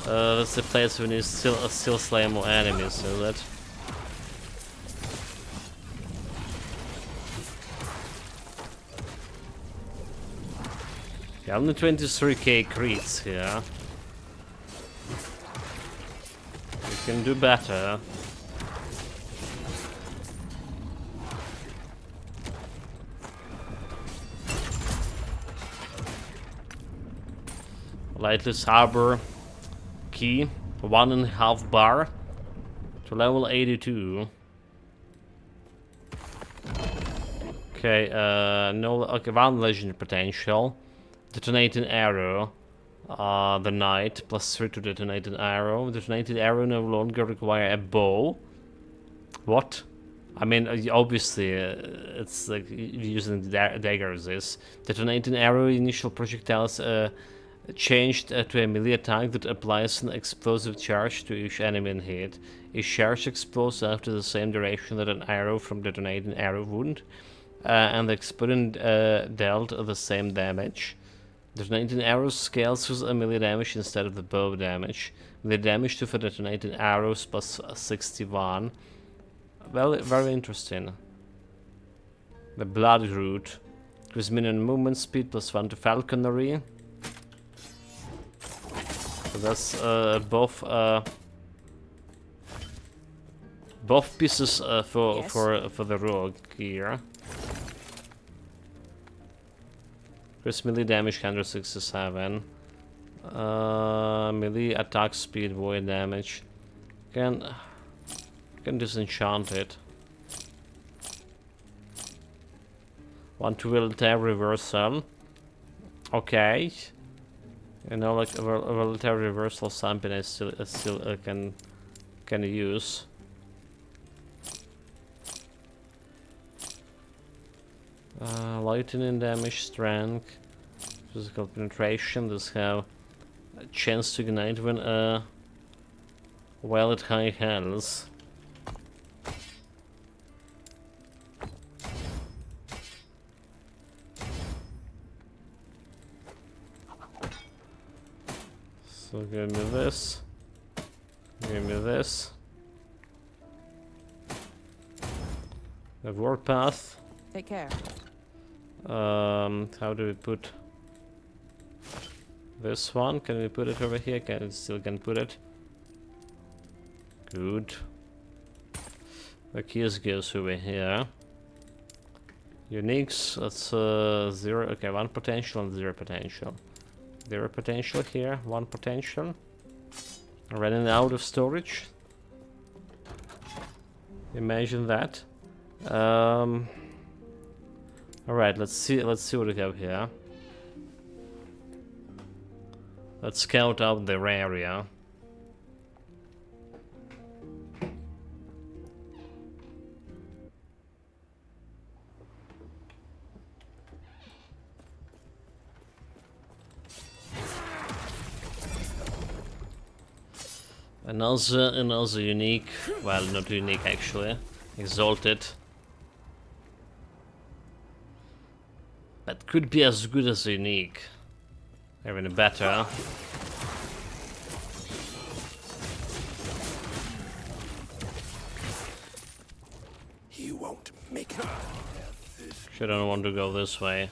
A: that's the place we need still slay more enemies, is it? Yeah, only 23k crits here. We can do better. Lightless Harbor key, 1.5 bar to level 82. Okay, no, okay, 1 legend potential. Detonating arrow, the knight, +3 to detonated arrow. Detonated arrow no longer require a bow. What? I mean, obviously, it's like using daggers is. Detonating arrow initial projectiles changed to a melee attack that applies an explosive charge to each enemy in hit. Each charge explodes after the same duration that an arrow from detonating arrow wound, and the exploding dealt the same damage. Detonating arrow scales with a melee damage instead of the bow damage. Melee damage to for detonating arrows +61. Well, very interesting. The Blood Root. With minion movement speed +1 to falconry. So that's both pieces for the rogue here. Chris melee damage 167. Melee attack speed, void damage. Can disenchant it. 1 to military reversal. Okay. You know, like a military reversal something I still can use. Lightning damage, strength, physical penetration. This have a chance to ignite when while at high health. So give me this. Give me this. The warpath.
C: Take care.
A: How do we put this one? Can we put it over here? Still can put it. Good. The keys goes over here. Uniques, that's 0. Okay, 1 potential and 0 potential. 0 potential here, 1 potential. Running out of storage. Imagine that. Alright, let's see what we have here. Let's scout out the area. Another unique, well, not unique actually, exalted. That could be as good as unique, even better.
E: You won't make it.
A: Sure don't want to go this way.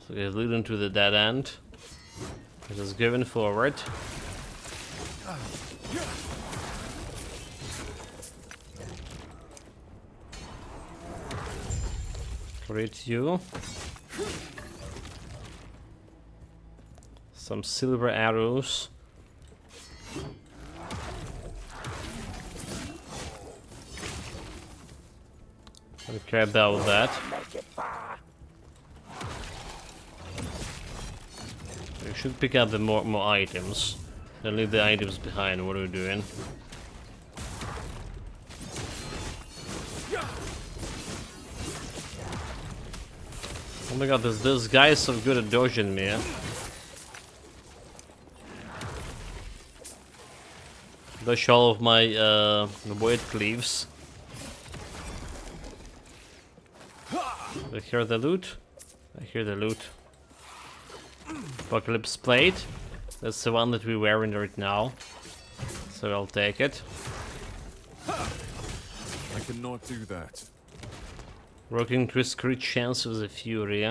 A: So it's leading to the dead end. It is given forward. Great you. Some silver arrows. Don't care about that. We should pick up the more items. Don't leave the items behind. What are we doing? Oh my god, this guy is so good at dodging me. Dodge all of my void cleaves. I hear the loot. I hear the loot. Apocalypse plate. That's the one that we're wearing right now. So I'll take it.
B: I cannot do that.
A: Working to his crit chance with the Fury.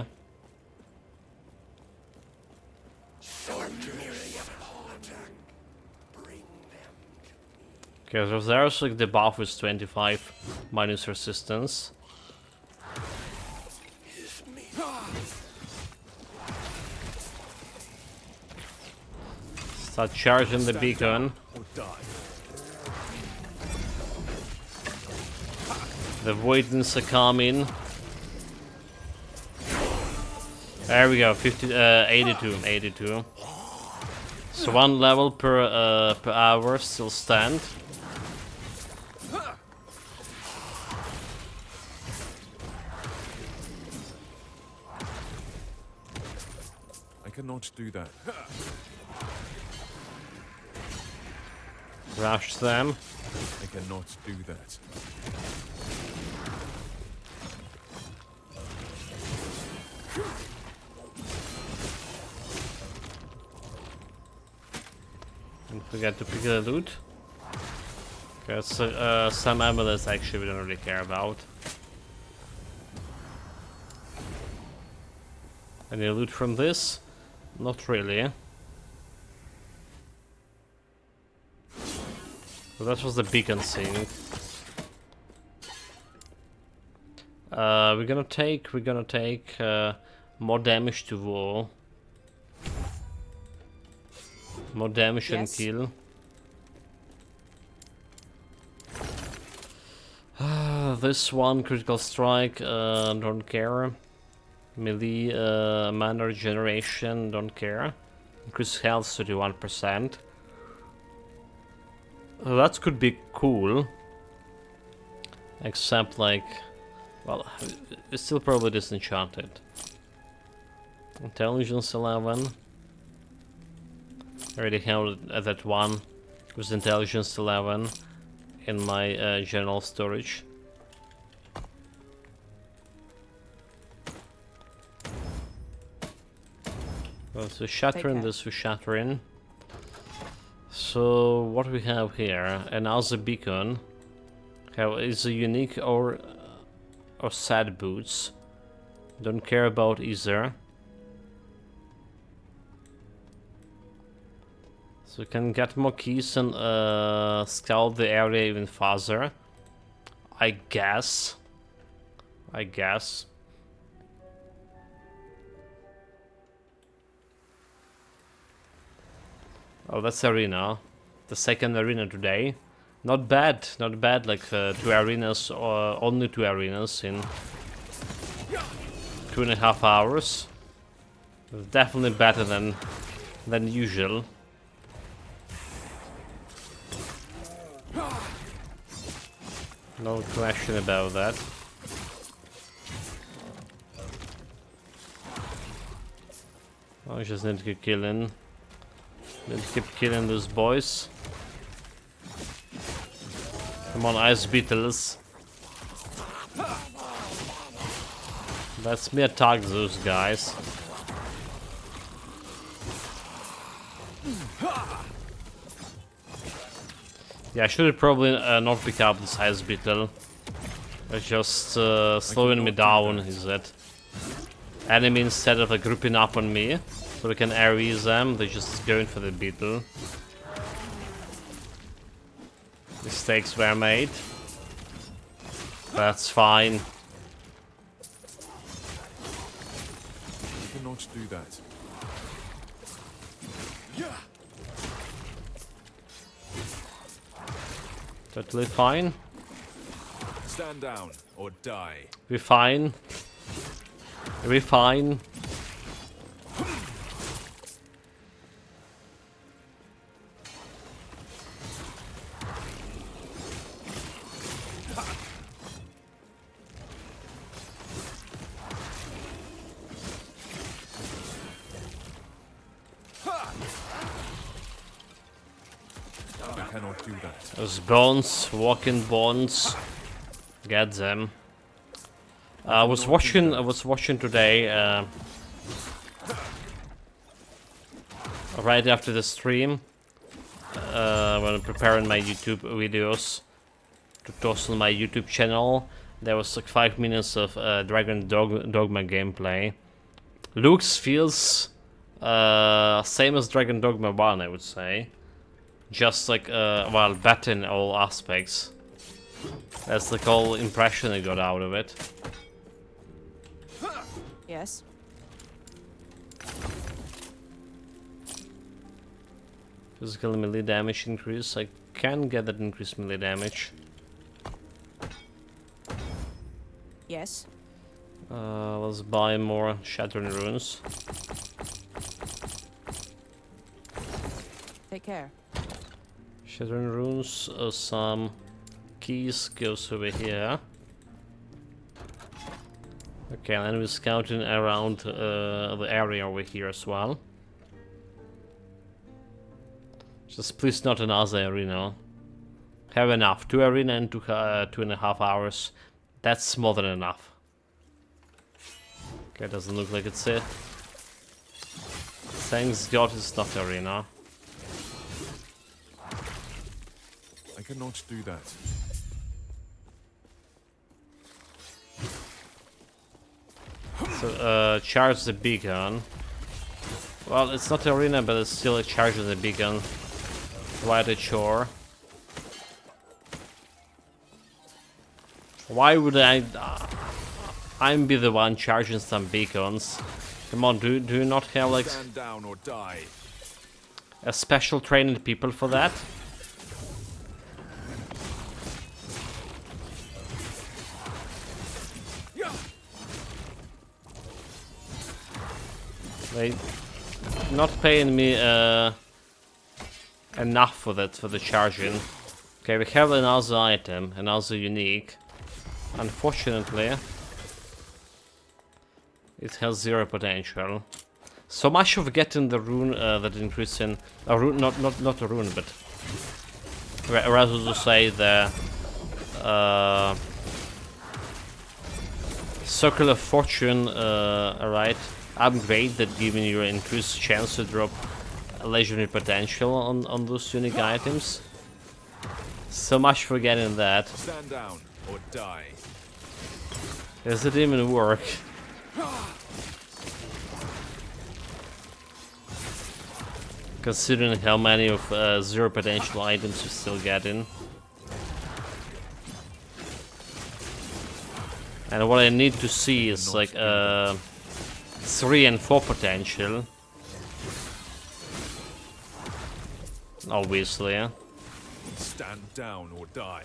A: Okay, so there's like the buff with 25 minus resistance. Start charging the beacon.
B: Or die.
A: The voidness are coming. There we go, 82. So 1 level per hour still stand.
B: I cannot do that.
A: Rush them.
B: I cannot do that.
A: Don't forget to pick the loot. Okay, some amulets actually we don't really care about. Any loot from this? Not really. So that was the beacon thing. We're gonna take more damage to wall. More damage and
C: Yes.
A: kill. This one critical strike, don't care. Melee mana regeneration, don't care. Increase health 31%. That could be cool. Except like, well, it's still probably disenchanted. Intelligence 11. I already have that one with intelligence 11 in my general storage. Well, so shattering, this was shattering. So what we have here, another beacon. How is a unique or sad boots. Don't care about either. So we can get more keys and scout the area even faster. I guess. Oh, that's arena. The second arena today. Not bad, like 2 arenas, or only 2 arenas in 2.5 hours. Definitely better than usual. No question about that. I just need to keep killing. Need to keep killing those boys. Come on, ice beetles. Let's me attack those guys. Yeah, I should probably not pick up this ice beetle. It's just slowing me down, is it? Enemy, instead of grouping up on me, so we can AoE them, they're just going for the beetle. Mistakes were made. That's fine.
B: You cannot do that.
A: Totally fine.
B: Stand down or die.
A: We're fine. We're fine.
B: You cannot do that.
A: Those bones, walking bones. Get them. I was watching today, right after the stream, when I'm preparing my YouTube videos to toss on my YouTube channel. There was like 5 minutes of Dragon Dogma gameplay. Looks, feels same as Dragon Dogma 1, I would say. Just like, well, better in all aspects. That's the whole impression I got out of it.
C: Yes.
A: Physical melee damage increase. I can get that increased melee damage.
C: Yes.
A: Let's buy more Shattering Runes.
C: Take care.
A: Shattering Runes, some keys goes over here. Okay, and we're scouting around the area over here as well. Just please not another arena. Have enough. 2 arena in 2.5 hours. That's more than enough. Okay, doesn't look like it's it. Thanks God it's not arena.
B: I cannot do that.
A: So, charge the beacon. Well, it's not arena, but it's still a charge of the beacon. Quite a chore. Why would I'm be the one charging some beacons? Come on, do you not have like
B: Stand down or die.
A: a special trained people for that? They not paying me enough for that, for the charging. Okay, we have another item, another unique. Unfortunately, it has 0 potential. So much of getting the rune that increases in a rune, not a rune, but rather to say the Circle of Fortune, right? Upgrade that giving you an increased chance to drop legendary potential on those unique items. So much for getting that.
B: Stand down or die.
A: Does it even work? Considering how many of 0 potential items you still get in. And what I need to see is like 3 and 4 potential. Obviously, yeah.
B: Stand down or die.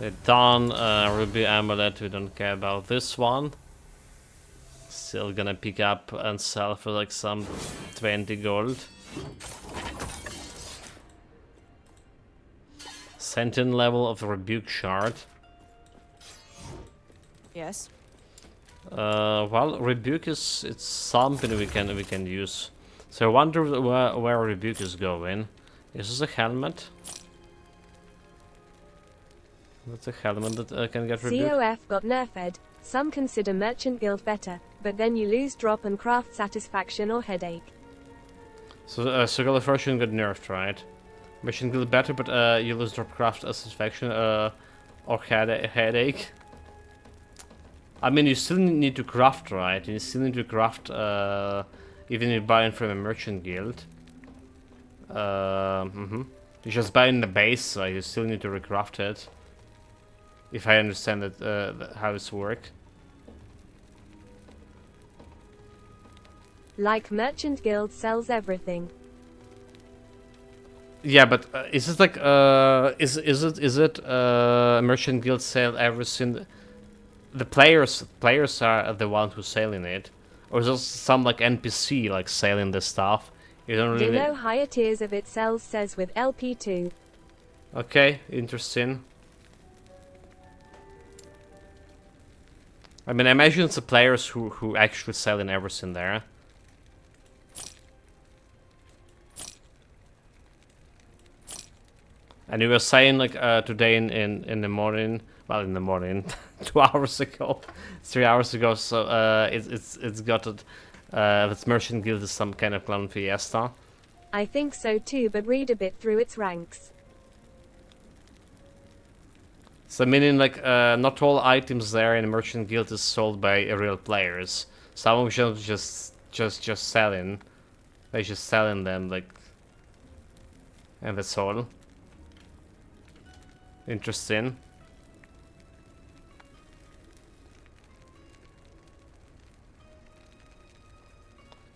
A: They're done. Ruby Amulet, we don't care about this one. Still gonna pick up and sell for like some 20 gold. Sentinel level of Rebuke Shard.
C: Yes.
A: Well, Rebuke it's something we can use. So I wonder where Rebuke is going. Is this a helmet? That's a helmet that can get Rebuke?
D: COF got nerfed. Some consider Merchant Guild better, but then you lose drop and craft satisfaction or headache.
A: So Circular Fortune got nerfed, right? Merchant Guild better, but you lose drop craft satisfaction or headache. I mean, you still need to craft, right? You still need to craft even if you're buying from a Merchant Guild. You just buy in the base, right? You still need to recraft it. If I understand it, how it's work.
D: Like Merchant Guild sells everything.
A: Yeah, but is it like is it Merchant Guild sell everything? The players are the ones who selling it, or is there some like NPC like selling the stuff? You don't really.
D: Below higher tiers of it sells says with LP2.
A: Okay, interesting. I mean, I imagine it's the players who actually selling everything there. And you were saying like today in the morning, well in the morning, 2 hours ago, 3 hours ago. So it's got it. This Merchant Guild is some kind of clown fiesta.
D: I think so too, but read a bit through its ranks.
A: So meaning like not all items there in the Merchant Guild is sold by real players. Some of them just selling. They just selling them like, and that's all. Interesting.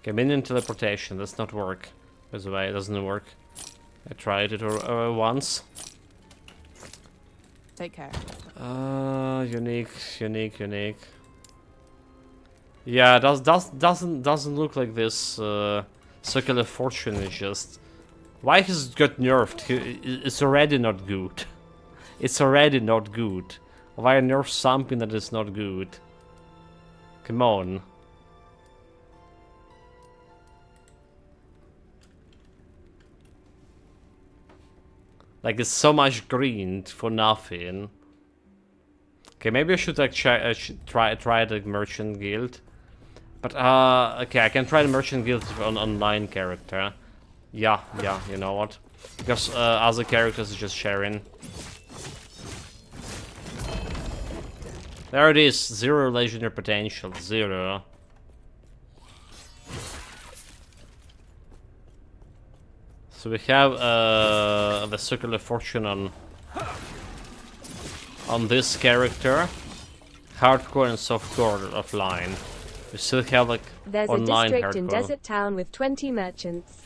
A: Okay, minion teleportation. Does not work. By the way, it doesn't work. I tried it once.
C: Take care.
A: Unique. Yeah, doesn't look like this. Circular Fortune is just. Why has it got nerfed? It's already not good. It's already not good. Why nerf something that is not good? Come on. Like it's so much green for nothing. Okay, maybe I should like try the Merchant Guild. But okay, I can try the Merchant Guild on online character. Yeah, you know what? Because other characters are just sharing. There it is, 0 legendary potential, 0. So we have the Circular Fortune on this character, hardcore and softcore offline. We still have like
D: There's
A: online
D: a district in
A: hardcore.
D: Desert Town with 20 merchants.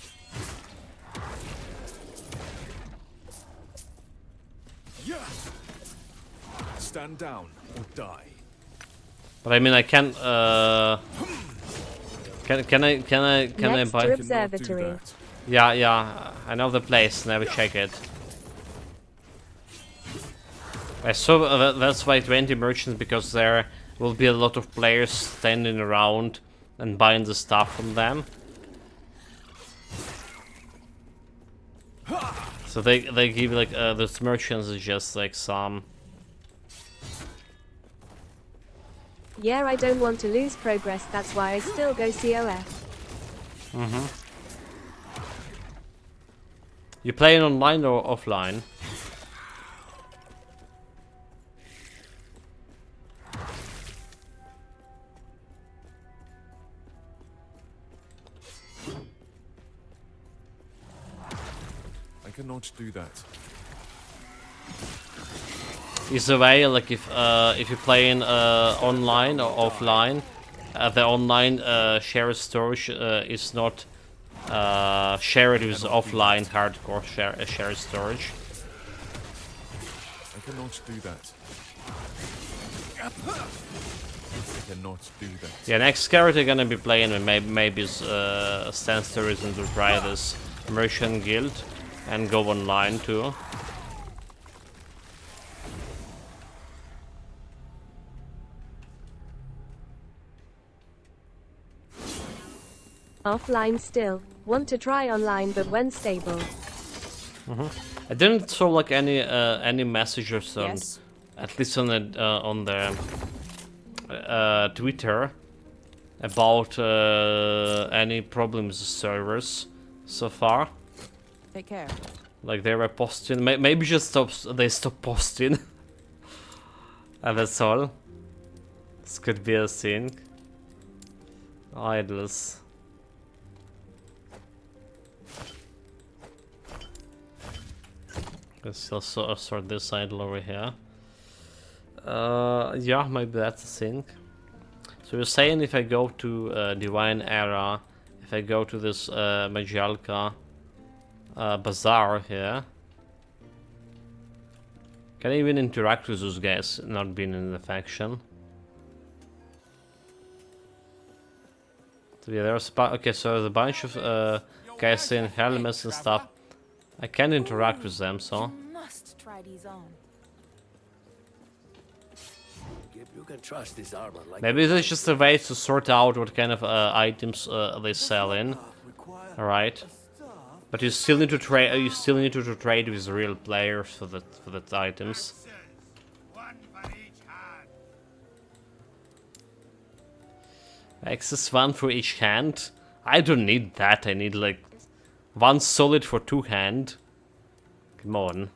B: Stand down or die.
A: But I mean, I can't. Can I
D: Next
A: buy?
D: to
B: Cannot do
D: Observatory.
B: that.
A: Yeah. I know the place. Never check it. I saw that's why 20 merchants, because there will be a lot of players standing around and buying the stuff from them. So they give like those merchants is just like some.
D: Yeah, I don't want to lose progress, that's why I still go COF.
A: You playing online or offline?
B: I cannot do that.
A: Either way, like if you're playing online or offline, the online shared storage is not shared with offline hardcore shared storage.
B: I cannot do that. I cannot do that.
A: Yeah, next character gonna be playing with maybe stands to reason to try this Merchant Guild and go online too.
D: Offline still. Want to try online but when stable.
A: I didn't saw like any messages on,
C: Yes.
A: at least on the Twitter about any problems with servers so far.
C: Take care.
A: Like they were posting, maybe just they stopped posting, and that's all. This could be a thing. Idols. Let's also sort this idol over here. Yeah, maybe that's a thing. So you're saying if I go to Divine Era, if I go to this Majalka Bazaar here, can I even interact with those guys not being in the faction? So yeah, there's okay, so there's a bunch of guys in helmets and stuff. I can interact with them, so
F: Must try these on.
G: You can trust this armor like
A: maybe there's just a way to sort out what kind of items they sell in. All right, but you still need to trade. You still need to trade with real players for the items.
E: One for each hand.
A: Access one for each hand. I don't need that. I need like one solid for 2 hand. Come on.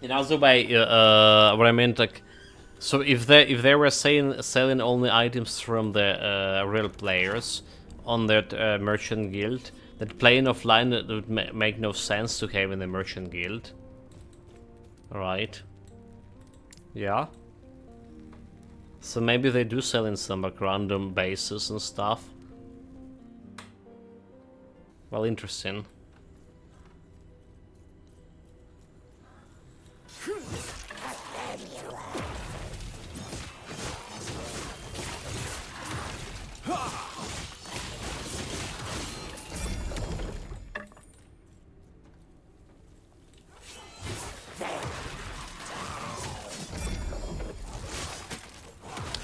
A: In other way, what I meant, like, so if they were selling only items from the real players on that merchant guild, that playing offline it would make no sense to have in the merchant guild. Right? Yeah. So maybe they do sell in some like random bases and stuff. Well, interesting.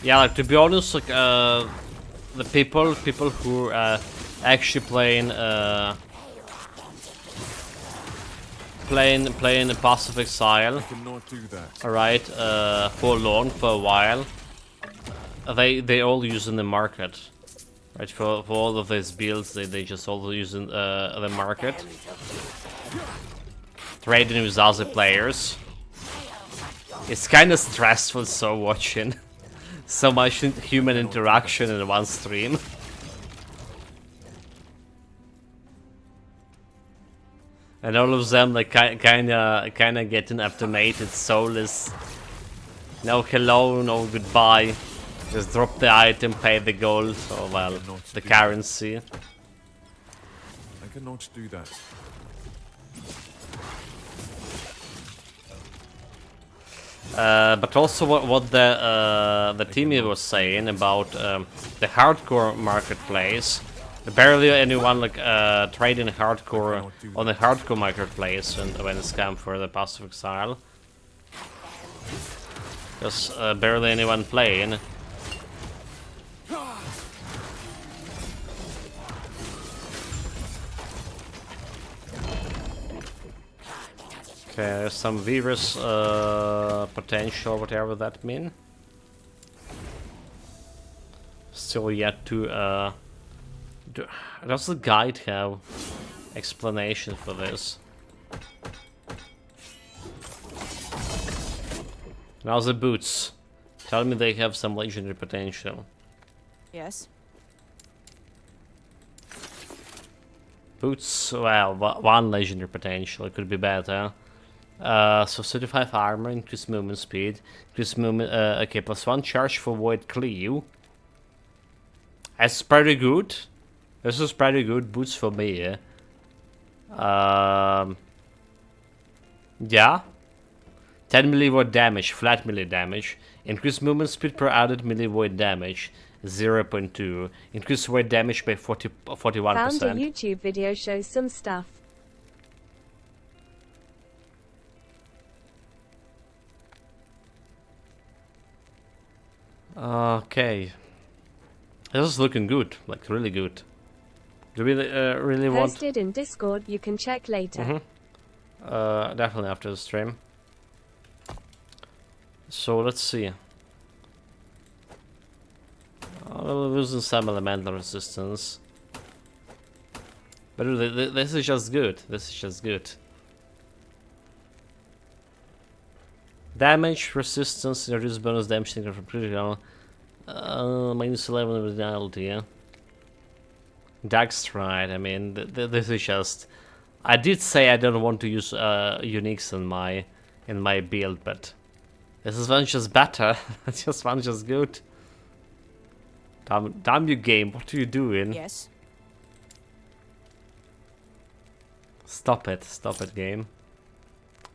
A: Yeah, like to be honest, like the people who actually playing playing Path of Exile,
B: Cannot do that.
A: alright, for a while, they all use in the market, right? For all of these builds, they just all use in the market, trading with other players. It's kind of stressful, so watching so much human interaction in one stream. And all of them like kinda getting automated, soulless. No hello, no goodbye. Just drop the item, pay the gold, or well, the currency.
B: I cannot do that.
A: But also what the team was saying about the hardcore marketplace. Barely anyone like trading hardcore on the hardcore marketplace when it's come for the Path of Exile. Because barely anyone playing. Okay, there's some virus potential, whatever that mean. Still yet to does the guide have explanation for this? Now the boots. Tell me they have some legendary potential.
C: Yes.
A: Boots, well, one legendary potential. It could be better. So 35 armor, increased movement speed, increased movement. Okay, +1 charge for void cleave. That's pretty good. This is pretty good boots for me. Yeah. 10 melee void damage, flat melee damage. Increased movement speed per added melee void damage, 0.2. Increased void damage by 41%.
D: Found a YouTube video shows some stuff.
A: Okay. This is looking good, like really good. Do we really want?
D: Posted in Discord, you can check later.
A: Definitely after the stream. So let's see. We're losing some elemental resistance. But this is just good. This is just good. Damage resistance, reduce bonus damage taken from critical. Minus 11 with reality, yeah. Dark Stride, I mean, this is just. I did say I don't want to use uniques in my build, but this is one just better. This one just good. Damn you, game! What are you doing?
C: Yes.
A: Stop it, game.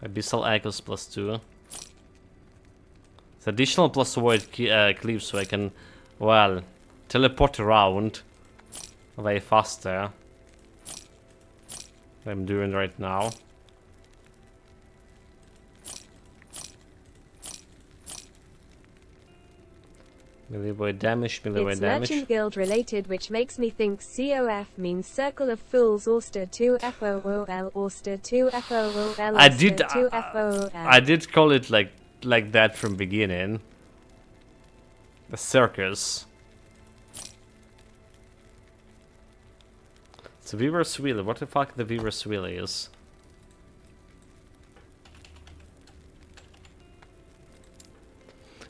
A: Abyssal Echoes +2. It's additional plus void cleave, so I can, well, teleport around way faster. I'm doing right now. Melee void damage, melee void
D: It's
A: damage.
D: Merchant Guild related, which makes me think COF means Circle of Fools Auster 2 FOOL Auster 2 FOOL
A: I did
D: 2 FOOL.
A: I did call it like that from beginning. The circus. So Weaver's Wheel, what the fuck the Weaver's Wheel is?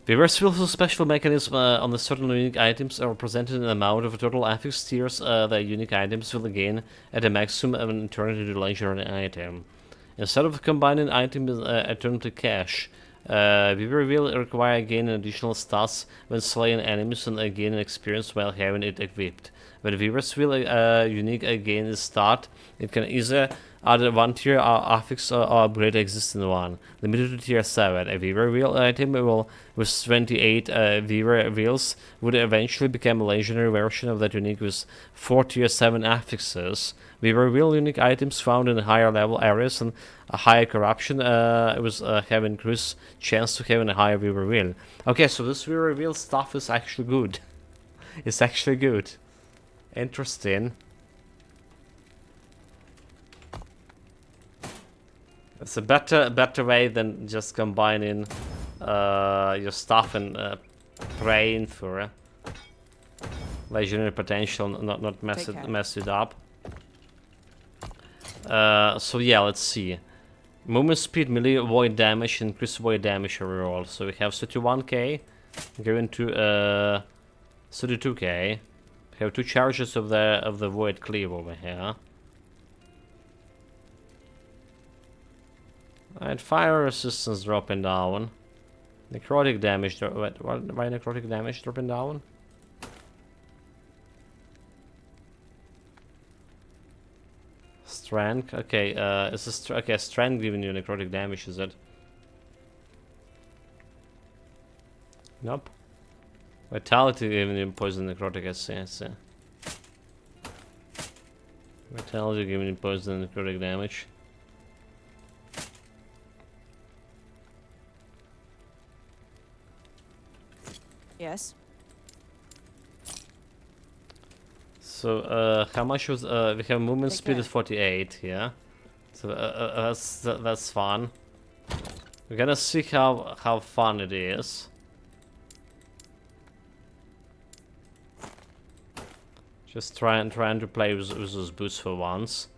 A: Weaver's Wheel is a special mechanism on the certain unique items are represented in an amount of total affix tiers the unique items will gain at a maximum of an eternity to legendary item. Instead of combining items eternity cash, Weaver will require gain additional stats when slaying enemies and gain an experience while having it equipped. When Weaver's Wheel unique gain is start, it can either add 1 tier affix or upgrade existing one. Limited to tier 7. A Weaver Wheel item will, with 28 Weaver Wheels, would eventually become a legendary version of that unique with 4 tier 7 affixes. Weaver Wheel unique items found in higher level areas and a higher corruption have increased chance to having a higher Weaver Wheel. Okay, so this Weaver Wheel stuff is actually good. It's actually good. Interesting. It's a better way than just combining your stuff and praying for legendary potential, not mess it up. So yeah, let's see. Movement speed, melee void damage, increase void damage overall. So we have 31k, going to 32k. We have 2 charges of the void cleave over here. Alright, fire resistance dropping down. Necrotic damage. Why necrotic damage dropping down? Strength. Okay, is this okay? Strength giving you necrotic damage? Is it? Nope. Vitality giving you poison necrotic. I see. Vitality giving you poison necrotic damage.
C: Yes.
A: So how much was we have movement
C: Take
A: speed
C: care.
A: is 48, yeah. So that's fun. We're gonna see how fun it is. Just trying to play with those boots for once.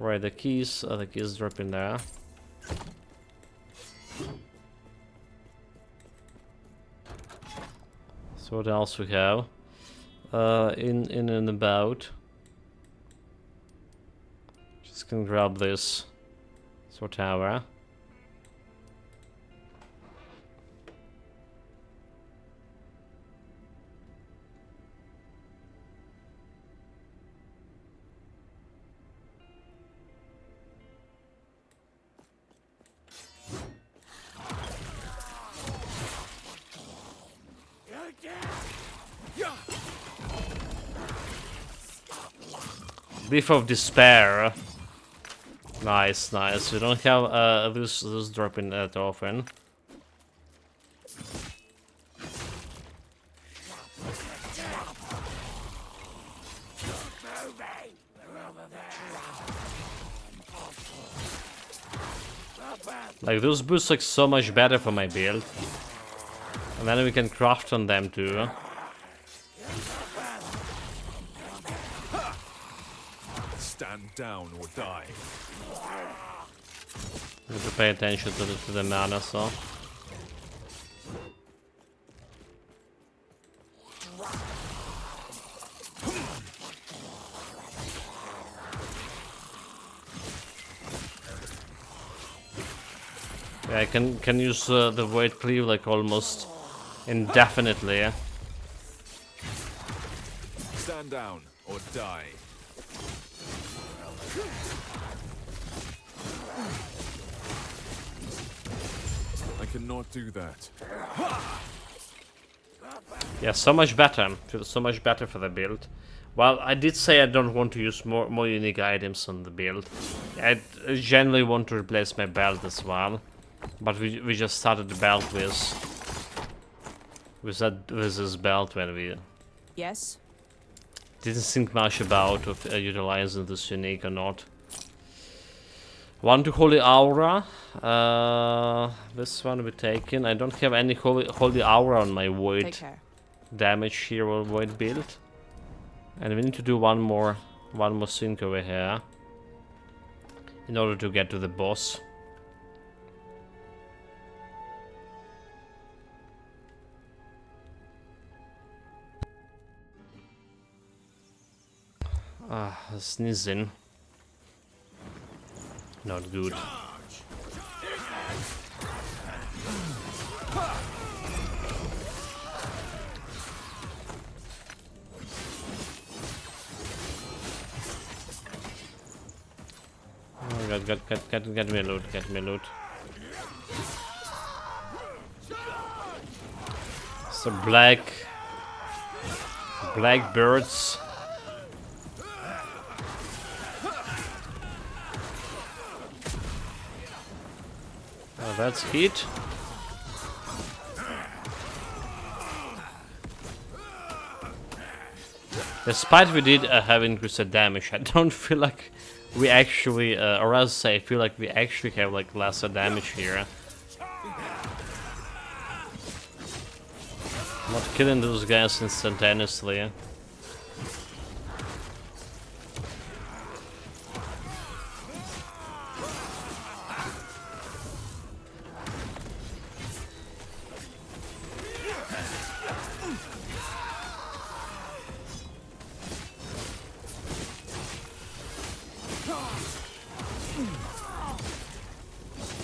A: Right, the keys dropping there. So what else we have? In and about. Just gonna grab this sword tower. Leaf of Despair. Nice, nice. We don't have this dropping that often. Like, those boosts look so much better for my build. And then we can craft on them too.
B: Stand down or die.
A: We have to pay attention to the mana, so. Yeah, I can use the Void Cleave like almost indefinitely. Yeah?
B: Stand down or die. I cannot do that.
A: Yeah, so much better. Feels so much better for the build. Well, I did say I don't want to use more unique items on the build. I generally want to replace my belt as well. But we just started the belt with this belt when we
C: Yes.
A: didn't think much about utilizing this unique or not. 1 to Holy Aura. This one we taken. I don't have any Holy Aura on my
C: Take
A: Void
C: care.
A: damage here or Void build. And we need to do one more sync over here in order to get to the boss. Sneezing. Not good. Oh, get me loot, get me loot. So black birds. Oh, that's heat. Despite we did have increased damage, I don't feel like we actually, or else say, I feel like we actually have like lesser damage here. Not killing those guys instantaneously.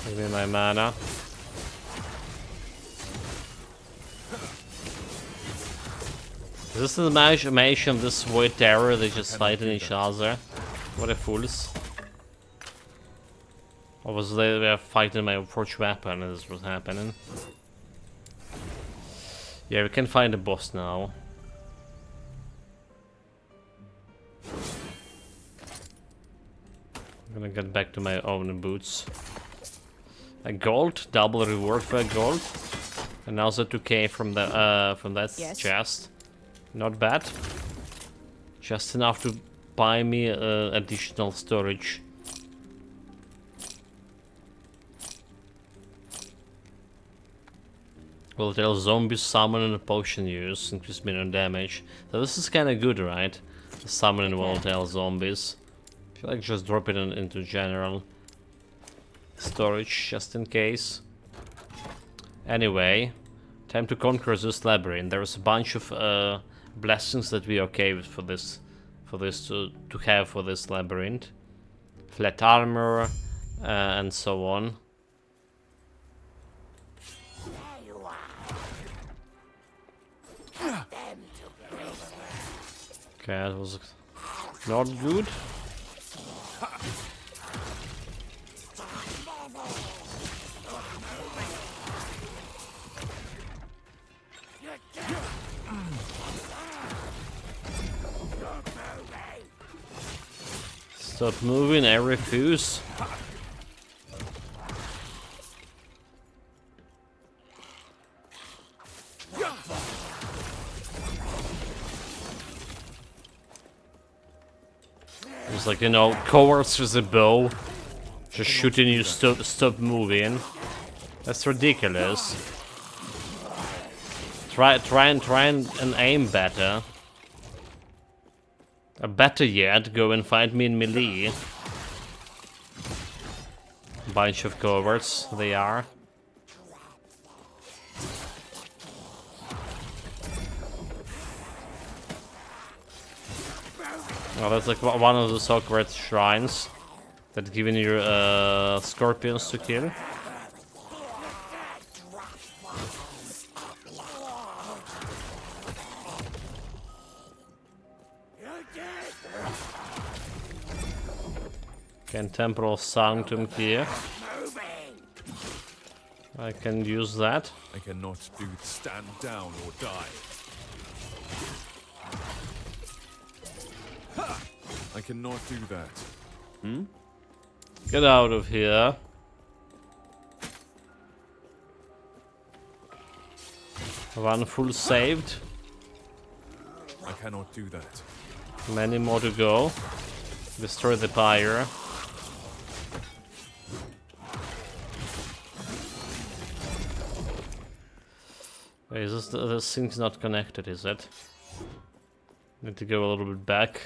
A: Give me my mana. Is this the animation of this Void Terror? They just fighting each other. What a fools. Or was they were fighting my forged weapon and this was happening? Yeah, we can find the boss now. I'm gonna get back to my own boots. A gold, double reward for a gold, and also 2k from that
C: Yes.
A: chest. Not bad. Just enough to buy me additional storage. Will tell zombies summon and a potion use, increase minimum damage. So this is kind of good, right? The summon and volatile zombies. I feel like just drop it into general storage, just in case. Anyway, time to conquer this labyrinth. There's a bunch of blessings that we okay with for this to have for this labyrinth. Flat armor and so on. Okay, that was not good. Stop moving, I refuse. It's like, you know, cowards with a bow. Just shooting you, stop moving. That's ridiculous. Try and aim better. Or better yet, go and find me in melee. Bunch of cowards, they are. Oh, that's like one of the sacred shrines that giving you scorpions to kill. Can temporal sanctum here. I can use that.
B: I cannot do stand down or die. I cannot do that.
A: Get out of here. One full saved.
B: I cannot do that.
A: Many more to go. Destroy the pyre. Wait, is this thing's not connected, is it? Need to go a little bit back.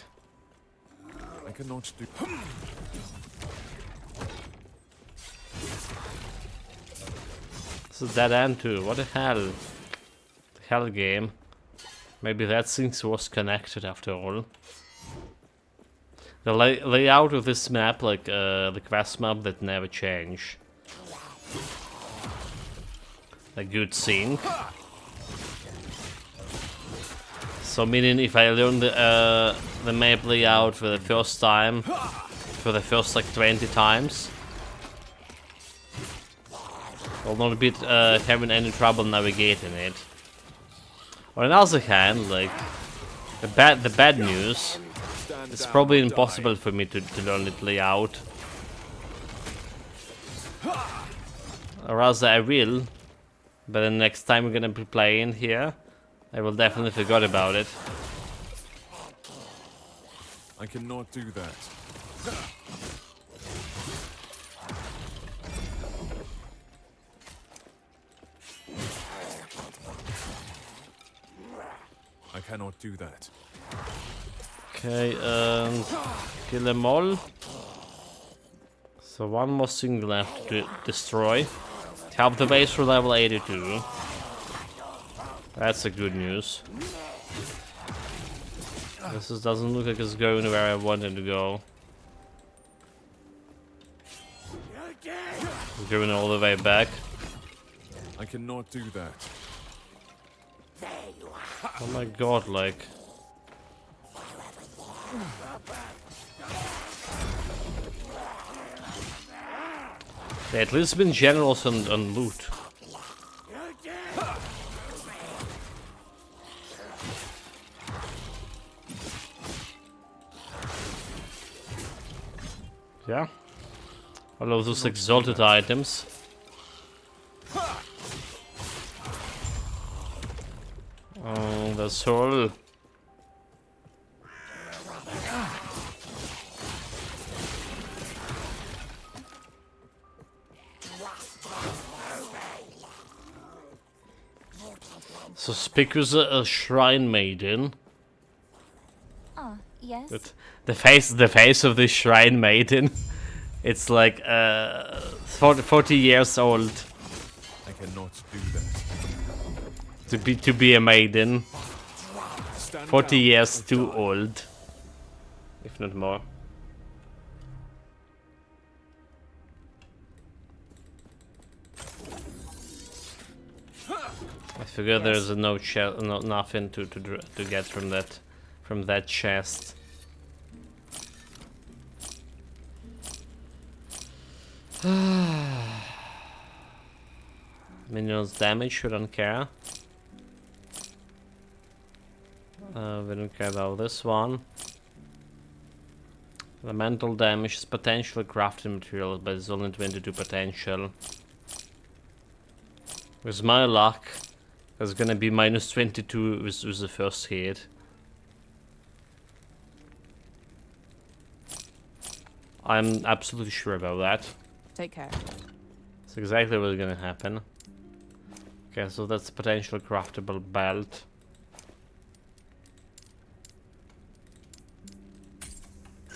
B: I cannot do.
A: It's a dead end too. What the hell? The hell game. Maybe that thing was connected after all. The layout of this map, like the quest map, that never change. A good thing. So meaning if I learn the map layout for the first time, for the first like 20 times, I'll not be having any trouble navigating it. On the other hand, like the bad news, it's probably impossible for me to learn it layout. Or rather I will, but the next time we're gonna be playing here, I will definitely forget about it.
B: I cannot do that. I cannot do that.
A: Okay, kill them all. So one more thing left to destroy. Help the base for level 82. That's a good news. This doesn't look like it's going where I wanted to go. It's going all the way back.
B: I cannot do that.
A: Oh my god, like... They at least been generous on loot. Yeah. All of those exalted items. Oh, the soul. So Spick was a shrine maiden.
F: Yes.
A: But the face of this shrine maiden, it's like 40 years old
B: I cannot do that.
A: to be a maiden.
B: Stand
A: 40
B: down
A: years
B: or
A: too
B: die.
A: old, if not more. I figure there's nothing to get from that chest. Minions damage, we don't care. We don't care about this one. Elemental damage is potential crafting material, but it's only 22 potential. With my luck, there's gonna be minus 22 with the first hit. I'm absolutely sure about that.
C: Take care.
A: That's exactly what's gonna happen. Okay, so that's potential craftable belt.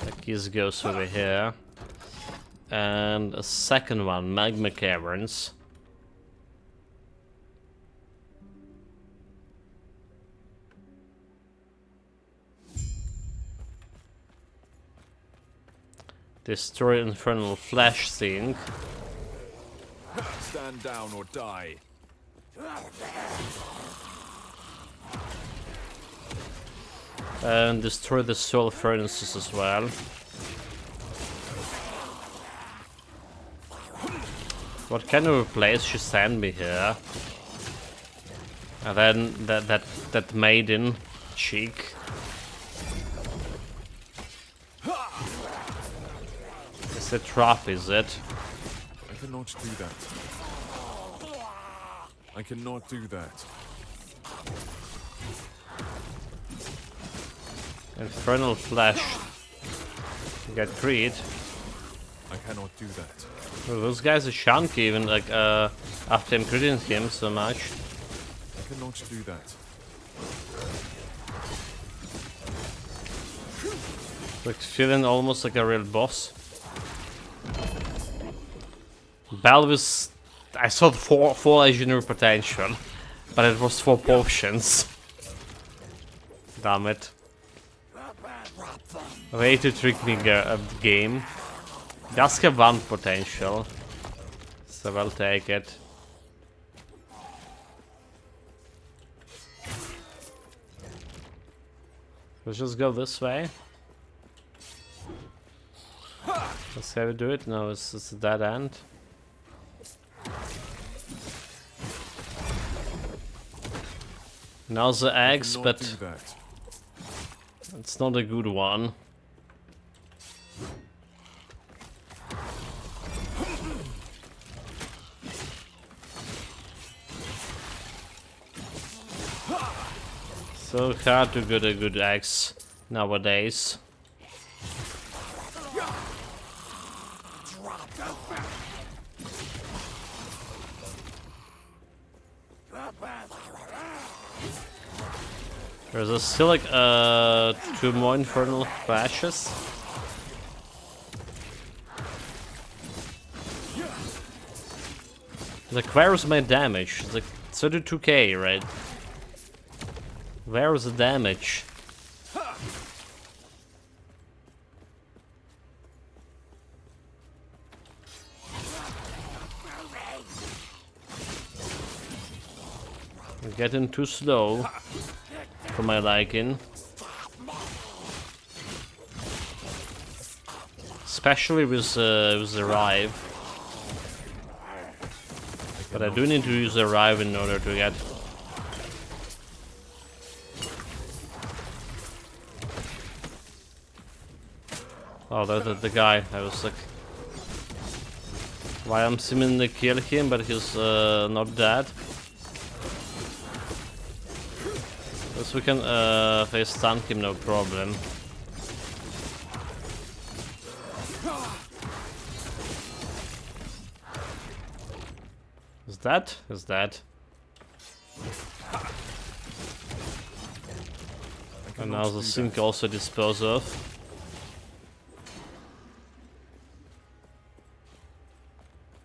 A: The keys goes over here. And a second one, magma caverns. Destroy infernal flesh sink.
B: Stand down or die.
A: And destroy the soul furnaces as well. What kind of a place should send me here? And then that maiden cheek. It's a trap, is it?
B: I cannot do that. I cannot do that.
A: Infernal flesh. Get greed.
B: I cannot do that.
A: Well, those guys are chunky even like after I'm critting him so much.
B: I cannot do that.
A: Like feeling almost like a real boss. Balvis, I saw four legendary potential, but it was 4 potions. Damn it. Way to trick me game. Just have 1 potential, so I'll take it. Let's just go this way. Let's have it do it. No, it's a dead end. Now the eggs,
B: Cannot
A: but
B: do that.
A: it's not a good one. So hard to get a good axe nowadays. There's still like 2 more infernal flashes. Like, where's my damage? It's like 32k, right? Where's the damage? I'm getting too slow for my liking. Especially with the Rive. But I do need to use the Rive in order to get... Oh, the guy. I was like... Why I'm seemingly kill him, but he's not dead. So we can face stun him, no problem. Is that? Is that? And now the sink also dispose of.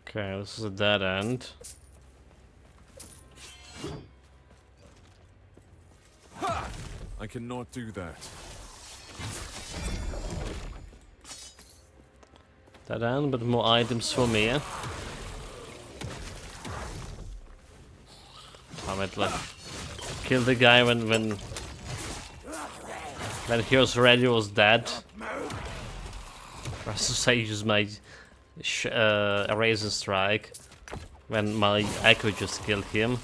A: Okay, this is a dead end.
B: I cannot do that.
A: Dead end, but more items for me. Damn it, like kill the guy when Heroes Ready was dead. I was to say use my Erasing Strike when my Echo just killed him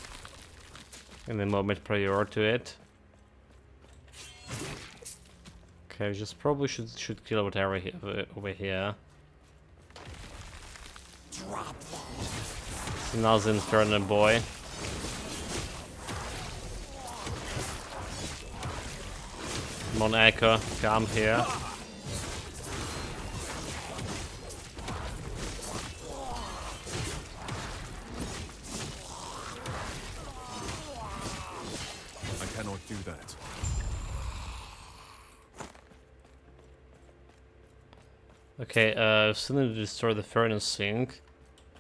A: in the moment prior to it. Okay, we just probably should kill whatever over here. Now's Inferno boy. Come on, Echo, come here.
B: I cannot do that.
A: Okay, we still need to destroy the furnace sink.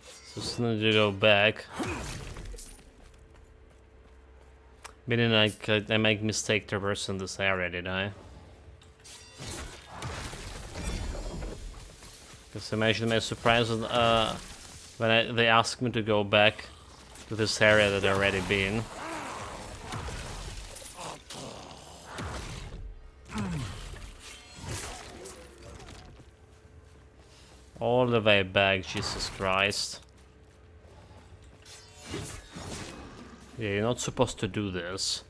A: So we still need to go back. Meaning like I make mistake traversing this area, did I? Because imagine my surprise when they asked me to go back to this area that I've already been. All the way back, Jesus Christ. Yeah, you're not supposed to do this.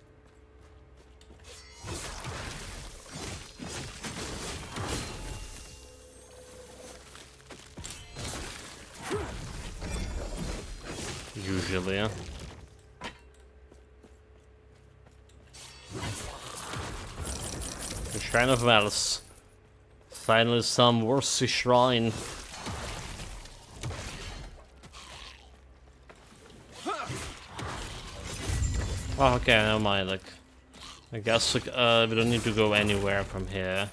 A: Usually, yeah. The Shrine of Malice. Finally some worthy shrine. Oh, okay, never mind, like... I guess like, we don't need to go anywhere from here.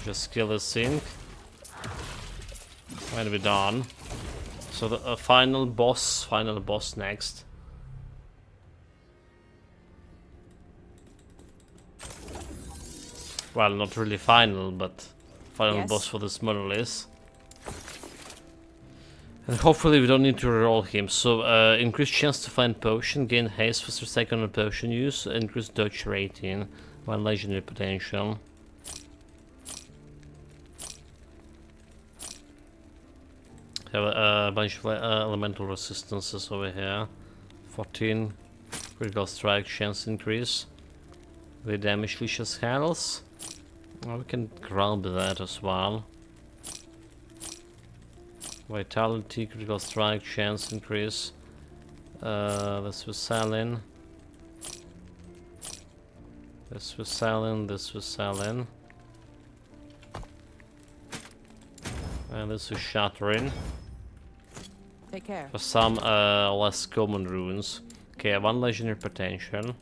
A: Just kill the sink. And we're done. So the final boss next. Well, not really final, but final boss for this monolith. And hopefully we don't need to reroll him. So increased chance to find potion, gain haste for second on potion use, increased dodge rating, 1 legendary potential. Have a bunch of elemental resistances over here. 14 critical strike chance increase. We damage Licious Hells. Oh, we can grab that as well. Vitality, critical strike, chance increase. This was selling. This was selling, this was selling. And this was shattering.
C: Take care.
A: For some less common runes. Okay, 1 legendary potential.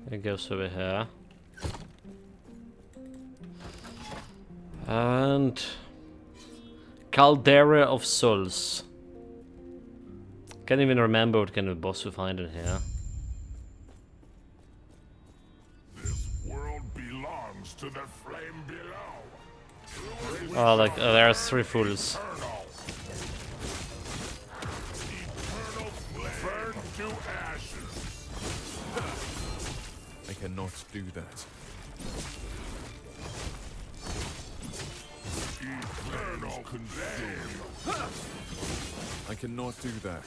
A: It goes over here. And Caldera of Souls. Can't even remember what kind of boss we find in here.
E: This world belongs to the flame below.
A: Oh, like there are 3 fools.
E: Eternal flame. Burn to ashes.
B: I cannot do that.
E: Eternal consume.
B: I cannot do that.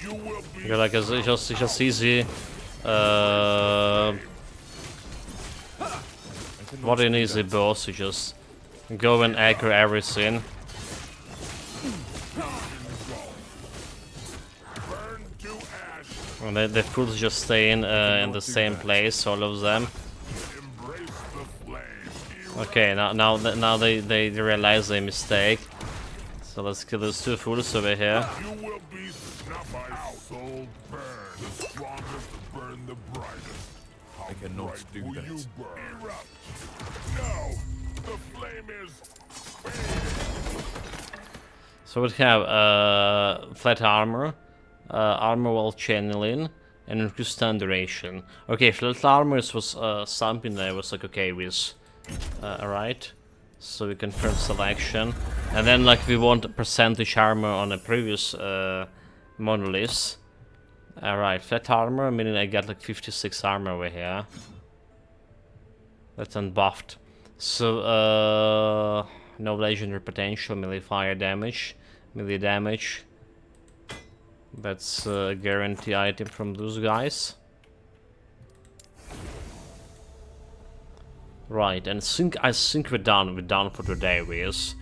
E: You will be
A: You're like, it's just easy.
B: I cannot
A: What an
B: do
A: easy
B: that.
A: boss, you just go and aggro everything.
E: burned to ashes.
A: And the fools just stay in the same place, all of them.
E: Embrace the flame.
A: Okay, now they realize their mistake. So let's kill those 2 fools over here.
E: You will be snuffed out. Soul burn. The strongest burn the brightest. How
B: I cannot
E: bright
B: do
E: will
B: that.
E: you burn? Erupt. No, the flame is.
A: So we have flat armor, armor while channeling, and increased stun duration. Okay, flat armor was something that I was like okay with. Alright. So we confirm selection. And then like we want percentage armor on a previous monoliths. Alright, flat armor, meaning I got like 56 armor over here. That's unbuffed. So no legendary potential, melee fire damage, melee damage. That's a guarantee item from those guys. Right, and I think we're done. We're done for today, Riz.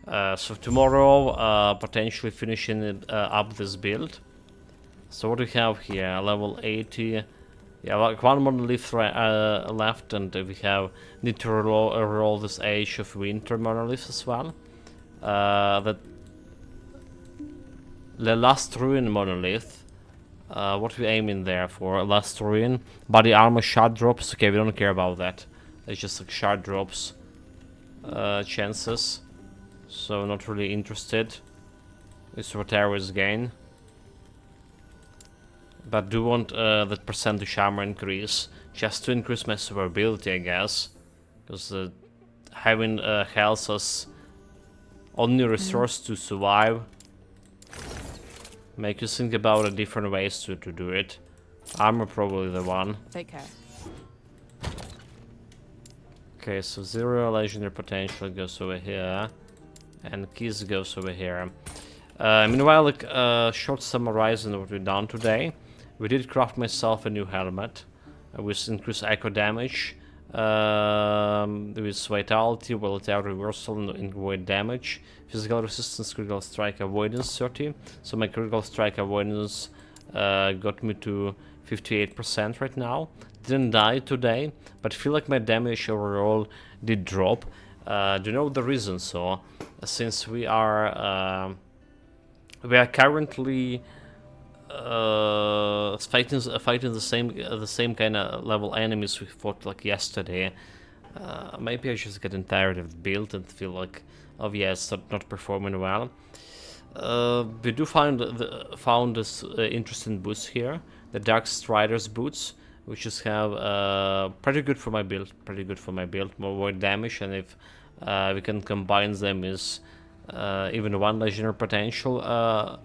A: So tomorrow, potentially finishing it, up this build. So what do we have here? Level 80. Yeah, like one monolith left, and we need to roll this Age of Winter monolith as well. The last ruin monolith. What we aiming there for? Last ruin. Body armor shard drops. Okay, we don't care about that. It's just like shard drops chances. So not really interested. It's what areas gain. But do want that percentage armor increase, just to increase my survivability, I guess. Because having health as only resource to survive make you think about different ways to do it. Armor probably the one.
C: Take care.
A: Okay, so 0 legendary potential goes over here, and keys goes over here. Meanwhile, like short summarizing what we've done today. We did craft myself a new helmet with increased echo damage, with vitality, volatile reversal, and void damage, physical resistance, critical strike avoidance 30. So my critical strike avoidance got me to 58% right now. Didn't die today, but feel like my damage overall did drop. Do you know the reason? So, since we are currently fighting the same kind of level enemies we fought like yesterday. Maybe I just getting tired of the build and feel like, oh yeah, it's not performing well. We do found this interesting boots here, the Dark Strider's boots, which just have pretty good for my build. More void damage, and if we can combine them is even one legendary potential.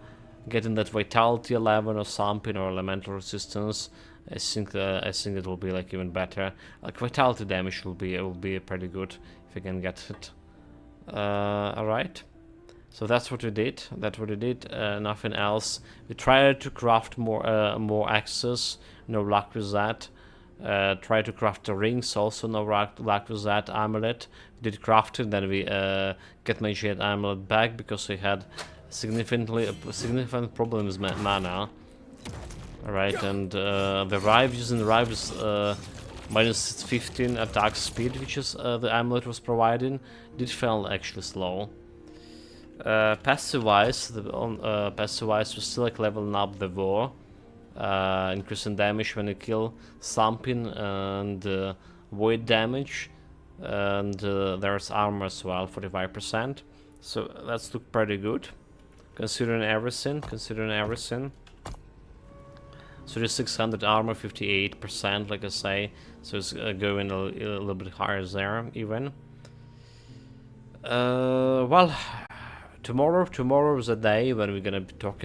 A: Getting that vitality 11 or something, or elemental resistance, I think it will be like even better. Like vitality damage will be pretty good if you can get it. All right. So that's what we did. Nothing else. We tried to craft more axes. No luck with that. Tried to craft the rings. Also no luck with that. Amulet. We did craft it. Then we get my Jade Amulet back because we had significant problems with mana. Alright, and using the Rive is minus 15 attack speed, which is the amulet was providing, did feel actually slow. Passive-wise, we're still like leveling up the war, increasing damage when you kill something, and void damage, and there's armor as well, 45%. So that's look pretty good. Considering everything. So the 600 armor, 58%, like I say. So it's going a little bit higher there, even. Well, tomorrow is a day when we're gonna be talking